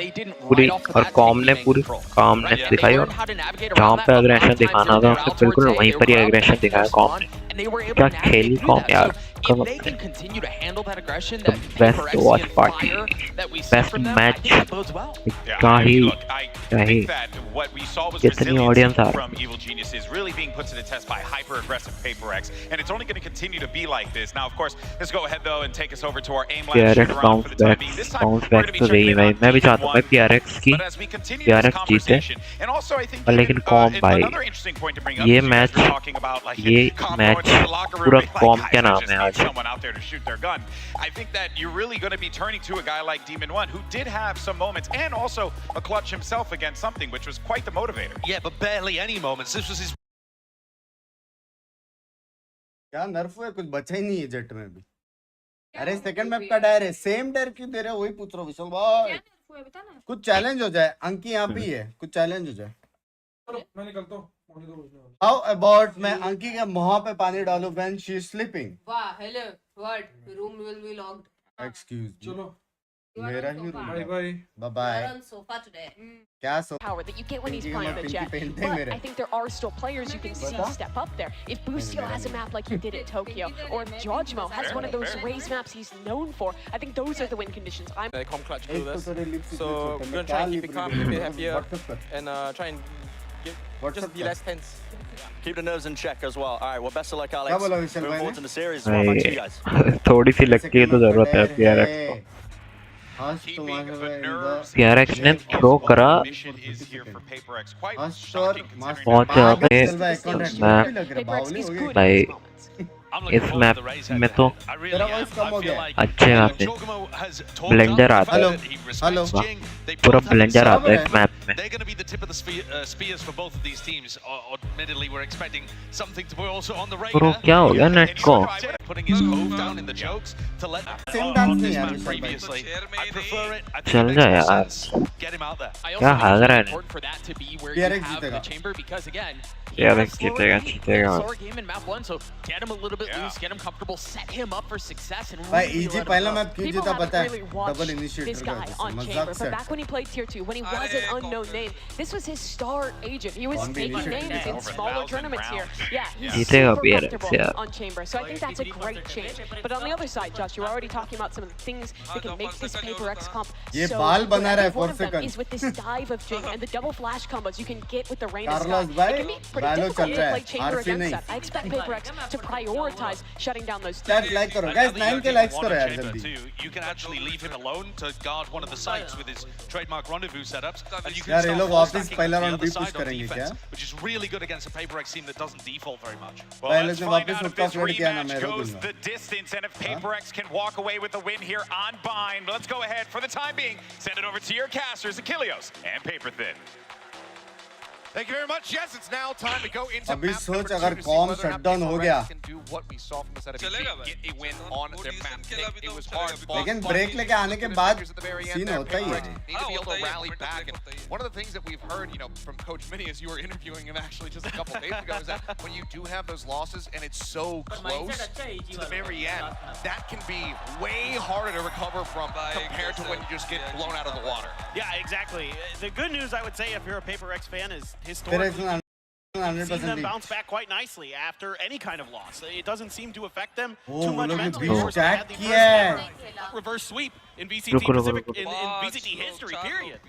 Speaker 13: पूरी, और com ने पूरी calmness दिखाई, और जहाँ पे aggression दिखाना था उसने बिल्कुल वहीं पर ही aggression दिखाया कॉम ने. क्या खेली कॉम यार,
Speaker 9: if they can continue to handle that aggression, that
Speaker 13: best
Speaker 9: PRX
Speaker 13: watch
Speaker 9: unit
Speaker 13: party,
Speaker 9: fire that we see
Speaker 13: best
Speaker 9: from them,
Speaker 13: match.
Speaker 9: I think that bodes well.
Speaker 13: क्या ही
Speaker 4: What we saw was
Speaker 13: कितनी audience uh
Speaker 4: from Evil Geniuses really being put to the test by hyper-aggressive PRX, and it's only going to continue to be like this. Now, of course, let's go ahead though and take us over to our aim lab
Speaker 13: PRX
Speaker 4: shoot around for the time being. This time, we're going to be
Speaker 13: तो रही भाई, मैं भी चाहता हूँ मैं PRX की PRX जीते, और लेकिन कॉम भाई ये मैच पूरा कॉम क्या नाम है आज.
Speaker 4: I think that you're really going to be turning to a guy like Demon One, who did have some moments, and also a clutch himself against something, which was quite the motivator.
Speaker 6: Yeah, but barely any moments. This was his.
Speaker 7: क्या नर्फ हुआ, कुछ बचा ही नहीं है jet में भी. अरे second map का डायर है, सेम डायर क्यों दे रहे हो, वही पूछ रहा हूँ विशाल भाई. कुछ चैलेंज हो जाए, अंकी यहाँ भी है, कुछ चैलेंज हो जाए.
Speaker 11: मैं निकलता हूँ.
Speaker 7: How about मैं अंकी के मुँह पे पानी डालूं when she is sleeping?
Speaker 8: वाह, hello, what? Room will be locked.
Speaker 7: Excuse me.
Speaker 11: चलो.
Speaker 7: मेरा ही room.
Speaker 11: Bye bye.
Speaker 7: Bye bye.
Speaker 8: You're on sofa today.
Speaker 7: क्या सो?
Speaker 5: Power that you get when he's playing the jet. But I think there are still players you can see step up there. If Busio has a map like he did at Tokyo, or if Jojmo has one of those raise maps he's known for, I think those are the win conditions.
Speaker 19: They come clutch clueless. So we're gonna try and keep it calm, keep it happier, and try and just be less tense.
Speaker 3: Keep the nerves in check as well. All right, well, best of luck, Alex. Moving forward in the series. What about you guys?
Speaker 13: थोड़ी सी लगती है तो जरूरत है PRX को. PRX ने throw करा बहुत ज़्यादा. भाई इस मैप में तो अच्छे आते ब्लेंडर आता है, पूरा ब्लेंडर आता है इस मैप में.
Speaker 6: They're going to be the tip of the spears for both of these teams. Admittedly, we're expecting something to be also on the radar.
Speaker 13: Bro क्या हो गया नेट को?
Speaker 6: Putting his cove down in the chokes to let on this map previously. I prefer it. I think
Speaker 13: चल जा यार.
Speaker 6: get him out there.
Speaker 13: क्या हाल रहा है?
Speaker 9: For that to be where you have the chamber, because again,
Speaker 13: PRX जीतेगा.
Speaker 9: game in map 1, so get him a little bit loose, get him comfortable, set him up for success, and
Speaker 7: भाई
Speaker 9: really
Speaker 7: EG
Speaker 9: let
Speaker 7: पहला
Speaker 9: him
Speaker 7: map क्यों जीता पता है? Double
Speaker 5: this
Speaker 7: initiator
Speaker 5: guy on chamber, but back when he played tier 2, when he was an unknown name, this was his star agent. He was taking names in smaller tournaments here. Yeah, he's
Speaker 13: जीतेगा
Speaker 5: super
Speaker 13: PRX
Speaker 5: comfortable
Speaker 13: यार.
Speaker 5: on chamber, so I think that's a great change. But on the other side, Josh, you were already talking about some of the things that can make this PRX comp
Speaker 7: ये
Speaker 5: so
Speaker 7: बाल बना रहा है
Speaker 5: one of them
Speaker 7: 4 seconds.
Speaker 5: is with this dive of Jing and the double flash combos you can get with the Reina Sky.
Speaker 7: Carlos
Speaker 5: It
Speaker 7: भाई,
Speaker 5: can be pretty
Speaker 7: Valo
Speaker 5: difficult
Speaker 7: चल
Speaker 5: to
Speaker 7: रहा
Speaker 5: play
Speaker 7: है,
Speaker 5: chamber
Speaker 7: RC
Speaker 5: against
Speaker 7: नहीं.
Speaker 5: that. I expect PRX to prioritize shutting down those
Speaker 7: Chat like करो guys, 9k likes करो यार जल्दी.
Speaker 6: You can actually leave him alone to guard one of the sites with his trademark rendezvous setups, and you can
Speaker 7: यार ये
Speaker 6: start
Speaker 7: लोग
Speaker 6: full
Speaker 7: वापस
Speaker 6: stacking
Speaker 7: पहला
Speaker 6: the
Speaker 7: round
Speaker 6: other
Speaker 7: भी push
Speaker 6: side on
Speaker 7: करेंगे
Speaker 6: defense,
Speaker 7: क्या?
Speaker 6: which is really good against a PRX team that doesn't default very much.
Speaker 4: Well,
Speaker 7: पहले
Speaker 4: let's
Speaker 7: से
Speaker 4: find
Speaker 7: वापस
Speaker 4: out if
Speaker 7: उसका
Speaker 4: this
Speaker 7: फ्रेंड क्या नाम
Speaker 4: rematch
Speaker 7: है
Speaker 4: goes
Speaker 7: रोकूंगा.
Speaker 4: the distance and if PRX can walk away with the win here on Bind. Let's go ahead for the time being. Send it over to your casters, Achilleos and Paper Thin.
Speaker 16: Thank you very much. Yes, it's now time to go into
Speaker 7: अभी
Speaker 16: map
Speaker 7: सोच
Speaker 16: number 2
Speaker 7: अगर
Speaker 16: to see
Speaker 7: com
Speaker 16: whether or not
Speaker 7: shutdown हो
Speaker 16: PRX
Speaker 7: गया
Speaker 16: can do what we saw from the side of
Speaker 10: चलेगा
Speaker 16: EG,
Speaker 10: भाई।
Speaker 16: get a win on their map.
Speaker 10: It
Speaker 16: It was hard fought.
Speaker 7: लेकिन break लेके आने के बाद सीन होता ही है
Speaker 16: Need to be able to rally back. And one of the things that we've heard, you know, from Coach Minnie as you were interviewing him actually just a couple days ago is that when you do have those losses and it's so close to the very end, that can be way harder to recover from compared to when you just get blown out of the water.
Speaker 15: Yeah, exactly. The good news, I would say, if you're a PRX fan, is historically seen them bounce back quite nicely after any kind of loss. It doesn't seem to affect them too much mentally. Of course, they had the first reverse sweep in VCT Pacific in VCT history, period.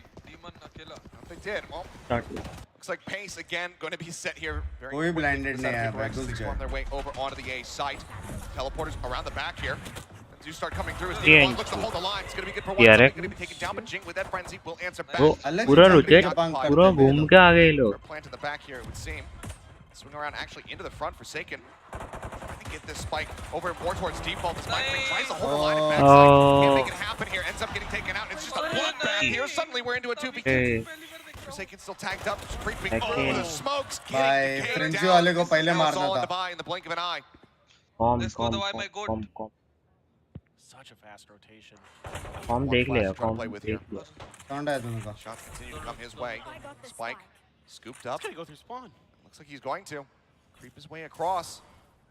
Speaker 16: They did. Well, looks like pace again going to be set here.
Speaker 7: कोई blinded नहीं है भाई,
Speaker 16: They form their way over onto the A site. Teleporters around the back here. Do start coming through as
Speaker 13: Yeah.
Speaker 16: looks to hold the line. It's going to be good for one.
Speaker 13: PRX.
Speaker 16: Going to be taken down, but Jing with that frenzy will answer back.
Speaker 13: वो पूरा rotate पूरा घूम के आ गए लोग
Speaker 16: Plant to the back here, it would seem. Swing around actually into the front for Forsaken. Trying to get this spike over more towards default. This Mike tries to hold the line at backside. Can't make it happen here. Ends up getting taken out. It's just a bloodbath here. Suddenly we're into a 2v2. Forsaken still tagged up, just creeping over the smokes.
Speaker 7: भाई frenzy वाले को पहले मारना
Speaker 16: all in the
Speaker 7: था
Speaker 16: buy in the blink of an eye.
Speaker 13: Com
Speaker 15: Such a fast rotation.
Speaker 13: Com देख लिया com
Speaker 16: Play with
Speaker 13: देख
Speaker 16: here.
Speaker 13: लिया
Speaker 7: साउंड आया दोनों का
Speaker 16: Shots continue to come his way. Spike scooped up.
Speaker 15: He's gonna go through spawn.
Speaker 16: Looks like he's going to creep his way across.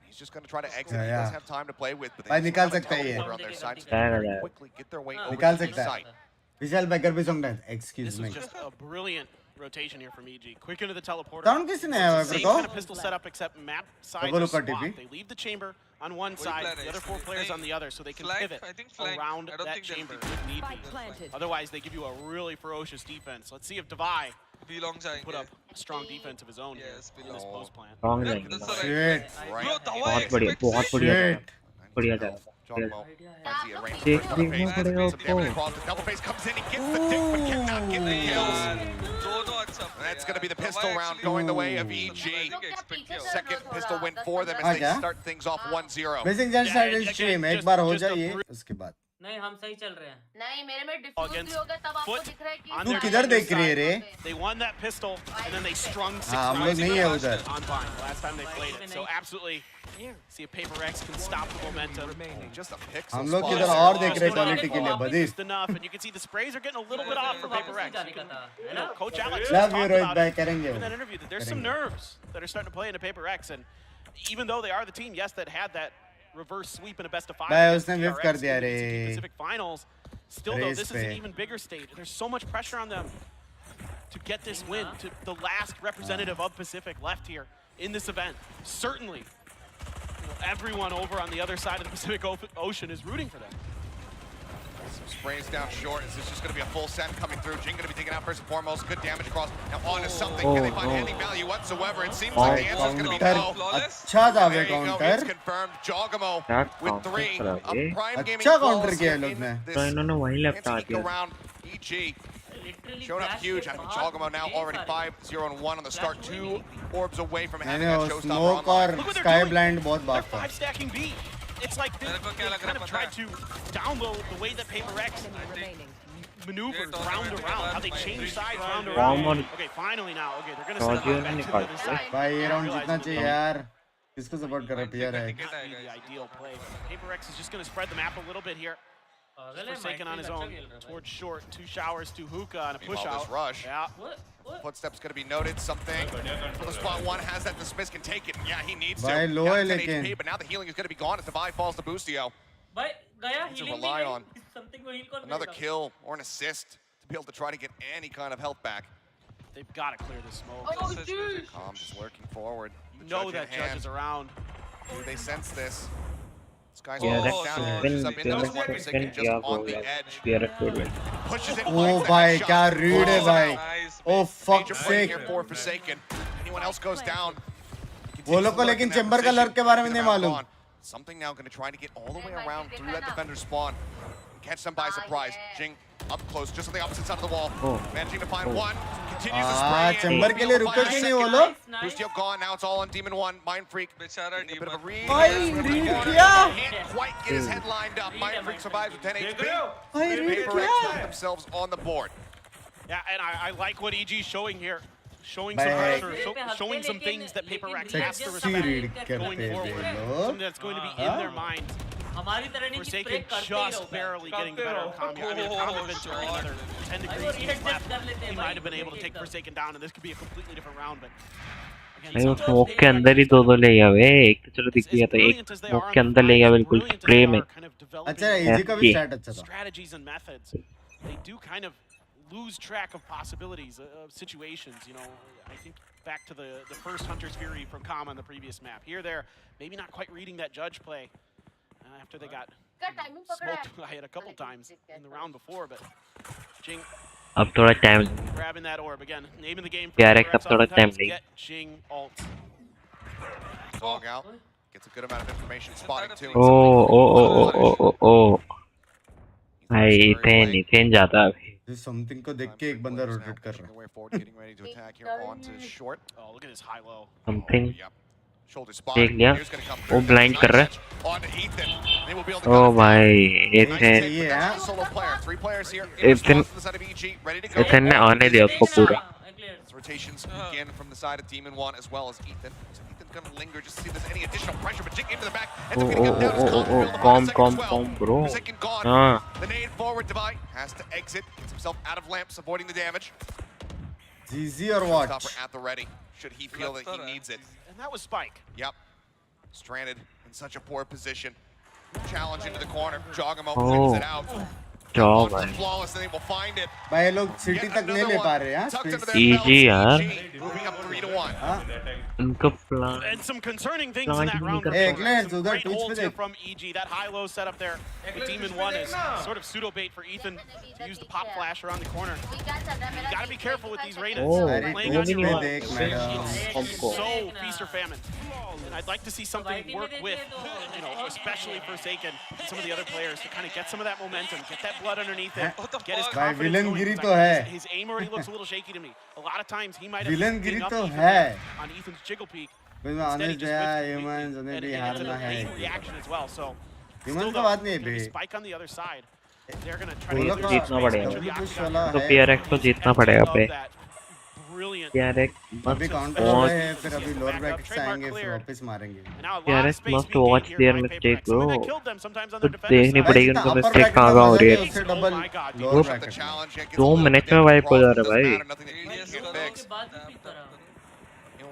Speaker 16: He's just going to try to exit. He does have time to play with, but
Speaker 7: भाई
Speaker 16: they
Speaker 7: निकाल
Speaker 16: just have a
Speaker 7: सकता है ये
Speaker 16: teleporter on their side, so they
Speaker 13: जाएगा,
Speaker 16: very
Speaker 13: जाएगा।
Speaker 16: quickly get their way over
Speaker 7: निकाल
Speaker 16: to the
Speaker 7: सकता है
Speaker 16: site.
Speaker 7: विशाल बैकर भी सुन रहे हैं
Speaker 15: This
Speaker 7: excuse
Speaker 15: was
Speaker 7: me
Speaker 15: just a brilliant rotation here from EG. Quick into the teleporter.
Speaker 7: Sound किसने आया है
Speaker 15: Same
Speaker 7: bro
Speaker 15: kind of pistol setup except map sides
Speaker 7: Double
Speaker 15: are
Speaker 7: upper
Speaker 15: swapped.
Speaker 7: TP.
Speaker 15: They leave the chamber on one side, the other 4 players on the other, so they can pivot around that chamber if need be. Otherwise, they give you a really ferocious defense. Let's see if Devi put up a strong defense of his own here in this post plant.
Speaker 13: Wrong जाएंगे
Speaker 7: shit
Speaker 13: बहुत बढ़िया बढ़िया जाएगा
Speaker 16: Jogmo, frenzy at range.
Speaker 13: देख
Speaker 16: Double
Speaker 13: देखना
Speaker 16: face,
Speaker 13: पड़ेगा
Speaker 16: some damage
Speaker 13: उसको
Speaker 16: across. The double face comes in, he gets the dick, but cannot get the kills. That's going to be the pistol round going the way of EG. Second pistol win for them as they start things off 1-0.
Speaker 7: Basic just started stream एक बार हो जाए ये उसके बाद
Speaker 17: नहीं हम सही चल रहे हैं
Speaker 8: नहीं मेरे में डिफ्यूज भी हो गया तब आपको दिख रहा है कि
Speaker 7: तू किधर देख रही है रे
Speaker 15: They won that pistol and then they strung 6
Speaker 7: हाँ हम लोग नहीं है उधर
Speaker 15: on Vine last time they played it. So absolutely see if PRX can stop the momentum.
Speaker 16: Just a pixel.
Speaker 7: हम लोग किधर और देख रहे क्वालिटी के लिए बदी
Speaker 15: Just enough, and you can see the sprays are getting a little bit off for PRX. You know, Coach Alex
Speaker 7: Love you,
Speaker 15: talked
Speaker 7: Rohit
Speaker 15: about
Speaker 7: bhai,
Speaker 15: it
Speaker 7: करेंगे
Speaker 15: in that interview that there's some nerves that are starting to play into PRX, and even though they are the team, yes, that had that reverse sweep in a best of 5
Speaker 7: भाई
Speaker 15: against
Speaker 7: उसने whiff
Speaker 15: PRX
Speaker 7: कर दिया
Speaker 15: in the
Speaker 7: रे
Speaker 15: VCT Pacific Finals, still though
Speaker 7: race
Speaker 15: this is
Speaker 7: पे
Speaker 15: an even bigger stage. There's so much pressure on them to get this win, to the last representative of Pacific left here in this event. Certainly, you know, everyone over on the other side of the Pacific Ocean is rooting for them.
Speaker 16: Some sprays down short. This is just going to be a full send coming through. Jing going to be taken out first and foremost. Good damage across. Now on to something. Can they find any value whatsoever? It seems like the answer is going to be no.
Speaker 7: अच्छा था वे
Speaker 16: There you go. It's
Speaker 7: counter
Speaker 16: confirmed. Jogamo with 3. A Prime Gaming
Speaker 7: अच्छा
Speaker 16: falls
Speaker 7: counter किया लोग ने
Speaker 16: in
Speaker 13: तो इन्होंने वहीं
Speaker 16: this
Speaker 13: left uh
Speaker 16: anti-eco
Speaker 13: दिया
Speaker 16: round. EG showing up huge. I think Jogamo now already 5-0-1 on the start. 2 orbs away from having
Speaker 7: मैंने
Speaker 16: that showstopper
Speaker 7: smoke
Speaker 16: online.
Speaker 7: और स्काई ब्लाइंड बहुत
Speaker 15: They're
Speaker 7: बात था
Speaker 15: 5 stacking B. It's like they kind of tried to download the way that PRX maneuvers round around, how they change sides round around. Okay, finally now. Okay, they're going to set up back to the other side.
Speaker 7: भाई ये round जीतना चाहिए यार किसको support कर रहा है PRX
Speaker 15: The ideal play. PRX is just going to spread the map a little bit here. Forsaken on his own towards short. 2 showers to Hookah and a push
Speaker 16: Meanwhile,
Speaker 15: out.
Speaker 16: this rush.
Speaker 15: Yeah.
Speaker 16: Footsteps going to be noted. Something for the spot one has that. The Smith can take it. Yeah, he needs to.
Speaker 7: भाई लो
Speaker 16: Got
Speaker 7: है
Speaker 16: 10
Speaker 7: लेकिन
Speaker 16: HP, but now the healing is going to be gone as Devi falls to Boostio.
Speaker 17: भाई गया
Speaker 16: Needs to
Speaker 17: healing
Speaker 16: rely on
Speaker 17: something को heal कर
Speaker 16: another kill or an assist to be able to try to get any kind of health back.
Speaker 15: They've got to clear the smoke.
Speaker 8: Oh dude
Speaker 16: Calm just lurking forward.
Speaker 15: You know that Judge is around.
Speaker 16: Do they sense this? This guy's
Speaker 13: PRX
Speaker 16: down.
Speaker 13: win
Speaker 16: Pushes up into this one.
Speaker 13: PRX
Speaker 16: Forsaken
Speaker 13: win
Speaker 16: just
Speaker 13: किया
Speaker 16: on
Speaker 13: वो
Speaker 16: the
Speaker 13: यार
Speaker 16: edge.
Speaker 13: PRX will win
Speaker 16: Pushes it.
Speaker 7: ओ भाई क्या read है भाई oh fuck
Speaker 16: Major
Speaker 7: से
Speaker 16: play here for Forsaken. Anyone else goes down.
Speaker 7: वो लोग को लेकिन चेंबर का लर्क के बारे में नहीं मालूम
Speaker 16: Something now going to try to get all the way around through that defender spawn. Catch them by surprise. Jing up close, just on the opposite side of the wall. Managing to find one. Continues to spray in.
Speaker 7: Chamber के लिए रुके कि नहीं वो लोग
Speaker 16: Boostio gone. Now it's all on Demon 1. Mind Freak. A bit of a read.
Speaker 7: भाई read किया
Speaker 16: Can't quite get his head lined up. Mind Freak survives with 10 HP.
Speaker 7: भाई रीड
Speaker 16: PRX
Speaker 7: किया
Speaker 16: put themselves on the board.
Speaker 15: Yeah, and I like what EG is showing here. showing some pressure, showing some things that PaperX has to respect going forward. Something that's going to be in their mind. Forsaken just barely getting the better of Kami. I mean, if Kami had been turning another 10 degrees left, he might have been able to take Forsaken down, and this could be a completely different round. But
Speaker 13: नहीं वो smoke के अंदर ही दो ले गया वे एक तो चलो दिख गया था एक स्मोक के अंदर ले गया बिल्कुल स्प्रे में
Speaker 7: अच्छा इजी का भी स्टार्ट अच्छा था
Speaker 15: strategies and methods they do kind of lose track of possibilities of situations, you know. I think back to the first Hunter's Fury from Kama on the previous map. Here they're maybe not quite reading that judge play after they got smoked by it a couple times in the round before, but Jing
Speaker 13: अब थोड़ा time
Speaker 15: grabbing that orb again, naming the game
Speaker 13: PRX अब थोड़ा time लेगा
Speaker 15: Jing ult.
Speaker 16: Dog out. Gets a good amount of information spotting too.
Speaker 13: ओ भाई ethane जाता है
Speaker 7: something को देख के एक बंदा रोटेट कर रहा है
Speaker 16: Getting ready to attack here onto short.
Speaker 15: Oh, look at this high low.
Speaker 13: Something
Speaker 16: Shoulder spot.
Speaker 13: देख लिया वो ब्लाइंड कर रहा है ओ भाई इथेन ने आने दिया उसको पूरा
Speaker 16: rotations again from the side of Demon 1 as well as Ethan. So Ethan's gonna linger just to see if there's any additional pressure, but Jing into the back. Ends up getting him down as
Speaker 13: calm bro.
Speaker 16: Second gone. The nade forward divide has to exit. Gets himself out of lamps, avoiding the damage.
Speaker 7: ZZ or what?
Speaker 16: Stopper at the ready. Should he feel that he needs it.
Speaker 15: And that was Spike.
Speaker 16: Yep. Stranded in such a poor position. Challenge into the corner. Jogamo wins it out.
Speaker 13: Job है
Speaker 7: भाई लोग city तक नहीं ले पा रहे हैं
Speaker 13: easy यार उनका plan
Speaker 15: and some concerning things in that round.
Speaker 7: एक मिनट उधर
Speaker 15: Great
Speaker 7: ट्विच पे
Speaker 15: holds
Speaker 7: देख
Speaker 15: from EG. That high-low setup there with Demon 1 is sort of pseudo-bait for Ethan to use the pop flash around the corner. You gotta be careful with these Reynas. Playing on your own. It's so feast or famine. And I'd like to see something work with, you know, especially Forsaken and some of the other players to kind of get some of that momentum, get that blood underneath it, get his confidence going. His aim already looks a little shaky to me. A lot of times he might have been up on Ethan's jiggle peak. Instead he just whips and it's a late reaction as well. So still though, Spike on the other side. They're gonna try to get
Speaker 13: जीतना पड़ेगा तो PRX को जीतना पड़ेगा पे PRX
Speaker 7: अभी counter हो रहे हैं फिर अभी लोअर ब्रैकेट से आएंगे फिर वापस मारेंगे
Speaker 13: PRX must watch their mistake bro तो देखनी पड़ेगी उनको मिस्टेक कहाँ हो रही है
Speaker 7: डबल लोअर ब्रैकेट
Speaker 13: 2 मिनट में वाइप हो जा रहा है भाई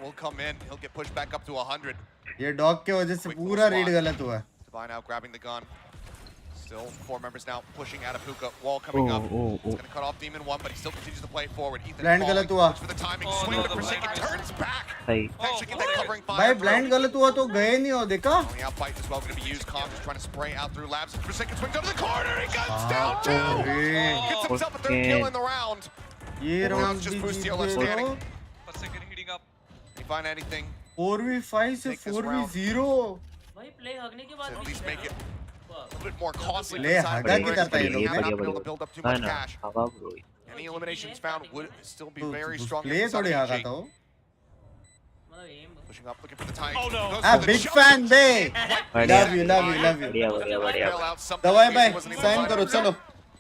Speaker 16: will come in, he'll get pushed back up to 100.
Speaker 7: ये डॉग के वजह से पूरा रीड गलत हुआ है.
Speaker 16: Divine now grabbing the gun. Still 4 members now pushing out of hookah. Wall coming up. It's going to cut off Demon 1, but he still continues to play forward. Ethan
Speaker 7: blind गलत हुआ.
Speaker 16: for the timing. Swing to Forsaken turns back. Actually get that covering fire.
Speaker 7: भाई blind गलत हुआ तो गए नहीं हो देखा?
Speaker 16: The outfight as well going to be used. Calm just trying to spray out through labs. Forsaken swings over the corner. He guns down too. Gets himself a 3rd kill in the round.
Speaker 7: ये round
Speaker 16: just boost the left standing. Forsaken heating up. You find anything?
Speaker 7: 4v5 से 4v0.
Speaker 17: भाई play हगने के बाद
Speaker 16: at least make it a little bit more costly.
Speaker 7: ले हगा की करता है लोग
Speaker 16: not be able to build up too much cash. Any eliminations found would still be very strong.
Speaker 7: Play थोड़ी हगा था वो.
Speaker 16: Pushing up, looking for the time.
Speaker 15: Oh no!
Speaker 7: Ah, big fan, babe. Love you, love you, love you. दवाई भाई, sign करो चलो.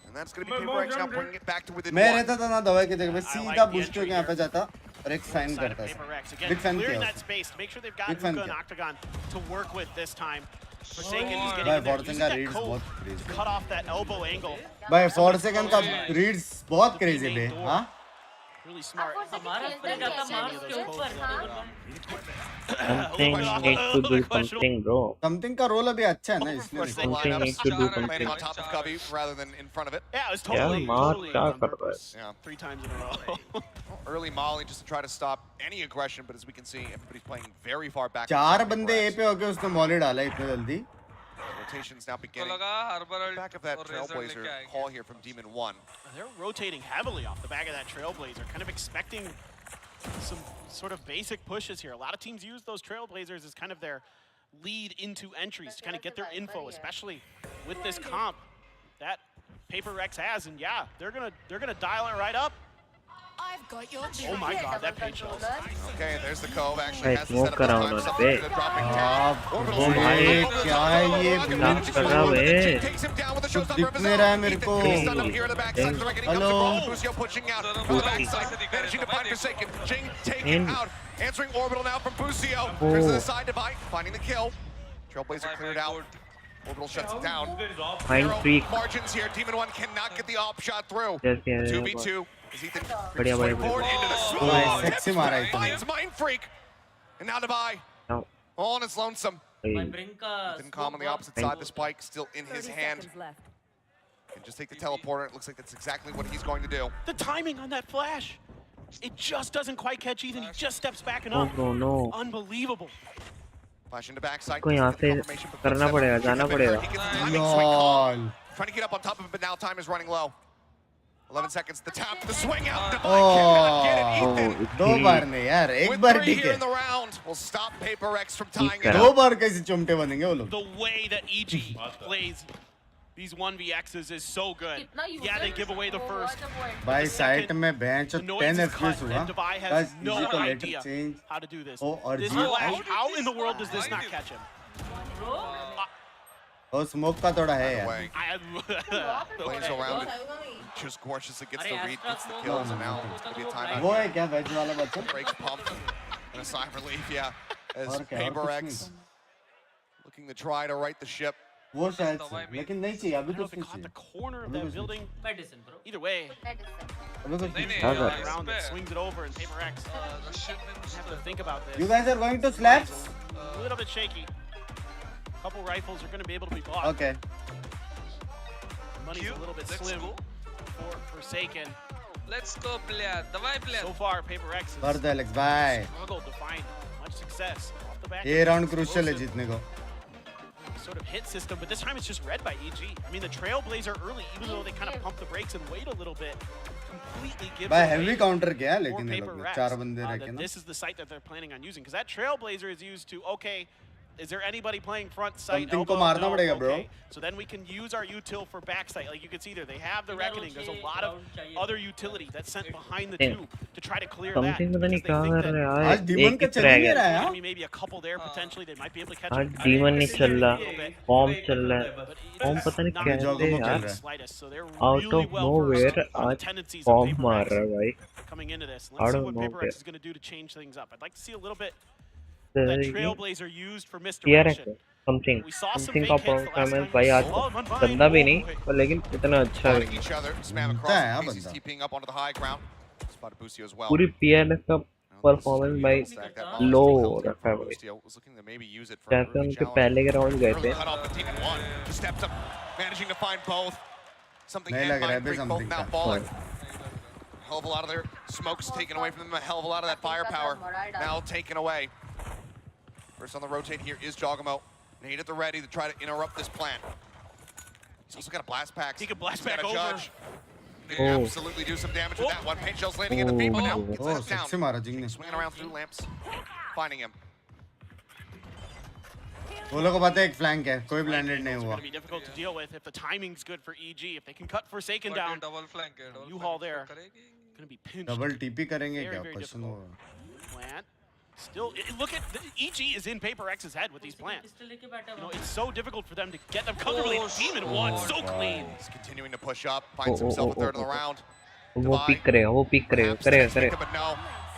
Speaker 16: And that's going to be PRX now bringing it back to within 1.
Speaker 7: मैं रहता था ना दवाई की जगह पे सीधा बूस्टर के यहाँ पे जाता और एक साइन करता है. Big fan
Speaker 15: Clearing
Speaker 7: किया.
Speaker 15: that space. Make sure they've got
Speaker 7: Big fan
Speaker 15: Hookah and
Speaker 7: किया.
Speaker 15: Octagon to work with this time. Forsaken is getting
Speaker 7: भाई
Speaker 15: in there.
Speaker 7: Forsaken
Speaker 15: Using
Speaker 7: का
Speaker 15: that
Speaker 7: reads
Speaker 15: cove
Speaker 7: बहुत
Speaker 15: to
Speaker 7: crazy.
Speaker 15: cut off that elbow angle.
Speaker 7: भाई Forsaken का reads बहुत crazy बे, हाँ?
Speaker 15: Really smart.
Speaker 17: हमारा spray जाता मार्स के ऊपर.
Speaker 13: Something needs to do something, bro.
Speaker 7: Something का रोल अभी अच्छा है ना इसलिए.
Speaker 13: Something needs to do something.
Speaker 16: On top of Covey rather than in front of it.
Speaker 15: Yeah, it's totally.
Speaker 13: क्या कर रहा है?
Speaker 16: Yeah.
Speaker 15: 3 times in a row.
Speaker 16: Early Molly just to try to stop any aggression, but as we can see, everybody's playing very far back.
Speaker 7: 4 बंदे A पे होके उसने Molly डाला इतने जल्दी.
Speaker 16: Rotations now beginning. Back of that Trailblazer call here from Demon 1.
Speaker 15: They're rotating heavily off the back of that Trailblazer, kind of expecting some sort of basic pushes here. A lot of teams use those Trailblazers as kind of their lead into entries to kind of get their info, especially with this comp that PaperX has. And yeah, they're gonna dial it right up. Oh my god, that page shows.
Speaker 16: Okay, there's the cove. Actually has to
Speaker 13: smoke
Speaker 16: set up
Speaker 13: around
Speaker 16: time.
Speaker 13: on
Speaker 16: Something
Speaker 13: it.
Speaker 16: to dropping down. Orbital
Speaker 7: Oh भाई क्या है ये
Speaker 13: Blast कर रहा है
Speaker 16: takes him down with a showstopper
Speaker 7: दिख
Speaker 16: of his
Speaker 7: नहीं
Speaker 16: own.
Speaker 7: रहा है मेरे को
Speaker 16: He's stunned up here in the backside. The reckoning comes
Speaker 7: Hello.
Speaker 16: across. Lucio pushing out from the backside, managing to find Forsaken. Jing taken out. Answering orbital now from Busio. Turns to the side divide, finding the kill. Trailblazer cleared out. Orbital shuts it down.
Speaker 13: Mind
Speaker 16: Narrow
Speaker 13: freak.
Speaker 16: margins here. Demon 1 cannot get the op shot through.
Speaker 13: Yes, yeah,
Speaker 16: 2v2. Is Ethan
Speaker 13: बढ़िया
Speaker 16: swing
Speaker 13: बढ़िया
Speaker 16: forward into the
Speaker 7: भाई
Speaker 16: smoke.
Speaker 7: sexy मारा है
Speaker 16: Finds Mind Freak. And now Devi.
Speaker 13: No.
Speaker 16: All on its lonesome.
Speaker 17: Brink का
Speaker 16: Ethan calm on the opposite side. The spike still in his hand. Can just take the teleporter. It looks like that's exactly what he's going to do.
Speaker 15: The timing on that flash. It just doesn't quite catch Ethan. He just steps back and
Speaker 13: Oh
Speaker 15: up.
Speaker 13: bro, no.
Speaker 15: Unbelievable.
Speaker 16: Flash into backside.
Speaker 13: को यहाँ से करना पड़ेगा, जाना पड़ेगा.
Speaker 7: Lol
Speaker 16: Trying to get up on top of it, but now time is running low. 11 seconds. The tap, the swing out. Devi
Speaker 7: Oh.
Speaker 16: cannot get it. Ethan.
Speaker 7: दो बार नहीं यार एक
Speaker 16: With
Speaker 7: बार
Speaker 16: 3
Speaker 7: ठीक
Speaker 16: here
Speaker 7: है
Speaker 16: in the round, will stop PRX from tying it
Speaker 13: करा.
Speaker 7: दो
Speaker 16: up.
Speaker 7: बार कैसे चुमटे बनेंगे वो लोग
Speaker 15: The way that EG plays these 1vx's is so good. Yeah, they give away the first.
Speaker 7: भाई साइट में bench
Speaker 15: The noise
Speaker 7: 10
Speaker 15: is
Speaker 7: FPS
Speaker 15: cut,
Speaker 7: हुआ
Speaker 15: and Devi
Speaker 7: बस
Speaker 15: has no
Speaker 7: इजी को later
Speaker 15: idea
Speaker 7: change
Speaker 15: how to do this.
Speaker 7: Oh और
Speaker 15: This
Speaker 7: जी
Speaker 15: flash, how in the world does this not catch him?
Speaker 7: Oh smoke का थोड़ा है यार
Speaker 16: Away. Plays around it. Just cautiously gets the read, gets the kills, and now it's going to be a timeout.
Speaker 7: वो है क्या veg वाला बच्चा
Speaker 16: Breaks pump and a sigh of relief, yeah. As
Speaker 7: और क्या, और कुछ
Speaker 16: PRX looking to try to right the ship.
Speaker 7: वो शायद से लेकिन नहीं चाहिए अभी
Speaker 15: I don't know
Speaker 7: कुछ
Speaker 15: if it
Speaker 7: नहीं
Speaker 15: caught the
Speaker 7: चाहिए
Speaker 15: corner of that building.
Speaker 17: medicine, bro.
Speaker 15: Either way,
Speaker 7: अभी कुछ नहीं
Speaker 10: नहीं,
Speaker 7: चाहिए
Speaker 10: नहीं,
Speaker 15: around it swings it over, and PRX
Speaker 10: Russian
Speaker 15: have to think about
Speaker 7: You
Speaker 15: this.
Speaker 7: guys are going to slaps?
Speaker 15: A little bit shaky. Couple rifles are going to be able to be bought.
Speaker 7: Okay.
Speaker 15: Money's a little bit
Speaker 10: Let's
Speaker 15: slim
Speaker 10: go.
Speaker 15: for Forsaken.
Speaker 10: Let's go, blad. Давай, blad.
Speaker 15: So far, PRX
Speaker 7: कर
Speaker 15: has
Speaker 7: दो Alex bye
Speaker 15: struggled to find much success off the back.
Speaker 7: ये
Speaker 15: of
Speaker 7: round
Speaker 15: the
Speaker 7: crucial है
Speaker 15: explosive
Speaker 7: जीतने को
Speaker 15: sort of hit system, but this time it's just read by EG. I mean, the Trailblazer early, even though they kind of pump the brakes and wait a little bit, completely gives
Speaker 7: भाई
Speaker 15: away
Speaker 7: heavy counter किया
Speaker 15: for
Speaker 7: लेकिन ये लोग ने
Speaker 15: PRX,
Speaker 7: चार बंदे रह
Speaker 15: that
Speaker 7: के ना
Speaker 15: this is the site that they're planning on using, because that Trailblazer is used to, okay, is there anybody playing front site?
Speaker 7: Something को
Speaker 15: elbow?
Speaker 7: मारना
Speaker 15: No,
Speaker 7: पड़ेगा, bro.
Speaker 15: okay. So then we can use our util for backside. Like you can see there, they have the reckoning. There's a lot of other utility that's sent behind the tube to try to clear that.
Speaker 13: Something पता नहीं
Speaker 15: because they
Speaker 13: कहाँ
Speaker 15: think
Speaker 13: कर
Speaker 15: that
Speaker 13: रहा है
Speaker 7: आज demon
Speaker 13: एक
Speaker 7: का
Speaker 13: ही
Speaker 7: चल ही नहीं
Speaker 13: फ्रैग
Speaker 7: रहा
Speaker 13: है
Speaker 7: है हाँ?
Speaker 15: maybe a couple there potentially they might be able to catch
Speaker 13: आज
Speaker 15: him.
Speaker 13: demon नहीं चल रहा फॉर्म चल रहा है
Speaker 15: But it
Speaker 13: फॉर्म
Speaker 15: is
Speaker 13: पता नहीं
Speaker 15: not
Speaker 13: कैसे
Speaker 7: Jogamo
Speaker 15: in
Speaker 13: यार
Speaker 15: the slightest, so they're
Speaker 13: out
Speaker 15: really
Speaker 13: of
Speaker 15: well
Speaker 13: nowhere
Speaker 15: versed on the
Speaker 13: आज
Speaker 15: tendencies of
Speaker 13: फॉर्म मार
Speaker 15: PRX
Speaker 13: रहा है भाई
Speaker 15: coming into this.
Speaker 13: Out
Speaker 15: Let's see
Speaker 13: of
Speaker 15: what
Speaker 13: nowhere.
Speaker 15: PRX is going to do to change things up. I'd like to see a little bit that
Speaker 13: ये
Speaker 15: Trailblazer used for
Speaker 13: PRX
Speaker 15: misdirection.
Speaker 13: Something
Speaker 15: We saw some
Speaker 13: something
Speaker 15: fake
Speaker 13: का
Speaker 15: hits the last
Speaker 13: performance
Speaker 15: time.
Speaker 13: भाई आज
Speaker 15: Oh, one behind.
Speaker 13: गंदा भी नहीं
Speaker 15: Oh,
Speaker 13: पर लेकिन इतना अच्छा
Speaker 16: Spotting
Speaker 13: है
Speaker 16: each other, spam
Speaker 7: बनता है हाँ
Speaker 16: across. He's
Speaker 7: बंदा
Speaker 16: TPing up onto the high ground. Spotted Busio as well.
Speaker 13: पूरी PRX का परफॉर्मेंस भाई लो रखा है भाई
Speaker 16: Busio was looking to maybe use it for
Speaker 13: जैसे
Speaker 16: early
Speaker 13: उनके
Speaker 16: challenge.
Speaker 13: पहले के राउंड गए
Speaker 16: Early
Speaker 13: थे
Speaker 16: cut off the Demon 1. Just steps up, managing to find both. Something
Speaker 7: नहीं
Speaker 16: and
Speaker 7: लग रहा है
Speaker 16: Mind
Speaker 7: बे
Speaker 16: Freak both
Speaker 7: something
Speaker 16: now
Speaker 7: का
Speaker 16: falling. Hell of a lot of their smokes taken away from them. A hell of a lot of that firepower now taken away. First on the rotate here is Jogamo. Nade at the ready to try to interrupt this plan. He's also got a blast pack.
Speaker 15: He can blast
Speaker 16: He's got
Speaker 15: back
Speaker 16: a
Speaker 15: over.
Speaker 16: judge. He can absolutely do some damage with that one. Paint shells landing in the feet, but now gets
Speaker 7: oh
Speaker 16: that
Speaker 7: sexy
Speaker 16: down.
Speaker 7: मारा जिंग ने
Speaker 16: Swinging around through lamps, finding him.
Speaker 7: वो लोगों को पता है एक flank है कोई ब्लेंडेड नहीं
Speaker 15: It's
Speaker 7: हुआ
Speaker 15: going to be difficult to deal with if the timing's good for EG. If they can cut Forsaken down,
Speaker 10: Double flank है, double
Speaker 15: U-Haul
Speaker 10: flank
Speaker 15: there.
Speaker 10: करेगी.
Speaker 15: Going to be pinched.
Speaker 7: Double TP करेंगे
Speaker 15: Very,
Speaker 7: क्या
Speaker 15: very
Speaker 7: question
Speaker 15: difficult.
Speaker 7: होगा
Speaker 15: Plant. Still, look at EG is in PRX's head with these plants.
Speaker 17: Pistol लेके बैठा
Speaker 15: You
Speaker 17: हुआ.
Speaker 15: know, it's so difficult for them to get them comfortably. Demon one so clean.
Speaker 16: He's continuing to push up, finds himself a third of the round.
Speaker 13: वो pick करेगा वो pick करेगा करेगा करेगा
Speaker 16: But no,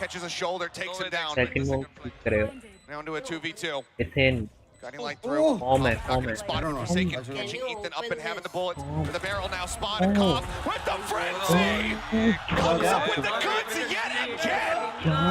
Speaker 16: catches a shoulder, takes him down.
Speaker 13: Second वो pick करेगा
Speaker 16: Now into a 2v2.
Speaker 13: Ethane
Speaker 16: Guiding light through.
Speaker 13: Form है
Speaker 16: Not
Speaker 13: form
Speaker 16: gonna
Speaker 13: है
Speaker 16: spot him. Forsaken, catching Ethan up and having the bullet for the barrel now. Spotted Cobb with the frenzy. Comes up with the goods yet again.
Speaker 13: क्या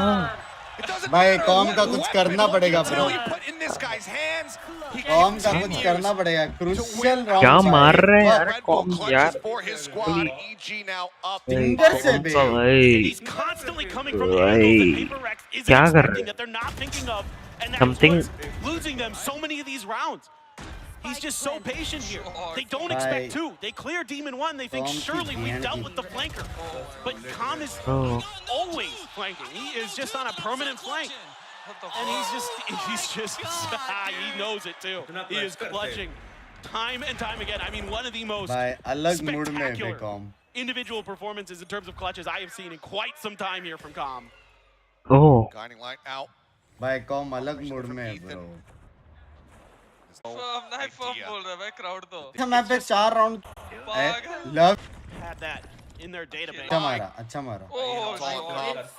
Speaker 16: It doesn't
Speaker 7: भाई
Speaker 16: matter
Speaker 7: com का
Speaker 16: what
Speaker 7: कुछ करना
Speaker 16: weapon
Speaker 7: पड़ेगा
Speaker 16: until
Speaker 7: bro
Speaker 16: you put in this guy's hands. He
Speaker 7: com का कुछ
Speaker 16: continues
Speaker 7: करना पड़ेगा क्रूशियल
Speaker 13: क्या
Speaker 7: राउंड
Speaker 13: मार रहे हैं यार
Speaker 16: Red Bull
Speaker 13: कॉम
Speaker 16: clutches
Speaker 13: यार
Speaker 16: for his squad. EG now up.
Speaker 7: Finger से
Speaker 13: कौन
Speaker 7: बे
Speaker 13: सा भाई
Speaker 15: He's constantly coming from
Speaker 13: Right.
Speaker 15: angles that PRX isn't
Speaker 13: क्या कर रहे
Speaker 15: expecting,
Speaker 13: हैं?
Speaker 15: that they're not thinking of, and that's
Speaker 13: Something-
Speaker 15: what's losing them so many of these rounds. He's just so patient here. They don't
Speaker 7: Right.
Speaker 15: expect two. They clear Demon 1. They think
Speaker 7: Tom
Speaker 15: surely we
Speaker 7: Kiyani.
Speaker 15: dealt with the flanker. But Kam is
Speaker 13: Oh.
Speaker 15: always flanking. He is just on a permanent flank. And he's just, he knows it too. He is clutching time and time again. I mean, one of the most
Speaker 7: भाई अलग mood में है बे
Speaker 15: spectacular
Speaker 7: com
Speaker 15: individual performances in terms of clutches I have seen in quite some time here from Com.
Speaker 13: Oh.
Speaker 16: Guiding light out.
Speaker 7: भाई com अलग mode में है bro. अच्छा मैं पे 4 round love
Speaker 15: Had that in their database.
Speaker 7: अच्छा मारा।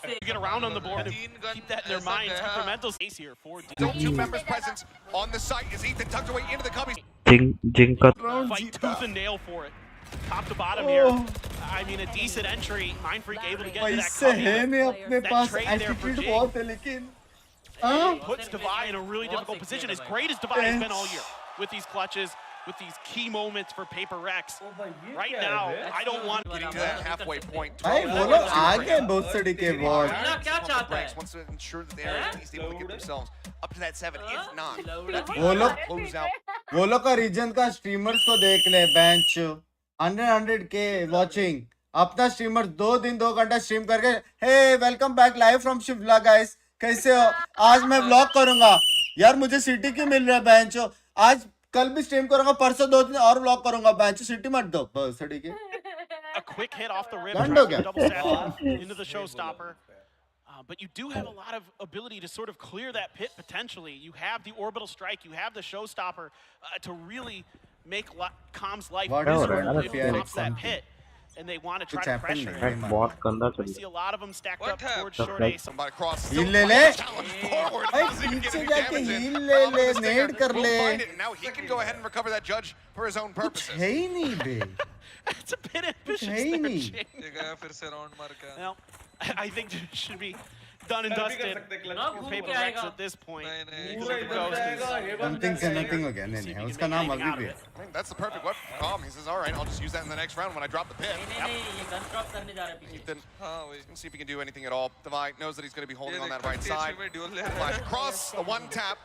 Speaker 15: You get around on the board and keep that in their minds. Keep their mental space here for
Speaker 16: Still 2 members present on the site as Ethan tucked away into the cubbies.
Speaker 13: Jing ka
Speaker 15: fight tooth and nail for it. Top to bottom here. I mean, a decent entry. Mind Freak able to get to that cubby. That trade there for Jing. Puts Devi in a really difficult position. As great as Devi has been all year with these clutches, with these key moments for PaperX. Right now, I don't want
Speaker 16: getting to that halfway point.
Speaker 7: भाई वो लोग आगे बहुत सड़ी के bot.
Speaker 16: Wants to ensure that they are at least able to get themselves up to that 7. If not,
Speaker 7: close out. वो लोग का रीजन का स्ट्रीमर्स को देख ले बेंच 100K वॉचिंग अपना स्ट्रीमर 2 दिन 2 घंटा स्ट्रीम करके hey welcome back live from शिवला गाइस कैसे हो आज मैं व्लॉग करूंगा यार मुझे सिटी क्यों मिल रहा है बेंच आज कल भी स्ट्रीम करूंगा परसों 2 दिन और व्लॉग करूंगा बेंच सिटी मत दो बस सिटी के
Speaker 15: a quick hit off the rim double step into the showstopper. But you do have a lot of ability to sort of clear that pit potentially. You have the orbital strike, you have the showstopper to really make Com's life miserable if it pops that pit. And they want to try to pressure him. I see a lot of them stacked up towards short A.
Speaker 16: Somebody cross.
Speaker 7: Heal ले ले भाई पीछे जाके heal ले ले नेड कर ले
Speaker 16: now he can go ahead and recover that judge for his own purposes.
Speaker 7: है ही नहीं बे
Speaker 15: It's a bit ambitious there, Well, I think it should be done and dusted for PaperX at this point.
Speaker 7: Something से nothing हो गया नहीं नहीं उसका नाम अभी भी है
Speaker 16: That's the perfect weapon for Calm. He says, all right, I'll just use that in the next round when I drop the pit. Ethan, let's see if he can do anything at all. Devi knows that he's going to be holding on that right side. Flash across, the one tap.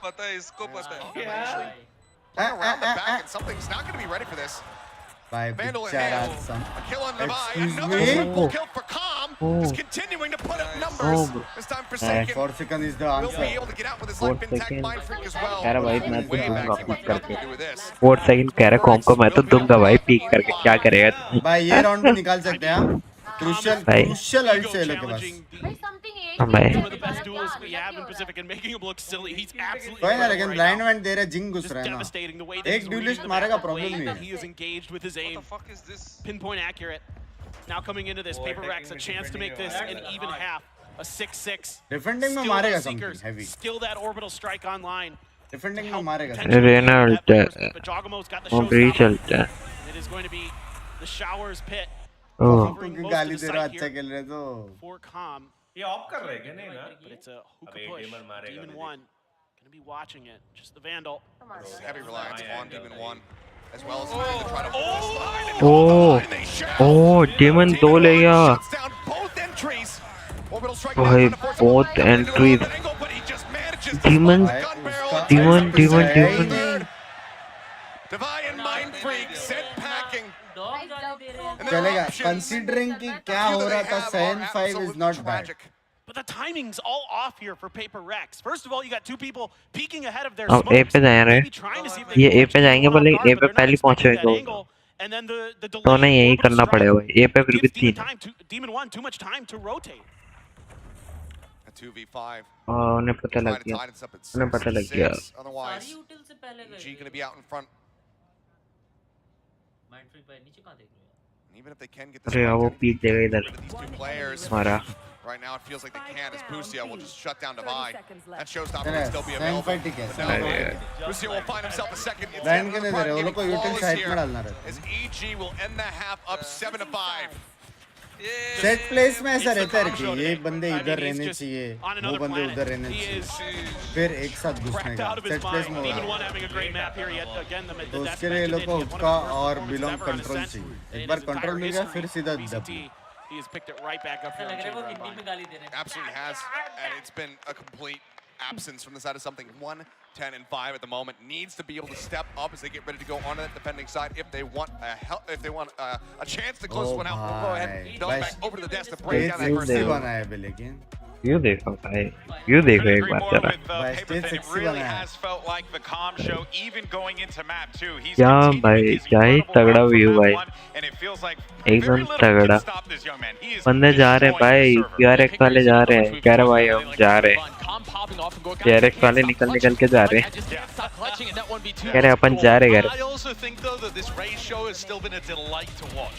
Speaker 16: Around the back, and something's not going to be ready for this. Vandal in hand. A kill on Devi. Another triple kill for Calm. Is continuing to put up numbers. This time for second.
Speaker 7: 4 seconds is the answer.
Speaker 16: Will be able to get out with his life intact Mind Freak as well.
Speaker 13: कह रहा भाई मैं तो
Speaker 16: Way back,
Speaker 13: दूंगा
Speaker 16: he
Speaker 13: peak
Speaker 16: might have nothing to
Speaker 13: करके
Speaker 16: do with this.
Speaker 13: 4 second कह रहा com को मैं तो दूंगा भाई पीक करके क्या करेगा
Speaker 7: भाई ये राउंड भी निकाल सकते हैं क्रूशियल अल्ट से लोग के पास
Speaker 13: भाई
Speaker 15: Some of the best duels we have in Pacific and making him look silly. He's absolutely
Speaker 7: कोई ना लेकिन ब्लाइंड वैंड दे रहा जिंग घुस रहा है ना
Speaker 15: devastating the way that
Speaker 7: एक ड्यूलिस्ट मारेगा प्रॉब्लम नहीं है
Speaker 15: he is engaged with his aim. What the fuck is this? Pinpoint accurate. Now coming into this, PaperX a chance to make this an even half. A 6-6.
Speaker 7: Defending में मारेगा something heavy
Speaker 15: Still that orbital strike online.
Speaker 7: Defending में मारेगा
Speaker 13: Raina alt है वो breach alt है
Speaker 15: It is going to be the Showers pit.
Speaker 7: क्योंकि गाली दे रहा अच्छा खेल रहे तो
Speaker 15: For Calm.
Speaker 18: ये ऑफ कर रहे हैं क्या नहीं ना
Speaker 15: But it's a hookah push. Demon 1 gonna be watching it. Just the Vandal.
Speaker 16: Heavy reliance on Demon 1 as well as to try to
Speaker 13: oh demon 2 ले गया भाई both entries demon
Speaker 16: Divine Mind Freak set packing.
Speaker 7: चलेगा considering कि क्या हो रहा था 7-5 is not bad.
Speaker 15: But the timing's all off here for PaperX. First of all, you got 2 people peeking ahead of their
Speaker 13: अब
Speaker 15: smokes.
Speaker 13: A पे जा रहे हैं ये A पे जाएंगे बोले A पे पहले पहुंचेगा
Speaker 15: And then the
Speaker 13: तो नहीं यही करना पड़ेगा भाई A पे फिर भी 3
Speaker 15: Demon 1 too much time to rotate.
Speaker 16: A 2v5.
Speaker 13: उन्हें पता लग गया
Speaker 16: Otherwise, G going to be out in front. Even if they can get this
Speaker 13: अरे वो पीक देगा इधर हमारा
Speaker 16: right now it feels like they can as Busia will just shut down Devi. That showstopper will still be available. Busia will find himself a second. It's as EG will end the half up 7-5.
Speaker 7: Set place में ऐसा रहता है कि ये बंदे इधर रहने चाहिए वो बंदे उधर रहने चाहिए फिर एक साथ घुसने का सेट प्लेस में तो उसके लिए लोग को उसका और बिलोंग कंट्रोल चाहिए एक बार कंट्रोल मिल गया फिर सीधा दब
Speaker 15: He has picked it right back up here.
Speaker 16: Absolutely has, and it's been a complete absence from the side of something. 1-10-5 at the moment. Needs to be able to step up as they get ready to go onto that defending side if they want a chance to close one out. We'll go ahead and dump back over to the desk to break down that first.
Speaker 13: You देखो भाई, you देखो एक बार जरा।
Speaker 7: भाई stage sexy बना है।
Speaker 13: क्या भाई, क्या ही तगड़ा व्यू भाई, एकदम तगड़ा। बंदे जा रहे हैं भाई, PRX वाले जा रहे हैं, कह रहे भाई हम जा रहे हैं, PRX वाले निकल के जा रहे हैं, कह रहे अपन जा रहे घर।
Speaker 4: I also think though that this race show has still been a delight to watch.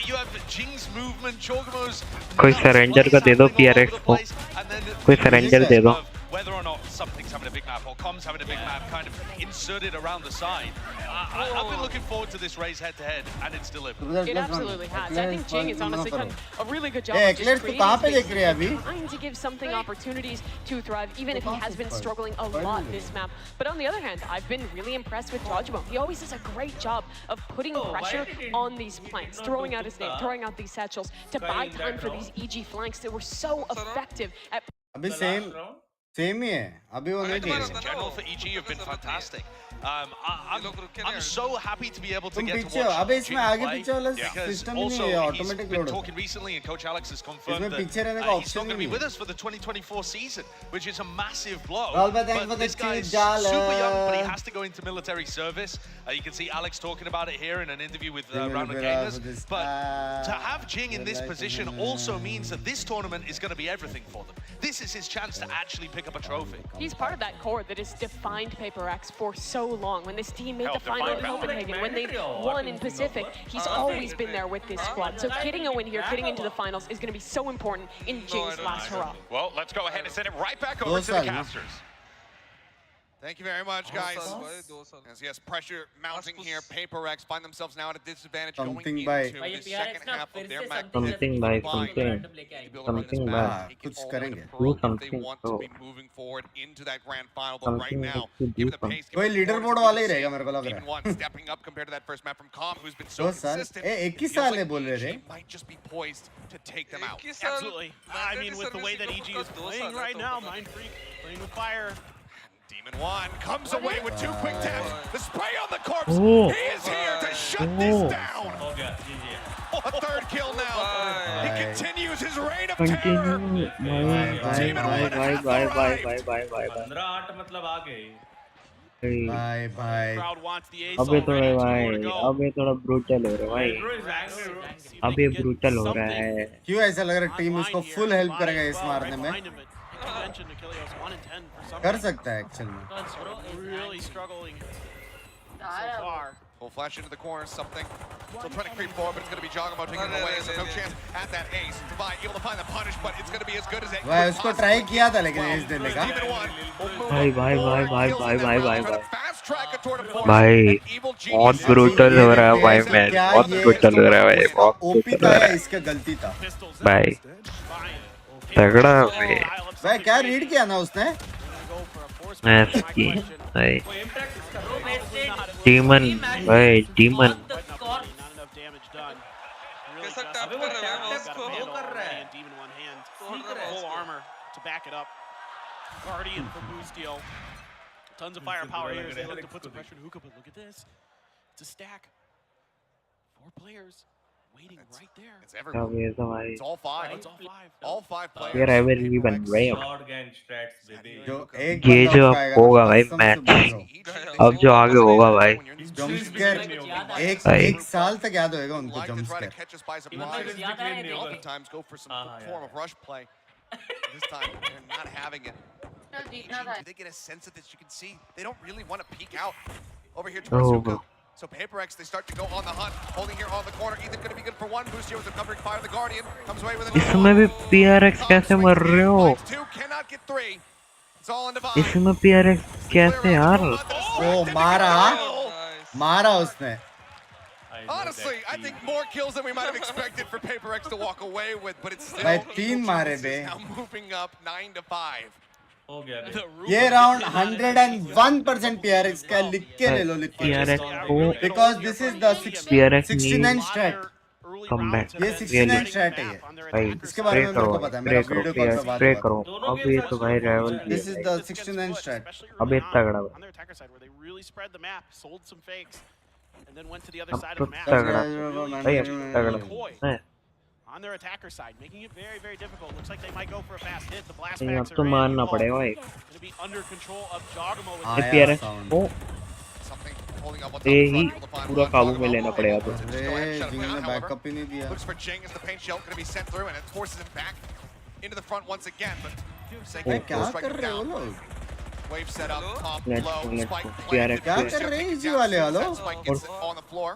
Speaker 4: You have Jing's movement, Chogamo's.
Speaker 13: कोई सरेंडर का दे दो PRX को, कोई सरेंडर दे दो।
Speaker 4: Whether or not something's having a big map or Com's having a big map kind of inserted around the side. I've been looking forward to this race head to head and it's delivered.
Speaker 5: It absolutely has. I think Jing has honestly done a really good job
Speaker 7: Hey,
Speaker 5: of just
Speaker 7: Eclair, कहाँ पे देख रहे हैं अभी?
Speaker 5: trying to give something opportunities to thrive, even if he has been struggling a lot this map. But on the other hand, I've been really impressed with Dodgebone. He always does a great job of putting pressure on these flanks, throwing out his name, throwing out these satchels to buy time for these EG flanks that were so effective at.
Speaker 7: अभी same ही है, अभी वो नहीं
Speaker 6: तुम्हारा
Speaker 7: चाहिए।
Speaker 4: General for EG have been fantastic. I'm so happy to be able to
Speaker 7: तुम
Speaker 4: get to
Speaker 7: पीछे हो,
Speaker 4: watch
Speaker 7: अबे इसमें आगे
Speaker 4: play,
Speaker 7: पीछे वाला
Speaker 4: because
Speaker 7: सिस्टम ही
Speaker 4: also
Speaker 7: नहीं है,
Speaker 4: he's
Speaker 7: automatic
Speaker 4: been
Speaker 7: load
Speaker 4: talking recently and Coach Alex has confirmed
Speaker 7: इसमें
Speaker 4: that
Speaker 7: पीछे रहने का
Speaker 4: he's not
Speaker 7: option
Speaker 4: going to
Speaker 7: नहीं
Speaker 4: be with
Speaker 7: है।
Speaker 4: us for the 2024 season, which is a massive blow.
Speaker 7: Well, but thanks for
Speaker 4: But
Speaker 7: the
Speaker 4: this guy is
Speaker 7: cheese, Jala.
Speaker 4: super young, but he has to go into military service. You can see Alex talking about it here in an interview with Round of Gamers. But to have Jing in this position also means that this tournament is going to be everything for them. This is his chance to actually pick up a trophy.
Speaker 5: He's part of that core that has defined PRX for so long. When this team made the final in Copenhagen, when they won in Pacific, he's always been there with this squad. So getting a win here, getting into the finals is going to be so important in Jing's last hurrah.
Speaker 4: Well, let's go ahead and send it right back over to the casters.
Speaker 16: Thank you very much, guys. As yes, pressure mounting here. PRX find themselves now at a disadvantage going into the second half of their match.
Speaker 13: Something by something by
Speaker 7: कुछ करेंगे।
Speaker 13: do something so
Speaker 16: Moving forward into that grand final, but right now,
Speaker 13: do something.
Speaker 7: कोई leader board वाला ही रहेगा मेरे को लग रहा है।
Speaker 16: one stepping up compared to that first map from Com, who's been so
Speaker 7: 2 साल,
Speaker 16: consistent.
Speaker 7: ए 21 साल है बोल रहे थे।
Speaker 16: Might just be poised to take them out.
Speaker 15: Absolutely. I mean, with the way that EG is playing right now, Mind Freak playing with fire.
Speaker 16: Demon 1 comes away with 2 quick taps. The spray on the corpse.
Speaker 13: Oh.
Speaker 16: He is here to shut this down. A third kill now. He continues his reign of terror.
Speaker 13: Bye.
Speaker 18: 15-8 मतलब आ गए।
Speaker 7: भाई
Speaker 13: अबे थोड़ा भाई, अबे थोड़ा brutal हो रहा है भाई, अबे ब्रूटल हो रहा है।
Speaker 7: क्यों ऐसा लग रहा है टीम उसको फुल हेल्प करेगा इस मारने में? कर सकता है एक्चुअल में।
Speaker 15: Really struggling so far.
Speaker 16: Full flash into the corner, something. Still trying to creep forward, but it's going to be Jogamo taking it away, so no chance at that ace. Divide able to find the punish, but it's going to be as good as it
Speaker 7: भाई उसको try किया था लेकिन as देने का।
Speaker 13: भाई बहुत brutal हो रहा है भाई, मैच बहुत ब्रूटल हो रहा है भाई, बहुत ब्रूटल हो रहा है।
Speaker 7: इसका गलती था
Speaker 13: भाई तगड़ा भाई।
Speaker 7: भाई क्या रीड किया ना उसने?
Speaker 13: की भाई डीमन भाई डीमन
Speaker 10: कैसा टैप कर रहा है उसको
Speaker 18: कर रहा है।
Speaker 15: Demon one hand. Full armor to back it up. Guardian for boost deal. Tons of firepower here as they look to put some pressure on Hookah, but look at this. It's a stack. 4 players waiting right there.
Speaker 16: It's everywhere.
Speaker 13: भाई
Speaker 16: It's all 5. It's all 5 players.
Speaker 13: यार I will even रेम।
Speaker 18: Shotgun strats, baby.
Speaker 13: ये जो अब होगा भाई match, अब जो आगे होगा भाई,
Speaker 7: एक साल तक याद होएगा उनको जंपस्केयर।
Speaker 16: Oftentimes go for some form of rush play. This time they're not having it. They get a sense of this. You can see they don't really want to peek out over here towards Hookah. So PRX, they start to go on the hunt, holding here on the corner. Ethan going to be good for 1 boost here with the covering fire. The Guardian comes away with another.
Speaker 13: इसमें भी PRX कैसे मर रहे हो?
Speaker 16: 2 cannot get 3. It's all in divide.
Speaker 13: इसमें PRX कैसे यार?
Speaker 7: ओ मारा उसने।
Speaker 16: Honestly, I think more kills than we might have expected for PRX to walk away with, but it's still
Speaker 7: भाई 3 मारे बे।
Speaker 16: now moving up 9-5.
Speaker 18: हो गया बे।
Speaker 7: ये राउंड 101% PRX का लिख के ले लो लिख के।
Speaker 13: PRX को
Speaker 7: because this is the 69 strat।
Speaker 13: Comeback
Speaker 7: ये 69 स्ट्रैट है ये
Speaker 13: भाई।
Speaker 7: इसके बारे में मेरे को पता है, मेरा वीडियो कॉल पे बात
Speaker 13: करो। अब ये तो भाई rival
Speaker 7: this is the 69 straight.
Speaker 13: अब ये तगड़ा
Speaker 15: on their attacker side where they really spread the map, sold some fakes, and then went to the other
Speaker 13: अब
Speaker 15: side
Speaker 13: तो
Speaker 15: of the map.
Speaker 13: तगड़ा भाई, अब तगड़ा है।
Speaker 15: on their attacker side, making it very, very difficult. Looks like they might go for a fast hit. The blast
Speaker 13: नहीं,
Speaker 15: packs
Speaker 13: अब तो
Speaker 15: are in.
Speaker 13: मारना पड़ेगा भाई।
Speaker 15: Gonna be under control of Jogamo.
Speaker 13: PRX को ही पूरा काबू में लेना पड़ेगा तो।
Speaker 7: बैकअप ही नहीं दिया।
Speaker 16: Looks for Jing as the paint shell going to be sent through and it forces him back into the front once again. But
Speaker 7: क्या कर रहे हो लोग?
Speaker 16: Wave set up, top,
Speaker 13: Let's
Speaker 16: low,
Speaker 13: go,
Speaker 16: Spike
Speaker 13: PRX
Speaker 7: क्या कर रहे हैं इसी वाले? Hello?
Speaker 16: Spike gets on the floor.